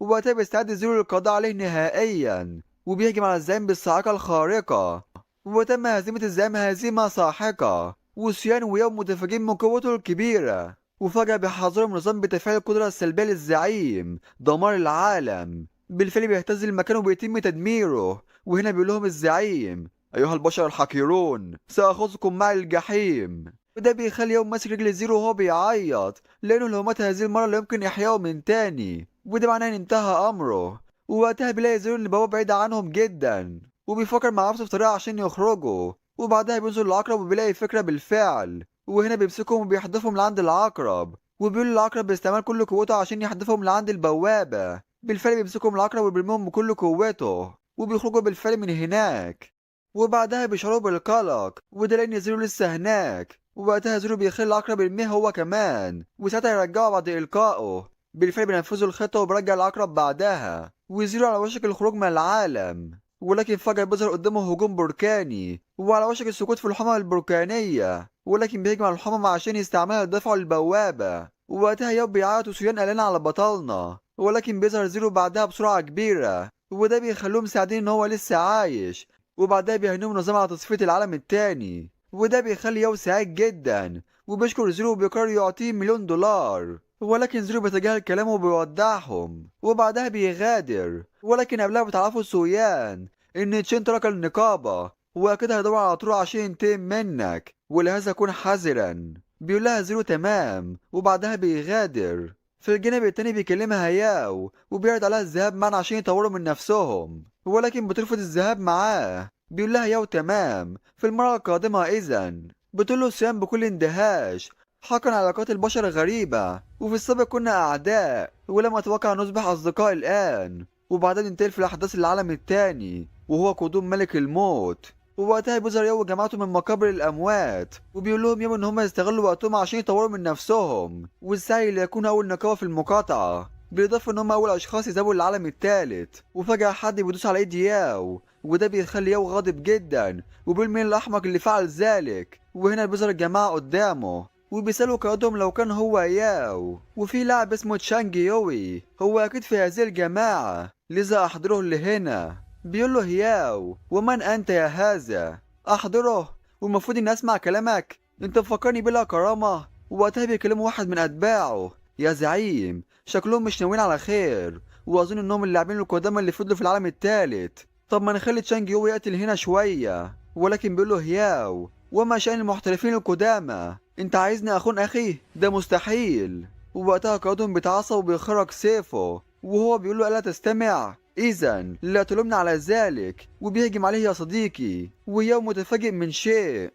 ووقتها بيستعد زيرو للقضاء عليه نهائيا وبيهجم على الزعيم بالصاعقة الخارقة، وتم هزيمة الزعيم هزيمة ساحقة. وسيان ويوم متفاجئين من قوته الكبيرة، وفجأة بيحذرهم نظام بتفعيل القدرة السلبية للزعيم دمار العالم. بالفعل بيهتز المكان وبيتم تدميره. وهنا بيقول لهم الزعيم أيها البشر الحقيرون سأخذكم معي الجحيم. وده بيخلي يوم ماسك رجل زيرو وهو بيعيط لأنه لو مات هذه المرة لا يمكن إحيائه من تاني، وده معناه إن انتهى أمره. ووقتها بيلاقي زيرو إن البوابة بعيدة عنهم جدا وبيفكر مع نفسه في طريقة عشان يخرجوا. وبعدها بينزل العقرب وبيلاقي فكرة بالفعل، وهنا بيمسكهم وبيحدفهم لعند العقرب، وبيقول العقرب باستعمال كل قوته عشان يحدفهم لعند البوابة. بالفعل بيمسكهم العقرب وبيرميهم بكل قوته وبيخرجوا بالفعل من هناك. وبعدها بيشعروا بالقلق وده لأن زيرو لسه هناك. ووقتها زيرو بيخلي العقرب يرميه هو كمان وساعتها يرجعه بعد إلقائه. بالفعل بينفذوا الخطة وبرجع العقرب بعدها وزيرو على وشك الخروج من العالم. ولكن فجأة بيظهر قدامه هجوم بركاني وعلى وشك السقوط في الحمم البركانية. ولكن بيهجم على الحمم عشان يستعملها لدفعه للبوابة. ووقتها يوب بيعيط وسويان قلقان على بطلنا. ولكن بيظهر زيرو بعدها بسرعة كبيرة وده بيخلوهم سعيدين ان هو لسه عايش. وبعدها بيهنوا منظمة على تصفية العالم التاني وده بيخلي يو سعيد جدا وبيشكر زيرو وبيقرر يعطيه $1,000,000. ولكن زيرو بيتجاهل كلامه وبيودعهم وبعدها بيغادر. ولكن قبلها بتعرفوا سويان ان تشين ترك النقابة واكيد هيدور على طول عشان ينتقم منك ولهذا كن حذرا. بيقول لها زيرو تمام وبعدها بيغادر. في الجانب التاني بيكلمها ياو وبيعرض عليها الذهاب معا عشان يطوروا من نفسهم. ولكن بترفض الذهاب معاه. بيقول لها ياو تمام في المرة القادمة إذن. بتقول له سيان بكل اندهاش حقا علاقات البشر غريبة وفي السابق كنا أعداء ولم أتوقع أن نصبح أصدقاء الآن. وبعدين ننتقل في الأحداث العالم التاني وهو قدوم ملك الموت. ووقتها بيظهر يو وجماعته من مقابر الأموات وبيقول لهم يو إن هم يستغلوا وقتهم عشان يطوروا من نفسهم والسعي ليكون أول نقابة في المقاطعة. بالإضافة إن هم أول أشخاص يذهبوا للعالم التالت. وفجأة حد بيدوس على إيد ياو وده بيخلي ياو غاضب جدا وبيقول مين الأحمق اللي فعل ذلك. وهنا بيظهر الجماعة قدامه وبيسألوا قائدهم لو كان هو ياو. وفي لاعب اسمه تشانج يوي هو أكيد في هذه الجماعة لذا أحضره لهنا. بيقول له ياو ومن أنت يا هذا؟ أحضره والمفروض إني أسمع كلامك؟ أنت مفكرني بلا كرامة؟ ووقتها بيكلموا واحد من أتباعه يا زعيم شكلهم مش ناويين على خير وأظن إنهم اللاعبين القدامى اللي فضلوا في العالم التالت. طب ما نخلي تشانج يوي يقتل هنا شوية. ولكن بيقول له ياو وما شأن المحترفين القدامى؟ انت عايزني اخون اخي؟ ده مستحيل. ووقتها قائدهم بيتعصب وبيخرج سيفه وهو بيقول له الا تستمع اذا لا تلومنا على ذلك وبيهجم عليه يا صديقي. وياو متفاجئ من شيء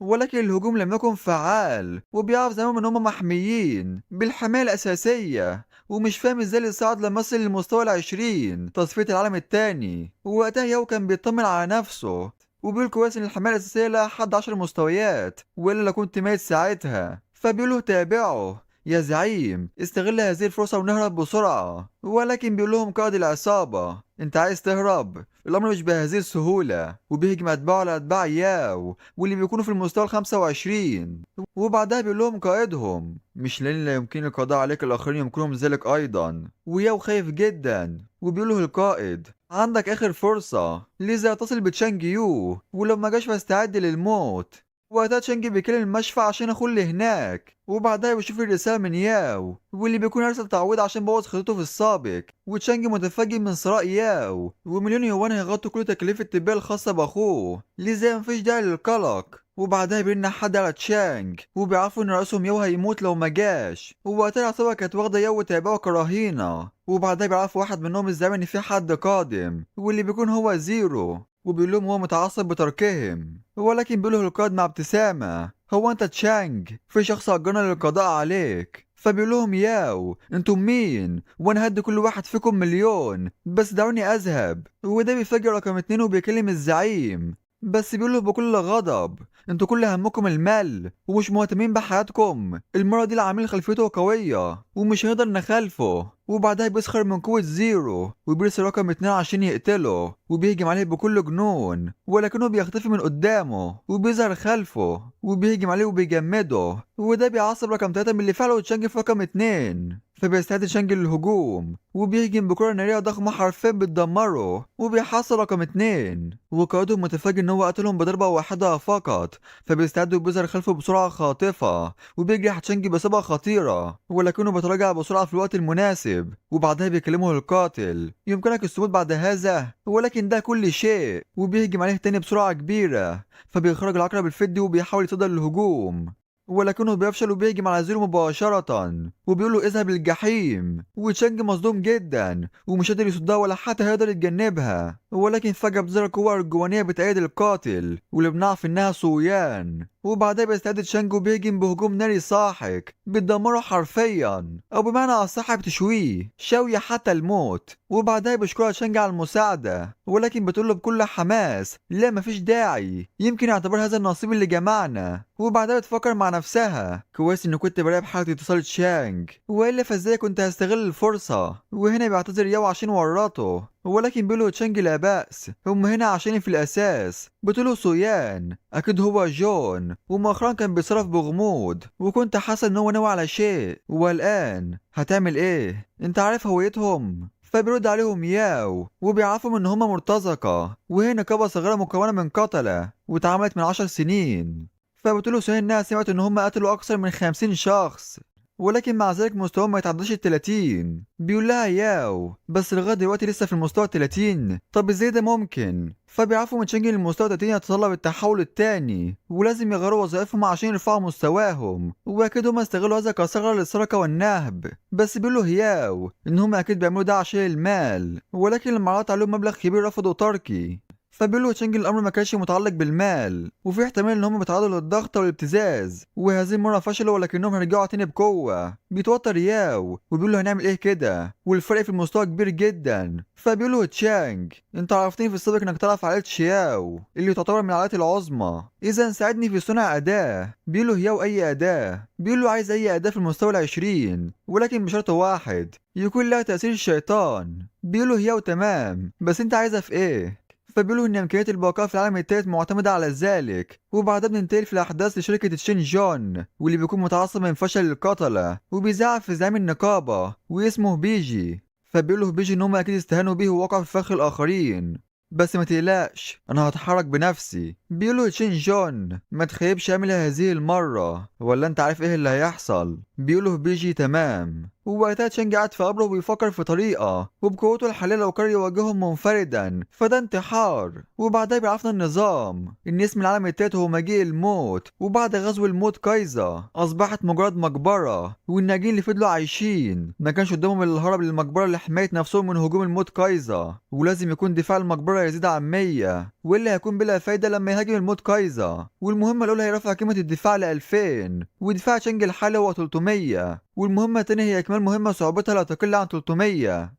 ولكن الهجوم لم يكن فعال وبيعرف زمان ان هم محميين بالحماية الأساسية ومش فاهم ازاي اللي صعد لما وصل للمستوى ال20 تصفية العالم التاني. ووقتها ياو كان بيطمن على نفسه وبيقول كويس ان الحماية الأساسية لها حد 10 مستويات وإلا لو كنت ميت ساعتها. فبيقول له تابعه يا زعيم استغل هذه الفرصة ونهرب بسرعة. ولكن بيقول لهم قائد العصابة انت عايز تهرب؟ الأمر مش بهذه السهولة. وبيهجم أتباعه على أتباع ياو واللي بيكونوا في المستوى ال25. وبعدها بيقول لهم قائدهم مش لأن لا يمكن القضاء عليك الآخرين يمكنهم ذلك أيضا. وياو خايف جدا وبيقول له القائد عندك آخر فرصة لذا اتصل بتشانج يو ولو ما جاش فاستعد للموت. وقتها تشانج بيكلم المشفى عشان اخوه اللي هناك. وبعدها بيشوف الرسالة من ياو واللي بيكون ارسل تعويض عشان بوظ خطته في السابق. وتشانج متفاجئ من ثراء ياو ومليون يوان هيغطوا كل تكاليف الطبية الخاصة باخوه لذا مفيش داعي للقلق. وبعدها بيرن حد على تشانج وبيعرفوا ان رئيسهم ياو هيموت لو ما جاش. ووقتها العصابة كانت واخدة ياو وتابعه كرهينة. وبعدها بيعرفوا واحد منهم الزعيم ان في حد قادم واللي بيكون هو زيرو وبيقول لهم هو متعصب بتركهم. ولكن بيقول له القائد مع ابتسامة هو انت تشانج في شخص اجرنا للقضاء عليك. فبيقول لهم ياو انتم مين وانا هدي كل واحد فيكم 1,000,000 بس دعوني اذهب. وده بيفجر رقم 2 وبيكلم الزعيم بس بيقول له بكل غضب انتوا كل همكم المال ومش مهتمين بحياتكم. المرة دي العميل خلفيته قوية ومش هنقدر نخالفه. وبعدها بيسخر من قوة زيرو وبيرسل رقم 2 عشان يقتله وبيهجم عليه بكل جنون. ولكنه بيختفي من قدامه وبيظهر خلفه وبيهجم عليه وبيجمده. وده بيعصب رقم 3 من اللي فعله تشانج في رقم 2. فبيستعد تشانج للهجوم وبيهجم بكرة نارية ضخمة حرفيا بتدمره وبيحصل رقم 2. وقائدهم متفاجئ ان هو قتلهم بضربة واحدة فقط. فبيستعد وبيظهر خلفه بسرعة خاطفة وبيجرح تشانج بإصابة خطيرة ولكنه بيتراجع بسرعة في الوقت المناسب. وبعدها بيكلمه القاتل يمكنك الصمود بعد هذا؟ ولكن ده كل شيء. وبيهجم عليه تاني بسرعة كبيرة فبيخرج العقرب الفدي وبيحاول يتصدى للهجوم ولكنه بيفشل وبيهجم على زيرو مباشرة وبيقول له اذهب للجحيم. وتشانج مصدوم جدا ومش قادر يصدها ولا حتى هيقدر يتجنبها. ولكن فجأة بتظهر قوة أرجوانية بتأيد القاتل واللي بنعرف انها سويان. وبعدها بيستعد تشانج وبيهجم بهجوم ناري ساحق بتدمره حرفيا، او بمعنى اصح بتشويه شويه حتى الموت. وبعدها بيشكرها تشانج على المساعده، ولكن بتقول له بكل حماس لا مفيش داعي، يمكن يعتبر هذا النصيب اللي جمعنا. وبعدها بتفكر مع نفسها كويس اني كنت براقب حالة اتصال تشانج، والا فازاي كنت هستغل الفرصة. وهنا بيعتذر ياو عشان ورطه، ولكن بيقوله تشانج لا بأس، هم هنا عشان في الأساس. بتقوله سويان أكيد هو جون، ومؤخرا كان بيتصرف بغموض، وكنت حاسة إن هو ناوي على شيء. والآن هتعمل إيه؟ أنت عارف هويتهم؟ فبيرد عليهم ياو وبيعرفهم إن هما مرتزقة، وهي نقابة صغيرة مكونة من قتلة واتعملت من 10 سنين. فبتقوله سويان إنها سمعت إن هما قتلوا أكثر من 50 شخص، ولكن مع ذلك مستواهم ما يتعداش ال30. بيقول لها ياو بس لغايه دلوقتي لسه في المستوى ال30، طب ازاي ده ممكن؟ فبيعرفوا من تشانج ان المستوى ال30 يتطلب التحول التاني، ولازم يغيروا وظائفهم عشان يرفعوا مستواهم، واكيد هما استغلوا هذا كثغرة للسرقة والنهب. بس بيقولوا هياو ان هما اكيد بيعملوا ده عشان المال، ولكن لما عرضت عليهم مبلغ كبير رفضوا تركي. فبيقولوا تشانج الامر ما كانش متعلق بالمال، وفي احتمال ان هم بيتعرضوا للضغط والابتزاز، وهذه المره فشلوا ولكنهم هيرجعوا تاني بقوه. بيتوتر ياو وبيقول له هنعمل ايه كده، والفرق في المستوى كبير جدا. فبيقول له تشانج انت عرفتني في السابق انك تعرف عائله شياو اللي تعتبر من العائلات العظمى، اذا ساعدني في صنع اداه. بيقول له ياو اي اداه؟ بيقول له عايز اي اداه في المستوى ال20، ولكن بشرط واحد يكون لها تاثير الشيطان. بيقول له ياو تمام بس انت عايزها في ايه؟ فبيقولوا ان امكانيه البقاء في العالم الثالث معتمده على ذلك. وبعدها بننتقل في الاحداث لشركه تشين جون، واللي بيكون متعصب من فشل القتله وبيزعق في زعيم النقابه واسمه بيجي. فبيقولوا بيجي ان هم اكيد استهانوا بيه ووقعوا في فخ الاخرين، بس ما تقلقش انا هتحرك بنفسي. بيقولوا تشين جون ما تخيبش اعملها هذه المره، ولا انت عارف ايه اللي هيحصل؟ بيقولوا بيجي تمام. ووقتها تشانج قاعد في قبره وبيفكر في طريقة، وبقوته الحالية لو قرر يواجههم منفردا فده انتحار. وبعدها بيعرفنا النظام ان اسم العالم التالت هو مجيء الموت، وبعد غزو الموت كايزا اصبحت مجرد مقبرة، والناجين اللي فضلوا عايشين ما كانش قدامهم الا الهرب للمقبرة لحماية نفسهم من هجوم الموت كايزا، ولازم يكون دفاع المقبرة يزيد عن 100، واللي هيكون بلا فايدة لما يهاجم الموت كايزا. والمهمة الأولى هي رفع قيمة الدفاع ل2000، ودفاع تشانج الحالي هو 300، والمهمة التانية هي إكمال مهمة صعوبتها لا تقل عن 300.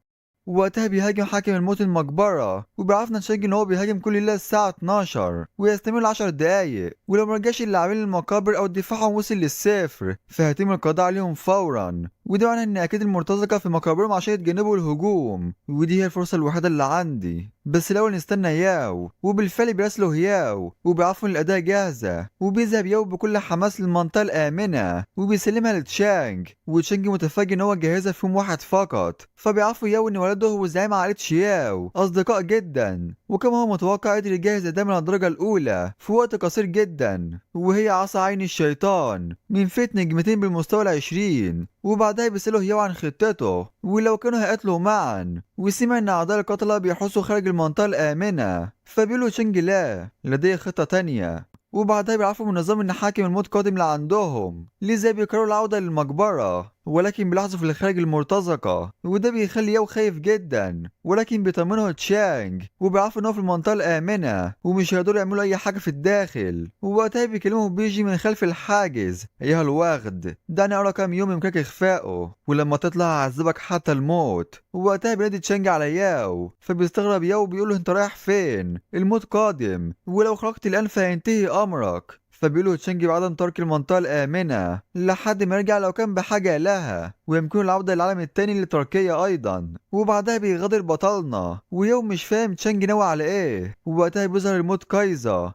ووقتها بيهاجم حاكم الموت المقبرة، وبيعرفنا تشانج ان هو بيهاجم كل ليلة الساعة 12 ويستمر 10 دقايق، ولو مرجعش اللاعبين المقابر او دفاعهم وصل للصفر فهيتم القضاء عليهم فورا. وده معناه ان اكيد المرتزقة في مقابرهم عشان يتجنبوا الهجوم، ودي هي الفرصة الوحيدة اللي عندي. بس الاول نستنى ياو، وبالفعل بيراسلوا ياو وبيعرفوا ان الاداة جاهزة، وبيذهب ياو بكل حماس للمنطقة الآمنة وبيسلمها لتشانج، وتشانج متفاجئ ان هو جهزها في يوم واحد فقط. فبيعرفوا ياو ان ولده هو زعيم عائلة شياو، اصدقاء جدا، وكما هو متوقع قدر يجهز اداة من الدرجة الاولى في وقت قصير جدا، وهي عصا عين الشيطان من فئة نجمتين بالمستوى ال20. وبعدها بيسألوا ياو عن خطته ولو كانوا هيقتلوا معا، وسمع ان اعداء القتلة بيحوسوا خارج المنطقة الآمنة، فبيقولوا تشانج لا لديه خطة تانية. وبعدها بيعرفوا من النظام ان حاكم الموت قادم لعندهم، لذا بيقرروا العودة للمقبرة، ولكن بيلاحظوا في الخارج المرتزقة، وده بيخلي ياو خايف جدا، ولكن بيطمنه تشانج وبيعرفوا ان هو في المنطقة الآمنة ومش هيقدروا يعملوا اي حاجة في الداخل. ووقتها بيكلموا بيجي من خلف الحاجز ايها الوغد دعني ارى كام يوم يمكنك اخفائه، ولما تطلع هعذبك حتى الموت. ووقتها بينادي تشانج على ياو، فبيستغرب ياو وبيقول له انت رايح فين؟ الموت قادم ولو خرجت الان فهينتهي امرك. فبيقولوا تشانج بعدم ترك المنطقة الآمنة لحد ما يرجع لو كان بحاجة لها، ويمكن العودة للعالم التاني لتركيا أيضا. وبعدها بيغادر بطلنا ويوم مش فاهم تشانج ناوي على إيه، ووقتها بيظهر الموت كايزا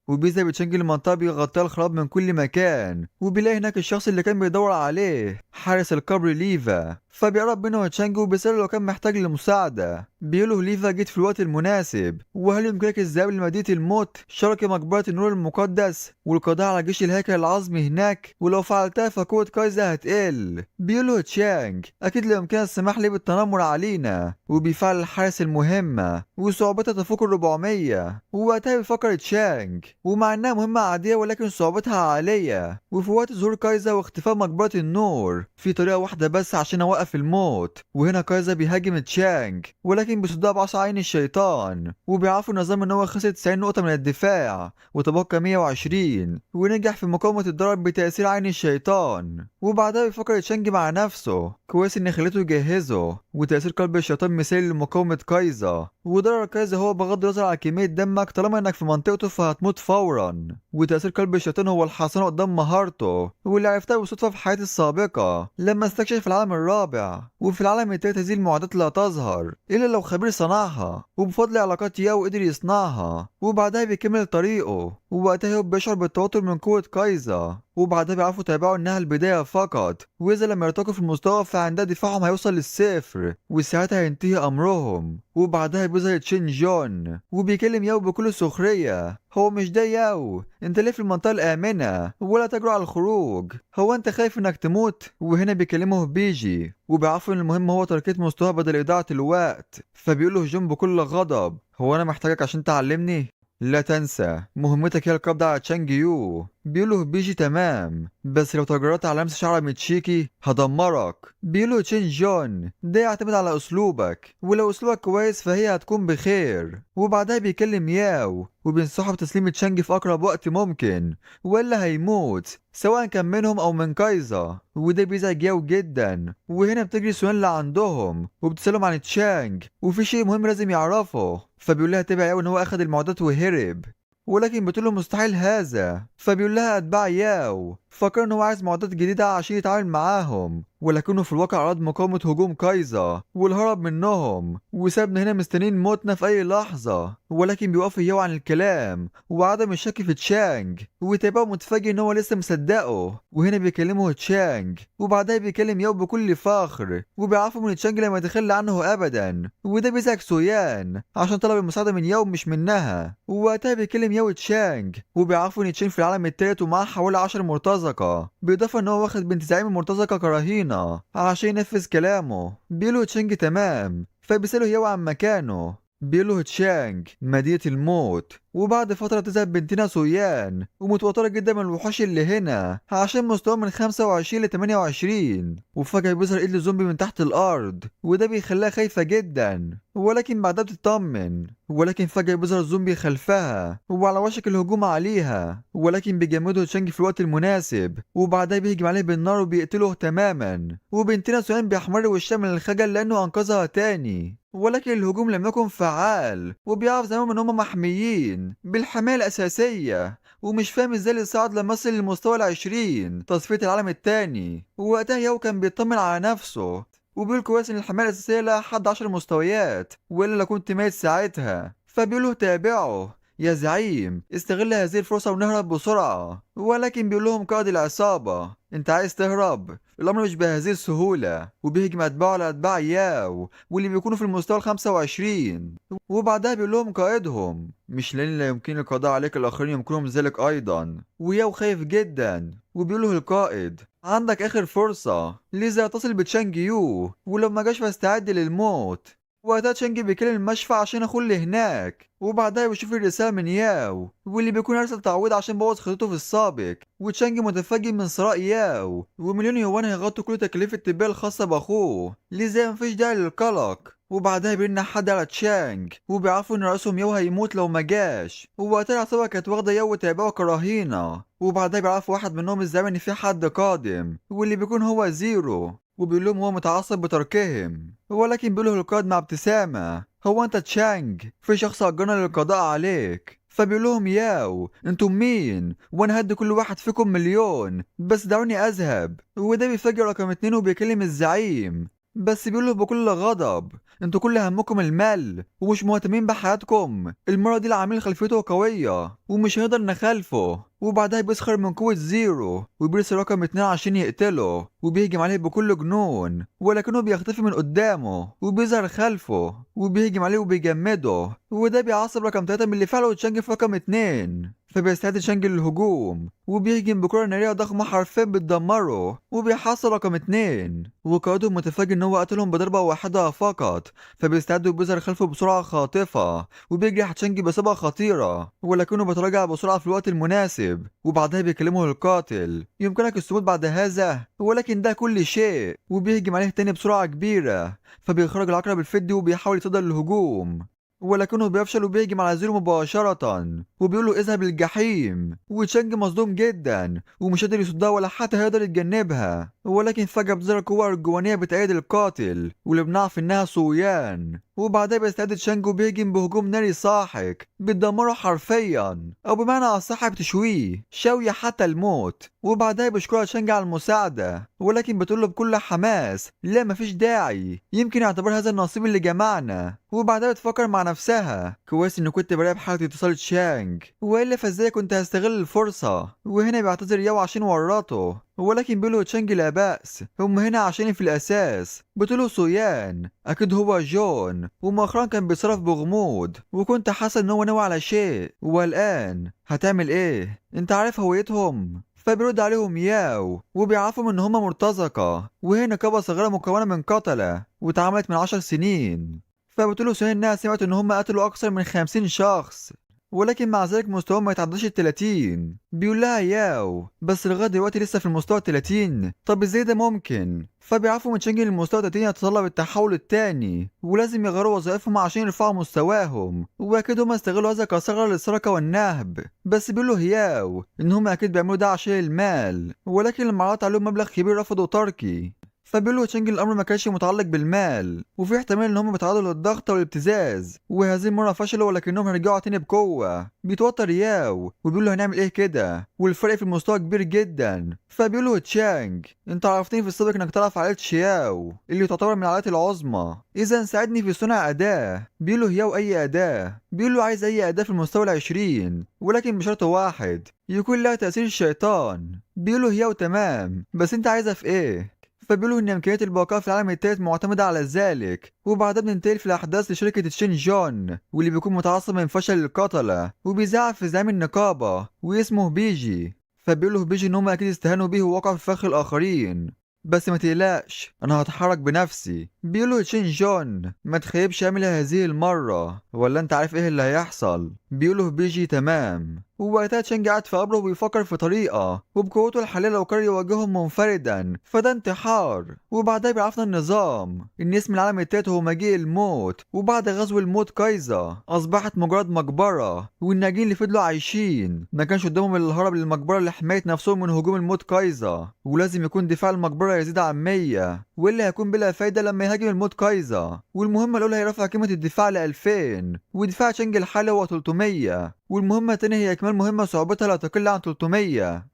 وبيذهب تشانج المنطقة بيغطيها الخراب من كل مكان، وبيلاقي هناك الشخص اللي كان بيدور عليه حارس القبر ليفا. فبيقرب منه تشانج وبيسأله لو كان محتاج لمساعدة. بيقوله ليفا جيت في الوقت المناسب، وهل يمكنك الذهاب لمدينة الموت شرق مقبرة النور المقدس والقضاء على جيش الهيكل العظمي هناك، ولو فعلتها فقوة كايزا هتقل. بيقوله تشانج أكيد لا يمكن السماح لي بالتنمر علينا، وبيفعل الحارس المهمة وصعوبتها تفوق ال400. ووقتها بيفكر تشانج ومع انها مهمة عادية ولكن صعوبتها عالية. وفي وقت ظهور كايزا واختفاء مقبرة النور في طريقة واحدة بس عشان اوقف الموت، وهنا كايزا بيهاجم تشانج ولكن بيصدها بعصا عين الشيطان، وبيعرفوا النظام ان هو خسر 90 نقطة من الدفاع وتبقى 120، ونجح في مقاومة الضرر بتأثير عين الشيطان. وبعدها بيفكر تشانج مع نفسه كويس ان خليته يجهزه، وتأثير قلب الشيطان مثالي لمقاومة كايزا. وضرر كايزا هو بغض النظر عن كمية دمك طالما انك في منطقته فهتموت فورا. وتأثير قلب الشيطان هو الحصان قدام مهارته، واللي عرفتها بالصدفة في حياتي السابقة لما استكشف العالم الرابع. وفي العالم التالت هذه المعدات لا تظهر إلا لو خبير صنعها، وبفضل علاقات ياو قدر يصنعها. وبعدها بيكمل طريقه، ووقتها ياو بيشعر بالتوتر من قوة كايزا. وبعدها بيعرفوا يتابعوا انها البداية فقط، واذا لما يرتقوا في المستوى فعندها دفاعهم هيوصل للصفر، وساعتها هينتهي امرهم. وبعدها بيظهر تشين جون وبيكلم ياو بكل سخرية. هو مش ده ياو، انت ليه في المنطقة الآمنة ولا تجرؤ على الخروج؟ هو انت خايف انك تموت؟ وهنا بيكلمه بيجي، وبيعرفوا ان المهم هو تركية مستواه بدل إضاعة الوقت. فبيقوله جون بكل غضب، هو انا محتاجك عشان تعلمني؟ لا تنسى مهمتك هي القبض على تشانج يو. بيقوله بيجي تمام، بس لو تجرأت على لمس شعر ميتشيكي هدمرك. بيقوله تشين جون ده يعتمد على اسلوبك، ولو اسلوبك كويس فهي هتكون بخير. وبعدها بيكلم ياو وبينصحه بتسليم تشانج في اقرب وقت ممكن والا هيموت، سواء كان منهم او من كايزا. وده بيزعج ياو جدا. وهنا بتجري سوان اللي عندهم وبتسألهم عن تشانج وفي شيء مهم لازم يعرفه. فبيقول لها تبع ياو ان هو اخد المعدات وهرب، ولكن بتقول له مستحيل هذا. فبيقول لها اتباع ياو، فكر ان هو عايز معدات جديدة عشان يتعامل معاهم، ولكنه في الواقع اراد مقاومة هجوم كايزا والهرب منهم، وسابنا هنا مستنيين موتنا في اي لحظة. ولكن بيوقف ياو عن الكلام وعدم الشك في تشانج، وتابعه متفاجئ ان هو لسه مصدقه. وهنا بيكلمه تشانج، وبعدها بيكلم ياو بكل فخر، وبيعرفوا من تشانج لما يتخلى عنه ابدا. وده بيزعج سويان عشان طلب المساعدة من ياو مش منها. ووقتها بيكلم ياو تشانج، وبيعرفوا ان تشانج في العالم التالت ومعاه حوالي 10 مرتزقة، بالاضافة ان هو واخد بنت زعيم المرتزقة كرهينة عشان ينفذ كلامه. بيقوله تشانج تمام، فبيسأله ياو عن مكانه. بيقوله تشانج مدينة الموت. وبعد فترة تذهب بنتنا سويان ومتوترة جدا من الوحوش اللي هنا عشان مستواه من 25 ل 28. وفجأة بيظهر ايد الزومبي من تحت الأرض، وده بيخليها خايفة جدا، ولكن بعدها بتطمن. ولكن فجأة بيظهر الزومبي خلفها وعلى وشك الهجوم عليها، ولكن بيجمده تشانج في الوقت المناسب، وبعدها بيهجم عليه بالنار وبيقتله تماما. وبنتنا سويان بيحمر وشها من الخجل لأنه أنقذها تاني، ولكن الهجوم لم يكن فعال، وبيعرف زمان ان هم محميين بالحماية الأساسية، ومش فاهم ازاي اللي صعد لما وصل للمستوى ال20 تصفية العالم التاني. ووقتها ياو كان بيطمن على نفسه وبيقول كويس ان الحماية الأساسية لها حد 10 مستويات والا لو كنت ميت ساعتها. فبيقوله تابعه يا زعيم، استغل هذه الفرصة ونهرب بسرعة. ولكن بيقول لهم قائد العصابة انت عايز تهرب؟ الامر مش بهذه السهولة. وبيهجم اتباعه على اتباع ياو واللي بيكونوا في المستوى ال25. وبعدها بيقول لهم قائدهم مش لان لا يمكن القضاء عليك الاخرين يمكنهم ذلك ايضا. وياو خايف جدا وبيقول له القائد عندك اخر فرصة، لذا اتصل بتشانج يو ولو ما جاش فاستعد للموت. وقتها تشانج بيكلم المشفى عشان اخوه اللي هناك، وبعدها بيشوف الرسالة من ياو واللي بيكون ارسل تعويض عشان بوظ خطته في السابق. وتشانج متفاجئ من ثراء ياو، ومليون يوان هيغطوا كل تكاليف الطبية الخاصة باخوه، لذا مفيش داعي للقلق. وبعدها بيرن حد على تشانج وبيعرفوا ان رئيسهم ياو هيموت لو ما جاش. ووقتها العصابة كانت واخدة ياو وتابعه كرهينة. وبعدها بيعرف واحد منهم الزعيم ان في حد قادم واللي بيكون هو زيرو، وبيقول لهم هو متعصب بتركهم. ولكن بيقوله القائد مع ابتسامة هو انت تشانج، في شخص اجرنا للقضاء عليك. فبيقول لهم ياو انتم مين وانا هدي كل واحد فيكم مليون بس دعوني اذهب. وده بيفاجئ رقم 2 وبيكلم الزعيم، بس بيقول له بكل غضب انتوا كل همكم المال ومش مهتمين بحياتكم. المرة دي العميل خلفيته قوية ومش هنقدر نخالفه. وبعدها بيسخر من قوة زيرو وبيرسل رقم 2 عشان يقتله، وبيهجم عليه بكل جنون، ولكنه بيختفي من قدامه وبيظهر خلفه وبيهجم عليه وبيجمده، وده بيعصب رقم 3 من اللي فعله تشانج في رقم 2. فبيستعد تشانج للهجوم وبيهجم بكرة نارية ضخمة حرفيا بتدمره، وبيحصل رقم 2 وقائدهم متفاجئ ان هو قتلهم بضربة واحدة فقط. فبيستعد وبيظهر خلفه بسرعة خاطفة وبيجرح تشانج بإصابة خطيرة، ولكنه بيتراجع بسرعة في الوقت المناسب، وبعدها بيكلمه القاتل: يمكنك الصمود بعد هذا؟ ولكن ده كل شيء. وبيهجم عليه تاني بسرعة كبيرة، فبيخرج العقرب الفدي وبيحاول يصد الهجوم، ولكنه بيفشل وبيهجم على زيرو مباشرة وبيقول له اذهب للجحيم. وتشانج مصدوم جدا ومش قادر يصدها ولا حتى هيقدر يتجنبها، ولكن فجأة بتظهر قوة أرجوانية بتأيد القاتل واللي بنعرف إنها صويان. وبعدها بيستعد تشانج وبيهجم بهجوم ناري ساحق بتدمره حرفيا، أو بمعنى أصح بتشويه شاوية حتى الموت. وبعدها بيشكرها تشانج على المساعدة، ولكن بتقوله بكل حماس: لا مفيش داعي، يمكن يعتبر هذا النصيب اللي جمعنا. وبعدها بتفكر مع نفسها: كويس إني كنت براقب حالة اتصال تشانج، وإلا فإزاي كنت هستغل الفرصة. وهنا بيعتذر ياو عشان ورطه، ولكن بيقوله تشانج لا بأس، هم هنا عشاني في الأساس. بتقوله صويان: أكيد هو جون، ومؤخرا كان بيتصرف بغموض وكنت حاسس إن هو ناوي على شيء، والآن هتعمل إيه؟ أنت عارف هويتهم؟ فبيرد عليهم ياو وبيعرفهم إن هما مرتزقة، وهي نقابة صغيرة مكونة من قتلة واتعملت من 10 سنين. فبتقوله صويان إنها سمعت إن هما قتلوا أكثر من 50 شخص، ولكن مع ذلك مستواهم ما يتعداش ال30. بيقول لها ياو: بس لغايه دلوقتي لسه في المستوى ال30، طب ازاي ده ممكن؟ فبيعرفوا من تشانج ان المستوى ال30 يتطلب التحول التاني ولازم يغيروا وظائفهم عشان يرفعوا مستواهم، واكيد هم استغلوا هذا كثغرة للسرقه والنهب. بس بيقولوا ياو ان هم اكيد بيعملوا ده عشان المال، ولكن لما عرضت عليهم مبلغ كبير رفضوا تركي. فبيقولوا تشانج الامر ما كانش متعلق بالمال، وفي احتمال ان هم بيتعرضوا للضغط والابتزاز، وهذه المره فشلوا ولكنهم هيرجعوا تاني بقوه. بيتوتر ياو وبيقول له هنعمل ايه كده والفرق في المستوى كبير جدا. فبيقول له تشانج: انت عرفتني في السابق انك تعرف عائله شياو اللي تعتبر من العائلات العظمى، اذا ساعدني في صنع اداه. بيقول له ياو اي اداه؟ بيقول له عايز اي اداه في المستوى ال20 ولكن بشرط واحد: يكون لها تاثير الشيطان. بيقول له ياو تمام، بس انت عايزها في ايه؟ فبيقولوا ان امكانيه البقاء في العالم الثالث معتمده على ذلك. وبعدها بننتقل في الاحداث لشركه تشين جون، واللي بيكون متعصب من فشل القتله وبيزعق في زعيم النقابه واسمه بيجي. فبيقوله بيجي ان هم اكيد استهانوا بيه ووقعوا في فخ الاخرين، بس ما تقلقش انا هتحرك بنفسي. بيقوله تشين جون: ما تخيبش املها هذه المره، ولا انت عارف ايه اللي هيحصل؟ بيقوله بيجي تمام. ووقتها تشانج قاعد في قبره وبيفكر في طريقة، وبقوته الحالية لو قرر يواجههم منفردا فده انتحار. وبعدها بيعرفنا النظام ان اسم العالم التالت هو مجيء الموت، وبعد غزو الموت كايزا اصبحت مجرد مقبرة، والناجين اللي فضلوا عايشين ما كانش قدامهم الا الهرب للمقبرة لحماية نفسهم من هجوم الموت كايزا، ولازم يكون دفاع المقبرة يزيد عن 100 واللي هيكون بلا فايدة لما يهاجم الموت كايزا. والمهمة الأولى هيرفع قيمة الدفاع ل2000، ودفاع تشانج الحالي هو 300، والمهمة التانية هي إكمال مهمة صعوبتها لا تقل عن 300.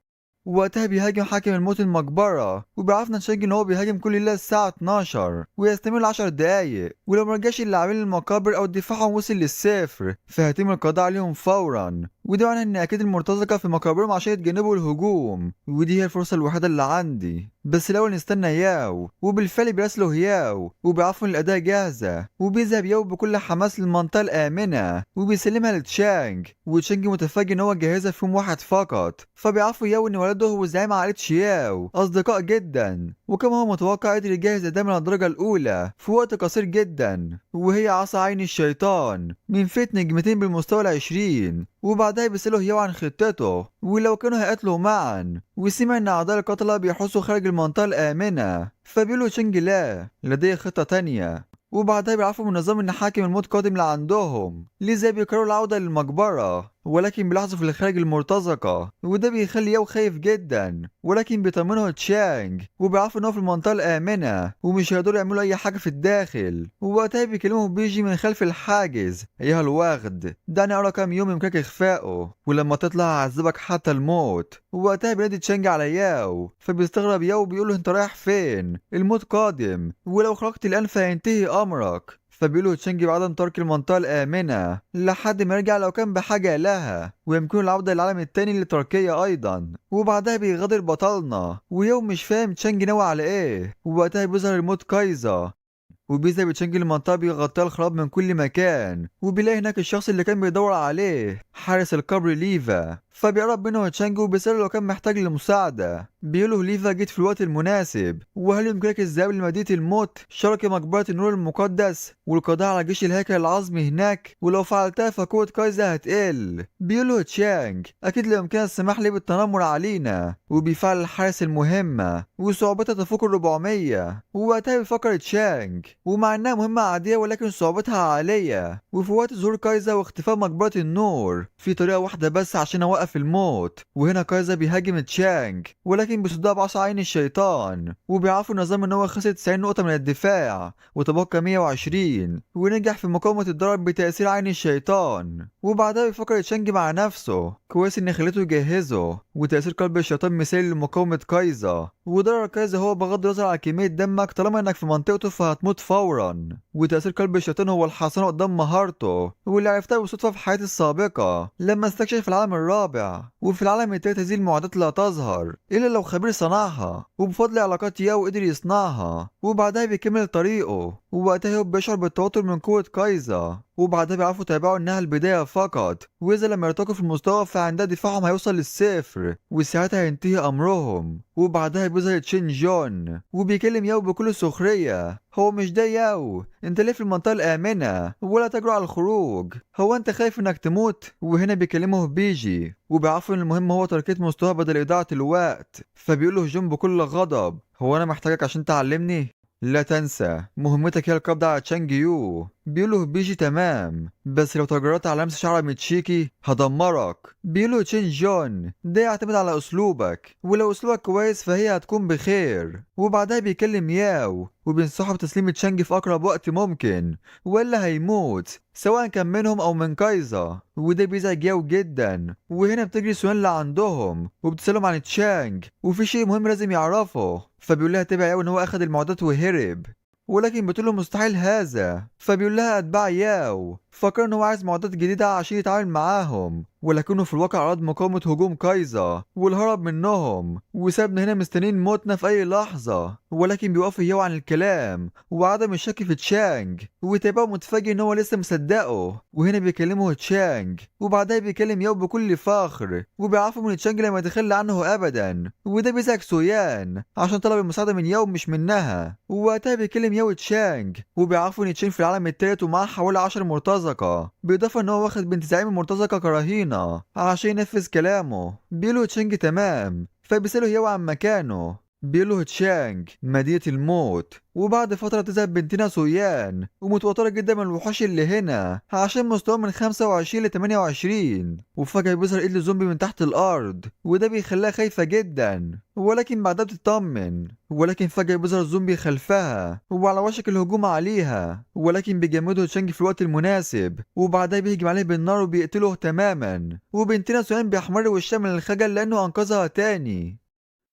ووقتها بيهاجم حاكم الموت المقبرة، وبيعرفنا تشانج ان هو بيهاجم كل ليلة الساعة 12 ويستمر 10 دقايق، ولو مرجعش اللاعبين للمقابر او دفاعهم وصل للصفر فهيتم القضاء عليهم فورا. وده معناه ان اكيد المرتزقة في مقابرهم عشان يتجنبوا الهجوم، ودي هي الفرصة الوحيدة اللي عندي. بس الاول نستنى ياو، وبالفعل بيراسلوا ياو وبيعرفوا ان الاداة جاهزة، وبيذهب ياو بكل حماس للمنطقة الآمنة وبيسلمها لتشانج، وتشانج متفاجئ ان هو جهزها في يوم واحد فقط. فبيعرفوا ياو ان والده هو زعيم عائلة شياو أصدقاء جدا، وكما هو متوقع قدر يجهز أداة من الدرجة الأولى في وقت قصير جدا، وهي عصا عين الشيطان من فئة نجمتين بالمستوى ال20. وبعدها بيسأله ياو عن خطته ولو كانوا هيقتلوا معا، وسمع ان اعضاء القتلة بيحوسوا خارج المنطقة الآمنة. فبيقولوا تشانج لا لديه خطة تانية. وبعدها بيعرفوا من النظام ان حاكم الموت قادم لعندهم، لذا بيقرروا العودة للمقبرة، ولكن بيلاحظوا في الخارج المرتزقة، وده بيخلي ياو خايف جدا، ولكن بيطمنه تشانج وبيعرفوا ان هو في المنطقة الآمنة ومش هيقدروا يعملوا اي حاجة في الداخل. ووقتها بيكلمه بيجي من خلف الحاجز: ايها الوغد دعني ارى كام يوم يمكنك اخفائه، ولما تطلع هعذبك حتى الموت. ووقتها بينادي تشانج على ياو، فبيستغرب ياو وبيقوله انت رايح فين؟ الموت قادم، ولو خرجت الان فهينتهي امرك. فبيقولوا تشانج بعدم ترك المنطقة الآمنة لحد ما يرجع لو كان بحاجة لها، ويمكن العودة للعالم التاني لتركيا أيضا. وبعدها بيغادر بطلنا ويوم مش فاهم تشانج ناوي على إيه، ووقتها بيظهر الموت كايزا وبيذهب تشانج المنطقة بيغطيها الخراب من كل مكان، وبيلاقي هناك الشخص اللي كان بيدور عليه حارس القبر ليفا. فبيقرب منه تشانج وبيسأله لو كان محتاج لمساعدة. بيقوله ليفا جيت في الوقت المناسب، وهل يمكنك الذهاب لمدينة الموت شرق مقبرة النور المقدس والقضاء على جيش الهيكل العظمي هناك، ولو فعلتها فقوة كايزا هتقل. بيقوله تشانج أكيد لا يمكن السماح لي بالتنمر علينا، وبيفعل الحارس المهمة وصعوبتها تفوق 400. ووقتها بيفكر تشانج ومع انها مهمة عادية ولكن صعوبتها عالية، وفي وقت ظهور كايزا واختفاء مقبرة النور في طريقة واحدة بس عشان اوقف الموت. وهنا كايزا بيهاجم تشانج ولكن بيصدها بعصا عين الشيطان، وبيعرفوا النظام ان هو خسر 90 نقطة من الدفاع وتبقى 120، ونجح في مقاومة الضرب بتأثير عين الشيطان. وبعدها بيفكر تشانج مع نفسه كويس ان خليته يجهزه، وتأثير قلب الشيطان مثالي لمقاومة كايزا. وضرر كايزا هو بغض النظر عن كمية دمك طالما انك في منطقته فهتموت فورا، وتأثير قلب الشيطان هو الحصانة قدام مهارته، واللي عرفتها بالصدفة في حياتي السابقة لما استكشف العالم الرابع. وفي العالم التالت هذه المعدات لا تظهر إلا لو خبير صنعها، وبفضل علاقات ياو قدر يصنعها. وبعدها بيكمل طريقه، ووقتها ياو بيشعر بالتوتر من قوة كايزا، وبعدها بيعرفوا يتابعوا انها البداية فقط، واذا لم يرتقوا في المستوى فعندها دفاعهم هيوصل للصفر، وساعتها هينتهي امرهم. وبعدها بيظهر تشين جون وبيكلم ياو بكل سخرية. هو مش ده ياو، انت ليه في المنطقة الآمنة ولا تجرؤ على الخروج؟ هو انت خايف انك تموت؟ وهنا بيكلمه بيجي وبيعرفوا ان المهم هو تركية مستوى بدل إضاعة الوقت. فبيقوله جون بكل غضب هو انا محتاجك عشان تعلمني؟ لا تنسى مهمتك هي القبض على تشانج يو. بيقوله بيجي تمام، بس لو تجرأت على لمس شعر ميتشيكي هدمرك. بيقوله تشين جون ده يعتمد على اسلوبك، ولو اسلوبك كويس فهي هتكون بخير. وبعدها بيكلم ياو وبينصحه بتسليم تشانج في اقرب وقت ممكن والا هيموت سواء كان منهم او من كايزا. وده بيزعج ياو جدا. وهنا بتجري سوان اللي عندهم وبتسألهم عن تشانج وفي شيء مهم لازم يعرفه. فبيقول لها تبع ياو ان هو اخد المعدات وهرب، ولكن بتقول له مستحيل هذا. فبيقول لها اتباع ياو. فكر ان هو عايز معدات جديدة عشان يتعامل معاهم، ولكنه في الواقع اراد مقاومة هجوم كايزا والهرب منهم، وسابنا هنا مستنيين موتنا في اي لحظة. ولكن بيوقف ياو عن الكلام وعدم الشك في تشانج، وتابعه متفاجئ ان هو لسه مصدقه. وهنا بيكلمه تشانج وبعدها بيكلم ياو بكل فخر، وبيعرفوا من تشانج لما يتخلى عنه ابدا. وده بيزعج سويان عشان طلب المساعدة من ياو مش منها. ووقتها بيكلم ياو تشانج وبيعرفوا ان تشانج في العالم التالت ومعاه حوالي 10 مرتزقة، بالاضافة ان هو واخد بنت زعيم المرتزقة كرهينة عشان ينفذ كلامه. بيقوله تشانج تمام، فبيسأله ياو عن مكانه. بيقوله تشانج مدينة الموت. وبعد فترة تذهب بنتنا سويان ومتوترة جدا من الوحوش اللي هنا عشان مستوى من 25 ل 28. وفجأة بيظهر ايد الزومبي من تحت الأرض وده بيخليها خايفة جدا، ولكن بعدها بتطمن. ولكن فجأة بيظهر الزومبي خلفها وعلى وشك الهجوم عليها، ولكن بيجمده تشانج في الوقت المناسب وبعدها بيهجم عليه بالنار وبيقتله تماما. وبنتنا سويان بيحمر وشها من الخجل لأنه أنقذها تاني.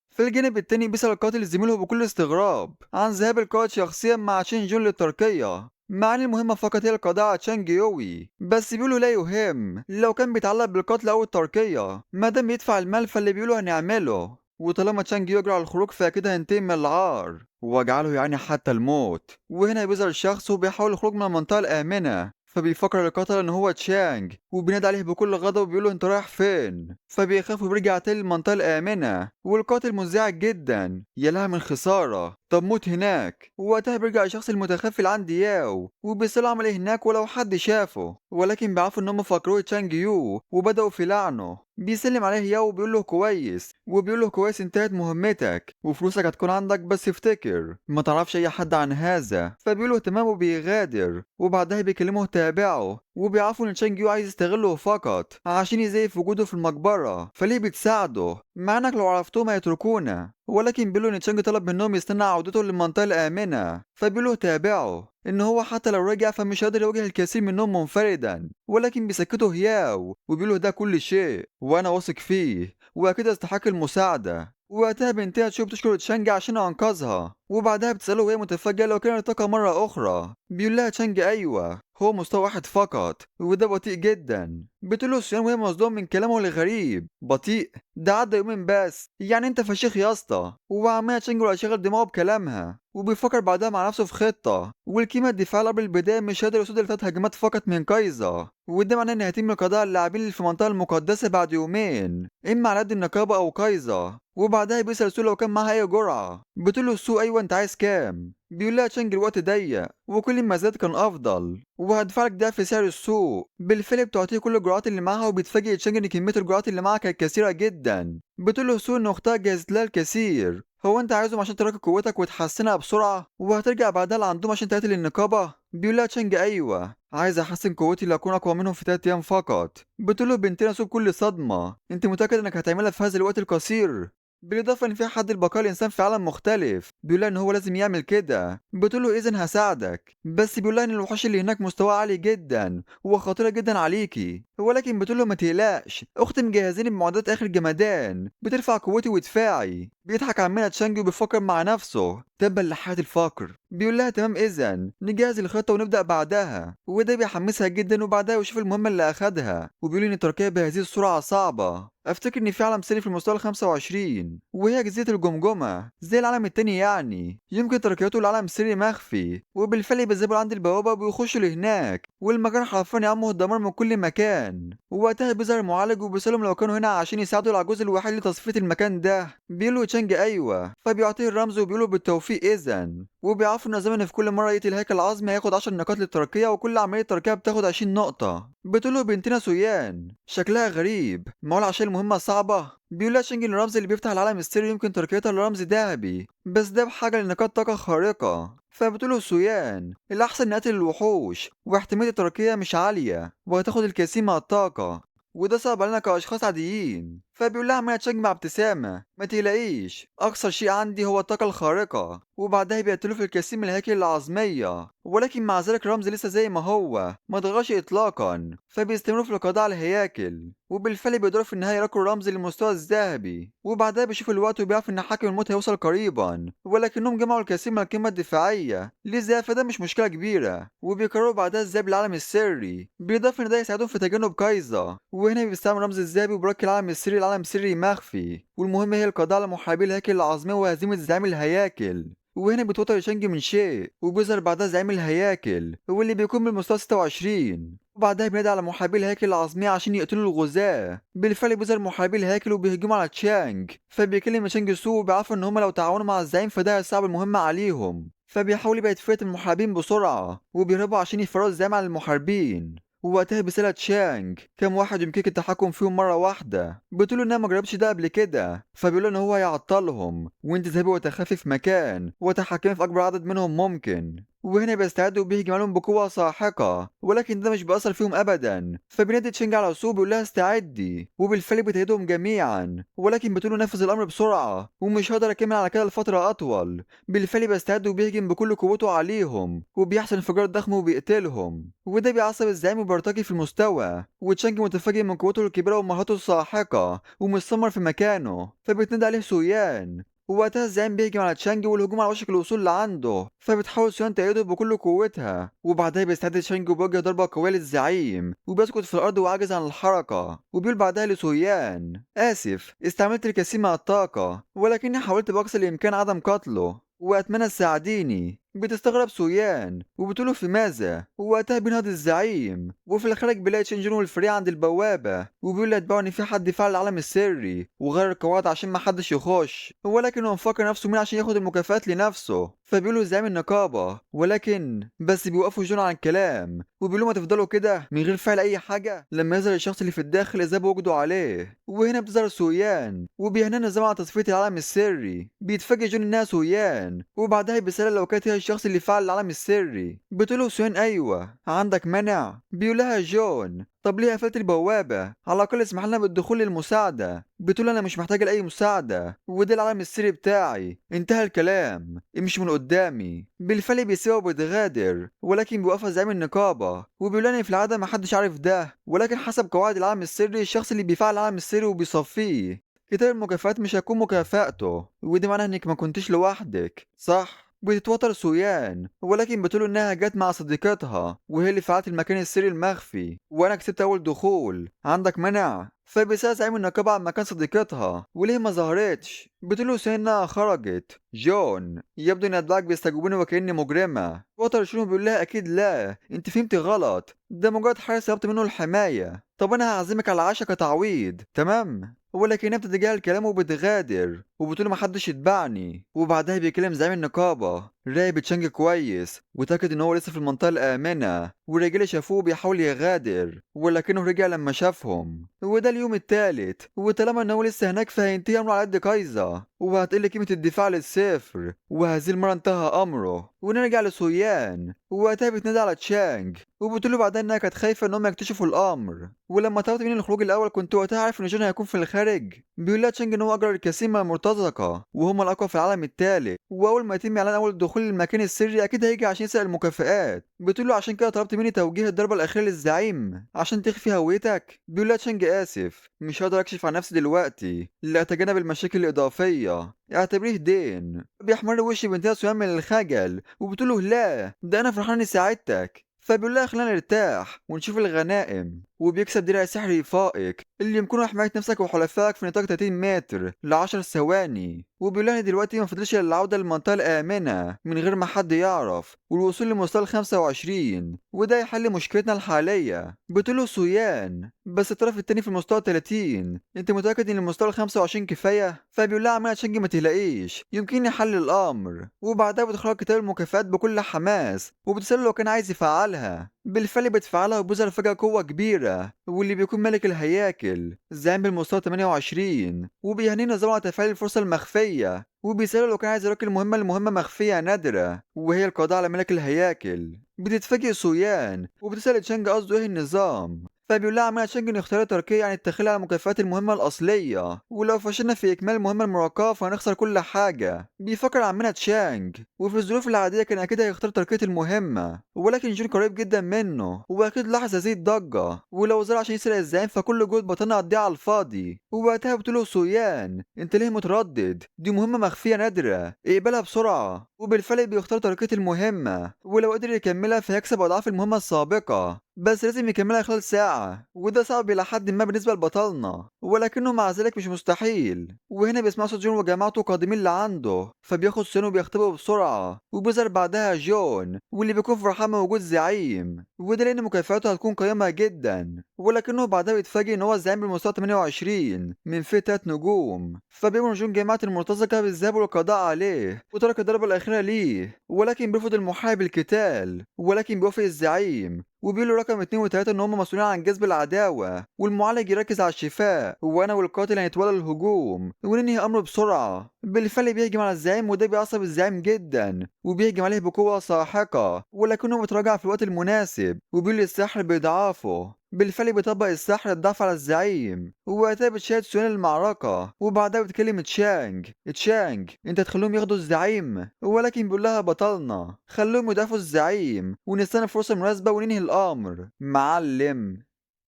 في الجانب التاني بيسأل القاتل زميله بكل استغراب عن ذهاب القائد شخصيا مع تشين جون لتركيا، مع ان المهمة فقط هي القضاء على تشانج يوي. بس بيقولوا لا يهم لو كان بيتعلق بالقتل او تركيا ما دام بيدفع المال فاللي بيقولوا هنعمله. وطالما تشانج يجري على الخروج فاكيد هينتهي من العار وجعله يعني حتى الموت. وهنا بيظهر الشخص وبيحاول الخروج من المنطقة الآمنة، فبيفكر القاتل ان هو تشانج وبينادي عليه بكل غضب وبيقوله انت رايح فين. فبيخاف وبيرجع تاني للمنطقة الآمنة، والقاتل منزعج جدا يا من خسارة طب موت هناك. ووقتها بيرجع الشخص المتخفي عند ياو وبيسأل عمل ايه هناك ولو حد شافه، ولكن بيعرفوا انهم فكروه تشانج يو وبدأوا في لعنه. بيسلم عليه ياو وبيقول له كويس، وبيقول له كويس انتهت مهمتك وفلوسك هتكون عندك بس افتكر ما تعرفش اي حد عن هذا. فبيقول له تمام وبيغادر. وبعدها بيكلمه تابعه وبيعرفوا ان تشانج يو عايز يستغله فقط عشان يزيف وجوده في المقبرة، فليه بتساعده مع انك لو عرفتهم هيتركونا. ولكن بيقولوا ان تشانج طلب منهم يستنى عودته للمنطقة الآمنة، فبيقولوا تابعه ان هو حتى لو رجع فمش قادر يواجه الكثير منهم منفردا. ولكن بيسكتوا هياو وبيقولوا ده كل شيء وانا واثق فيه واكيد يستحق المساعدة. ووقتها بنتها تشوف بتشكر تشانج عشان أنقذها، وبعدها بتسأله وهي متفاجئة لو كان ارتقى مرة أخرى. بيقول لها تشانج أيوة هو مستوى واحد فقط وده بطيء جدا. بتقول سيان وهي مصدومة من كلامه الغريب. بطيء؟ ده عدى يومين بس، يعني انت فشيخ يا اسطى. وعمال تشانج ولا شغل دماغه بكلامها، وبيفكر بعدها مع نفسه في خطة. والكيما الدفاع قبل البداية مش قادر يصد لثلاث هجمات فقط من كايزا، وده معناه ان هيتم قضاء اللاعبين اللي في المنطقة المقدسة بعد يومين، اما على يد النقابة او كايزا. وبعدها بيسأل سو لو كان معاها اي جرعة. بتقول له سو ايوه انت عايز كام؟ بيقول لها تشانج الوقت ضيق وكل ما زاد كان افضل، وهدفعلك ضعف سعر السوق. بالفعل بتعطيه كل الجرعات اللي معاها، وبيتفاجئ تشانج ان كمية الجرعات اللي معاها كانت كثيرة جدا. بتقول له سو ان اختها جهزت لها الكثير. هو انت عايزهم عشان تراكم قوتك وتحسنها بسرعة وهترجع بعدها لعندهم عشان تقتل النقابة؟ بيقول لها تشانج ايوه عايز احسن قوتي لاكون اقوى منهم في 3 ايام فقط. بتقول له بنتنا سو بكل صدمة انت متأكد انك هتعملها في هذا الوقت القصير؟ بالإضافة إن في حد البقاء الإنسان في عالم مختلف. بيقول إن هو لازم يعمل كده. بتقول له إذن هساعدك، بس بيقول إن الوحوش اللي هناك مستوى عالي جدا وخطيرة جدا عليكي. ولكن بتقول له ما تقلقش، أختي مجهزين بمعدات آخر جمدان بترفع قوتي ودفاعي. بيضحك عمنا تشانجي وبيفكر مع نفسه تبا لحياة الفقر. بيقول لها تمام إذن نجهز الخطة ونبدأ بعدها. وده بيحمسها جدا، وبعدها يشوف المهمة اللي أخدها. وبيقول إن التركية بهذه السرعة صعبة. افتكر ان في عالم سري في المستوى ال 25 وهي جزيرة الجمجمة زي العالم التاني، يعني يمكن تركياته العالم السري مخفي. وبالفعل بيذهبوا عند البوابة وبيخشوا لهناك، والمكان حرفيا يعمه الدمار من كل مكان. ووقتها بيظهر معالج وبيسألهم لو كانوا هنا عشان يساعدوا العجوز الوحيد لتصفية المكان ده. بيقولوا تشانج ايوه، فبيعطيه الرمز وبيقولوا بالتوفيق اذن. وبيعرفوا النظام ان في كل مرة يقتل هيكل عظمي هياخد 10 نقاط للترقية، وكل عملية ترقية بتاخد 20 نقطة. بتقوله بنتنا سويان شكلها غريب معقول عشان المهمة صعبة؟ بيقول لها شنجن الرمز اللي بيفتح العالم السري يمكن تركيبتها لرمز ذهبي، بس ده بحاجة لنقاط طاقة خارقة. فبتقوله سويان الأحسن نقتل الوحوش، واحتمالية التركية مش عالية وهتاخد الكثير من الطاقة، وده صعب علينا كأشخاص عاديين. فبيقول لها عمالة تشجع مع ابتسامة ما تقلقيش، أقصى شيء عندي هو الطاقة الخارقة. وبعدها بيقتلوا في الكثير من الهياكل العظمية، ولكن مع ذلك الرمز لسه زي ما هو ما اتغيرش إطلاقا. فبيستمروا في القضاء على الهياكل، وبالفعل بيقدروا في النهاية يراقوا الرمز للمستوى الذهبي. وبعدها بيشوفوا الوقت وبيعرف إن حاكم الموت هيوصل قريبا، ولكنهم جمعوا الكثير من القيمة الدفاعية لذا فده مش مشكلة كبيرة. وبيقرروا بعدها الذهاب للعالم السري، بالإضافة إن ده يساعدهم في تجنب كايزا. وهنا بيستعمل رمز الذهبي وبيركي العالم السري لعالم سري مخفي، والمهمة هي القضاء على محاربي الهياكل العظمية وهزيمة زعيم الهياكل. وهنا بيتوتر شانج من شيء، وبيظهر بعدها زعيم الهياكل واللي بيكون بالمستوى 26. وبعدها بينادي على محاربي الهياكل العظمية عشان يقتلوا الغزاة. بالفعل بيظهر محاربي الهياكل وبيهجموا على تشانج، فبيكلم تشانج سو وبيعرفوا ان هما لو تعاونوا مع الزعيم فده هيصعب المهمة عليهم. فبيحاول يبعد فئة المحاربين بسرعة، وبيهربوا عشان يفرقوا الزعيم عن المحاربين. ووقتها بيسألها تشانج كم واحد يمكنك التحكم فيهم مرة واحدة؟ بتقوله انها ما جربتش ده قبل كده. فبيقول ان هو هيعطلهم، وانت تذهبي وتخافي في مكان وتحكمي في اكبر عدد منهم ممكن. وهنا بيستعدوا وبيهجم عليهم بقوة ساحقة، ولكن ده مش بيأثر فيهم أبدا. فبينادي تشينج على سو بيقول لها استعدي، وبالفعل بتهدهم جميعا. ولكن بتقول له نفذ الأمر بسرعة ومش هقدر أكمل على كده لفترة أطول. بالفعل بيستعد وبيهجم بكل قوته عليهم، وبيحصل انفجار ضخم وبيقتلهم. وده بيعصب الزعيم وبيرتقي في المستوى، وتشانج متفاجئ من قوته الكبيرة ومهارته الساحقة ومستمر في مكانه. فبتنادي عليه سويان، ووقتها الزعيم بيهجم على تشانج والهجوم على وشك الوصول لعنده. فبتحاول سويان تأيده بكل قوتها، وبعدها بيستعد تشانج وبيوجه ضربة قوية للزعيم وبيسقط في الأرض وعاجز عن الحركة. وبيقول بعدها لسويان آسف استعملت الكثير من الطاقة، ولكني حاولت بأقصى الإمكان عدم قتله وأتمنى تساعديني. بتستغرب سويان وبتقوله في ماذا. ووقتها بينهض الزعيم، وفي الخارج بيلاقي تشينجون والفريق عند البوابة، وبيقول لأتباعه إن في حد فعل العالم السري وغير القواعد عشان محدش يخش، ولكن هو مفكر نفسه مين عشان ياخد المكافآت لنفسه. فبيقولوا زعيم النقابة، ولكن بس بيوقفوا جون عن الكلام وبيقولوا ما تفضلوا كده من غير فعل أي حاجة لما يظهر الشخص اللي في الداخل إذا بوجدوا عليه. وهنا بتظهر سويان وبيهننا الزمن على تصفية العالم السري. بيتفاجئ جون إنها سويان، وبعدها بيسألها لو كانت هي الشخص اللي فعل العالم السري. بتقوله سويان أيوة عندك مانع؟ بيقولها جون طب ليه قفلت البوابة؟ على الأقل اسمح لنا بالدخول للمساعدة. بتقول أنا مش محتاجة لأي مساعدة وده العالم السري بتاعي، انتهى الكلام امشي من قدامي. بالفعل بيسيبها وبتغادر، ولكن بيوقفها زعيم النقابة وبيقول لنا في العادة محدش عارف ده، ولكن حسب قواعد العالم السري الشخص اللي بيفعل العالم السري وبيصفيه كتاب المكافآت مش هيكون مكافأته، ودي معناها انك ما كنتش لوحدك، صح؟ بتتوتر سويان، ولكن بتقول انها جت مع صديقتها وهي اللي فعلت المكان السري المخفي، وانا كسبت اول دخول، عندك مانع؟ فبيسأل زعيم النقابة عن مكان صديقتها وليه ما ظهرتش، بتقوله سويان انها خرجت. جون، يبدو ان اتباعك بيستجوبوني وكأني مجرمة. وتر شنو بيقول لها اكيد لا، انت فهمتي غلط، ده مجرد حارس طلبت منه الحماية. طب انا هعزمك على عشاء كتعويض، تمام؟ ولكنها بتتجاهل كلامه وبتغادر وبتقول محدش يتبعني. وبعدها بيكلم زعيم النقابة، راقب تشانج كويس وتأكد ان هو لسه في المنطقة الآمنة، والرجالة شافوه بيحاول يغادر ولكنه رجع لما شافهم. وده اليوم التالت، وطالما ان هو لسه هناك فهينتهي امره على قد كايزا وهتقل قيمة الدفاع للصفر، وهذه المرة انتهى امره. ونرجع لسويان، وقتها بتنادي على تشانج وبتقول له بعدها انها كانت خايفة انهم يكتشفوا الامر. ولما طلبت مني الخروج الاول كنت وقتها عارف ان جون هيكون في الخارج. بيقول لها تشانج ان هو اجر الكثير من المرتزقة وهم الاقوى في العالم الثالث، واول ما يتم اعلان اول دخول للمكان السري اكيد هيجي عشان يسرق المكافآت. بتقول له عشان كده طلبت مني توجيه الضربة الاخيرة للزعيم عشان تخفي هويتك. بيقول لها تشانج اسف، مش هقدر اكشف عن نفسي دلوقتي لاتجنب المشاكل الاضافية، اعتبريه دين. بيحمر وش بنتها سويان من الخجل وبتقول له لا، ده انا فرحان اني ساعدتك. فبيقول لها خلينا نرتاح ونشوف الغنائم. وبيكسب درع سحري فائق اللي يمكنه حماية نفسك وحلفائك في نطاق 30 متر ل 10 ثواني. وبيقول لها دلوقتي ما فضلش الا العودة للمنطقة الآمنة من غير ما حد يعرف والوصول لمستوى ال 25، وده يحل مشكلتنا الحالية. بتقوله سويان بس الطرف التاني في المستوى 30، انت متأكد ان المستوى ال 25 كفاية؟ فبيقول لها عمالة تشنجي ما تقلقيش يمكن حل الأمر. وبعدها بتخرج كتاب المكافآت بكل حماس وبتسأله لو كان عايز يفعلها. بالفعل بتفعلها وبيظهر فجأة قوة كبيرة واللي بيكون ملك الهياكل الزعيم بالمستوى 28، وبيهنيه نظام على تفعيل الفرصة المخفية. وبيسأله لو كان عايز يراقب المهمة لمهمة مخفية نادرة وهي القضاء على ملك الهياكل. بتتفاجئ سويان وبتسأل تشانج قصده ايه النظام، فبيقول لها عمالة تشانج نختار تركيا عن التخلي على مكافآت المهمة الأصلية، ولو فشلنا في إكمال المهمة المراقبة فهنخسر كل حاجة. بيفكر عمنا تشانج، وفي الظروف العادية كان أكيد هيختار تركية المهمة، ولكن جون قريب جدا منه وأكيد لاحظ هذه الضجة، ولو زار عشان يسرق الزعيم فكل جهد بطلنا قضيها على الفاضي. ووقتها بتقوله سويان أنت ليه متردد؟ دي مهمة مخفية نادرة، اقبلها بسرعة. وبالفعل بيختار تركية المهمة، ولو قدر يكملها فيكسب أضعاف المهمة السابقة، بس لازم يكملها خلال ساعة، وده صعب إلى حد ما بالنسبة لبطلنا ولكنه مع ذلك مش مستحيل. وهنا بيسمع صوت جون وجماعته قادمين لعنده، فبياخد سنه وبيختبئ بسرعة. وبيظهر بعدها جون واللي بيكون فرحان من وجود زعيم، وده لأن مكافآته هتكون قيمة جدا. ولكنه بعدها بيتفاجئ إن هو الزعيم بالمستوى 28 من فئة 3 نجوم، فبيأمر جون جماعة المرتزقة بالذهاب والقضاء عليه وترك الضربة الأخيرة ليه، ولكن بيرفض المحارب القتال. ولكن بيوافق الزعيم وبيقولوا رقم 2 و3 ان هم مسؤولين عن جذب العداوة، والمعالج يركز على الشفاء وانا والقاتل هنتولى الهجوم وننهي امره بسرعة. بالفعل بيهجم على الزعيم وده بيعصب الزعيم جدا وبيهجم عليه بقوة ساحقة، ولكنه بيتراجع في الوقت المناسب وبيقول السحر بيضعفه. بالفعل بيطبق السحر الضعف على الزعيم، ووقتها بتشاهد سيان المعركة. وبعدها بتكلم تشانج انت تخليهم ياخدوا الزعيم، ولكن بيقول لها بطلنا خليهم يدافعوا الزعيم ونستنى فرصة مناسبة وننهي الأمر. معلم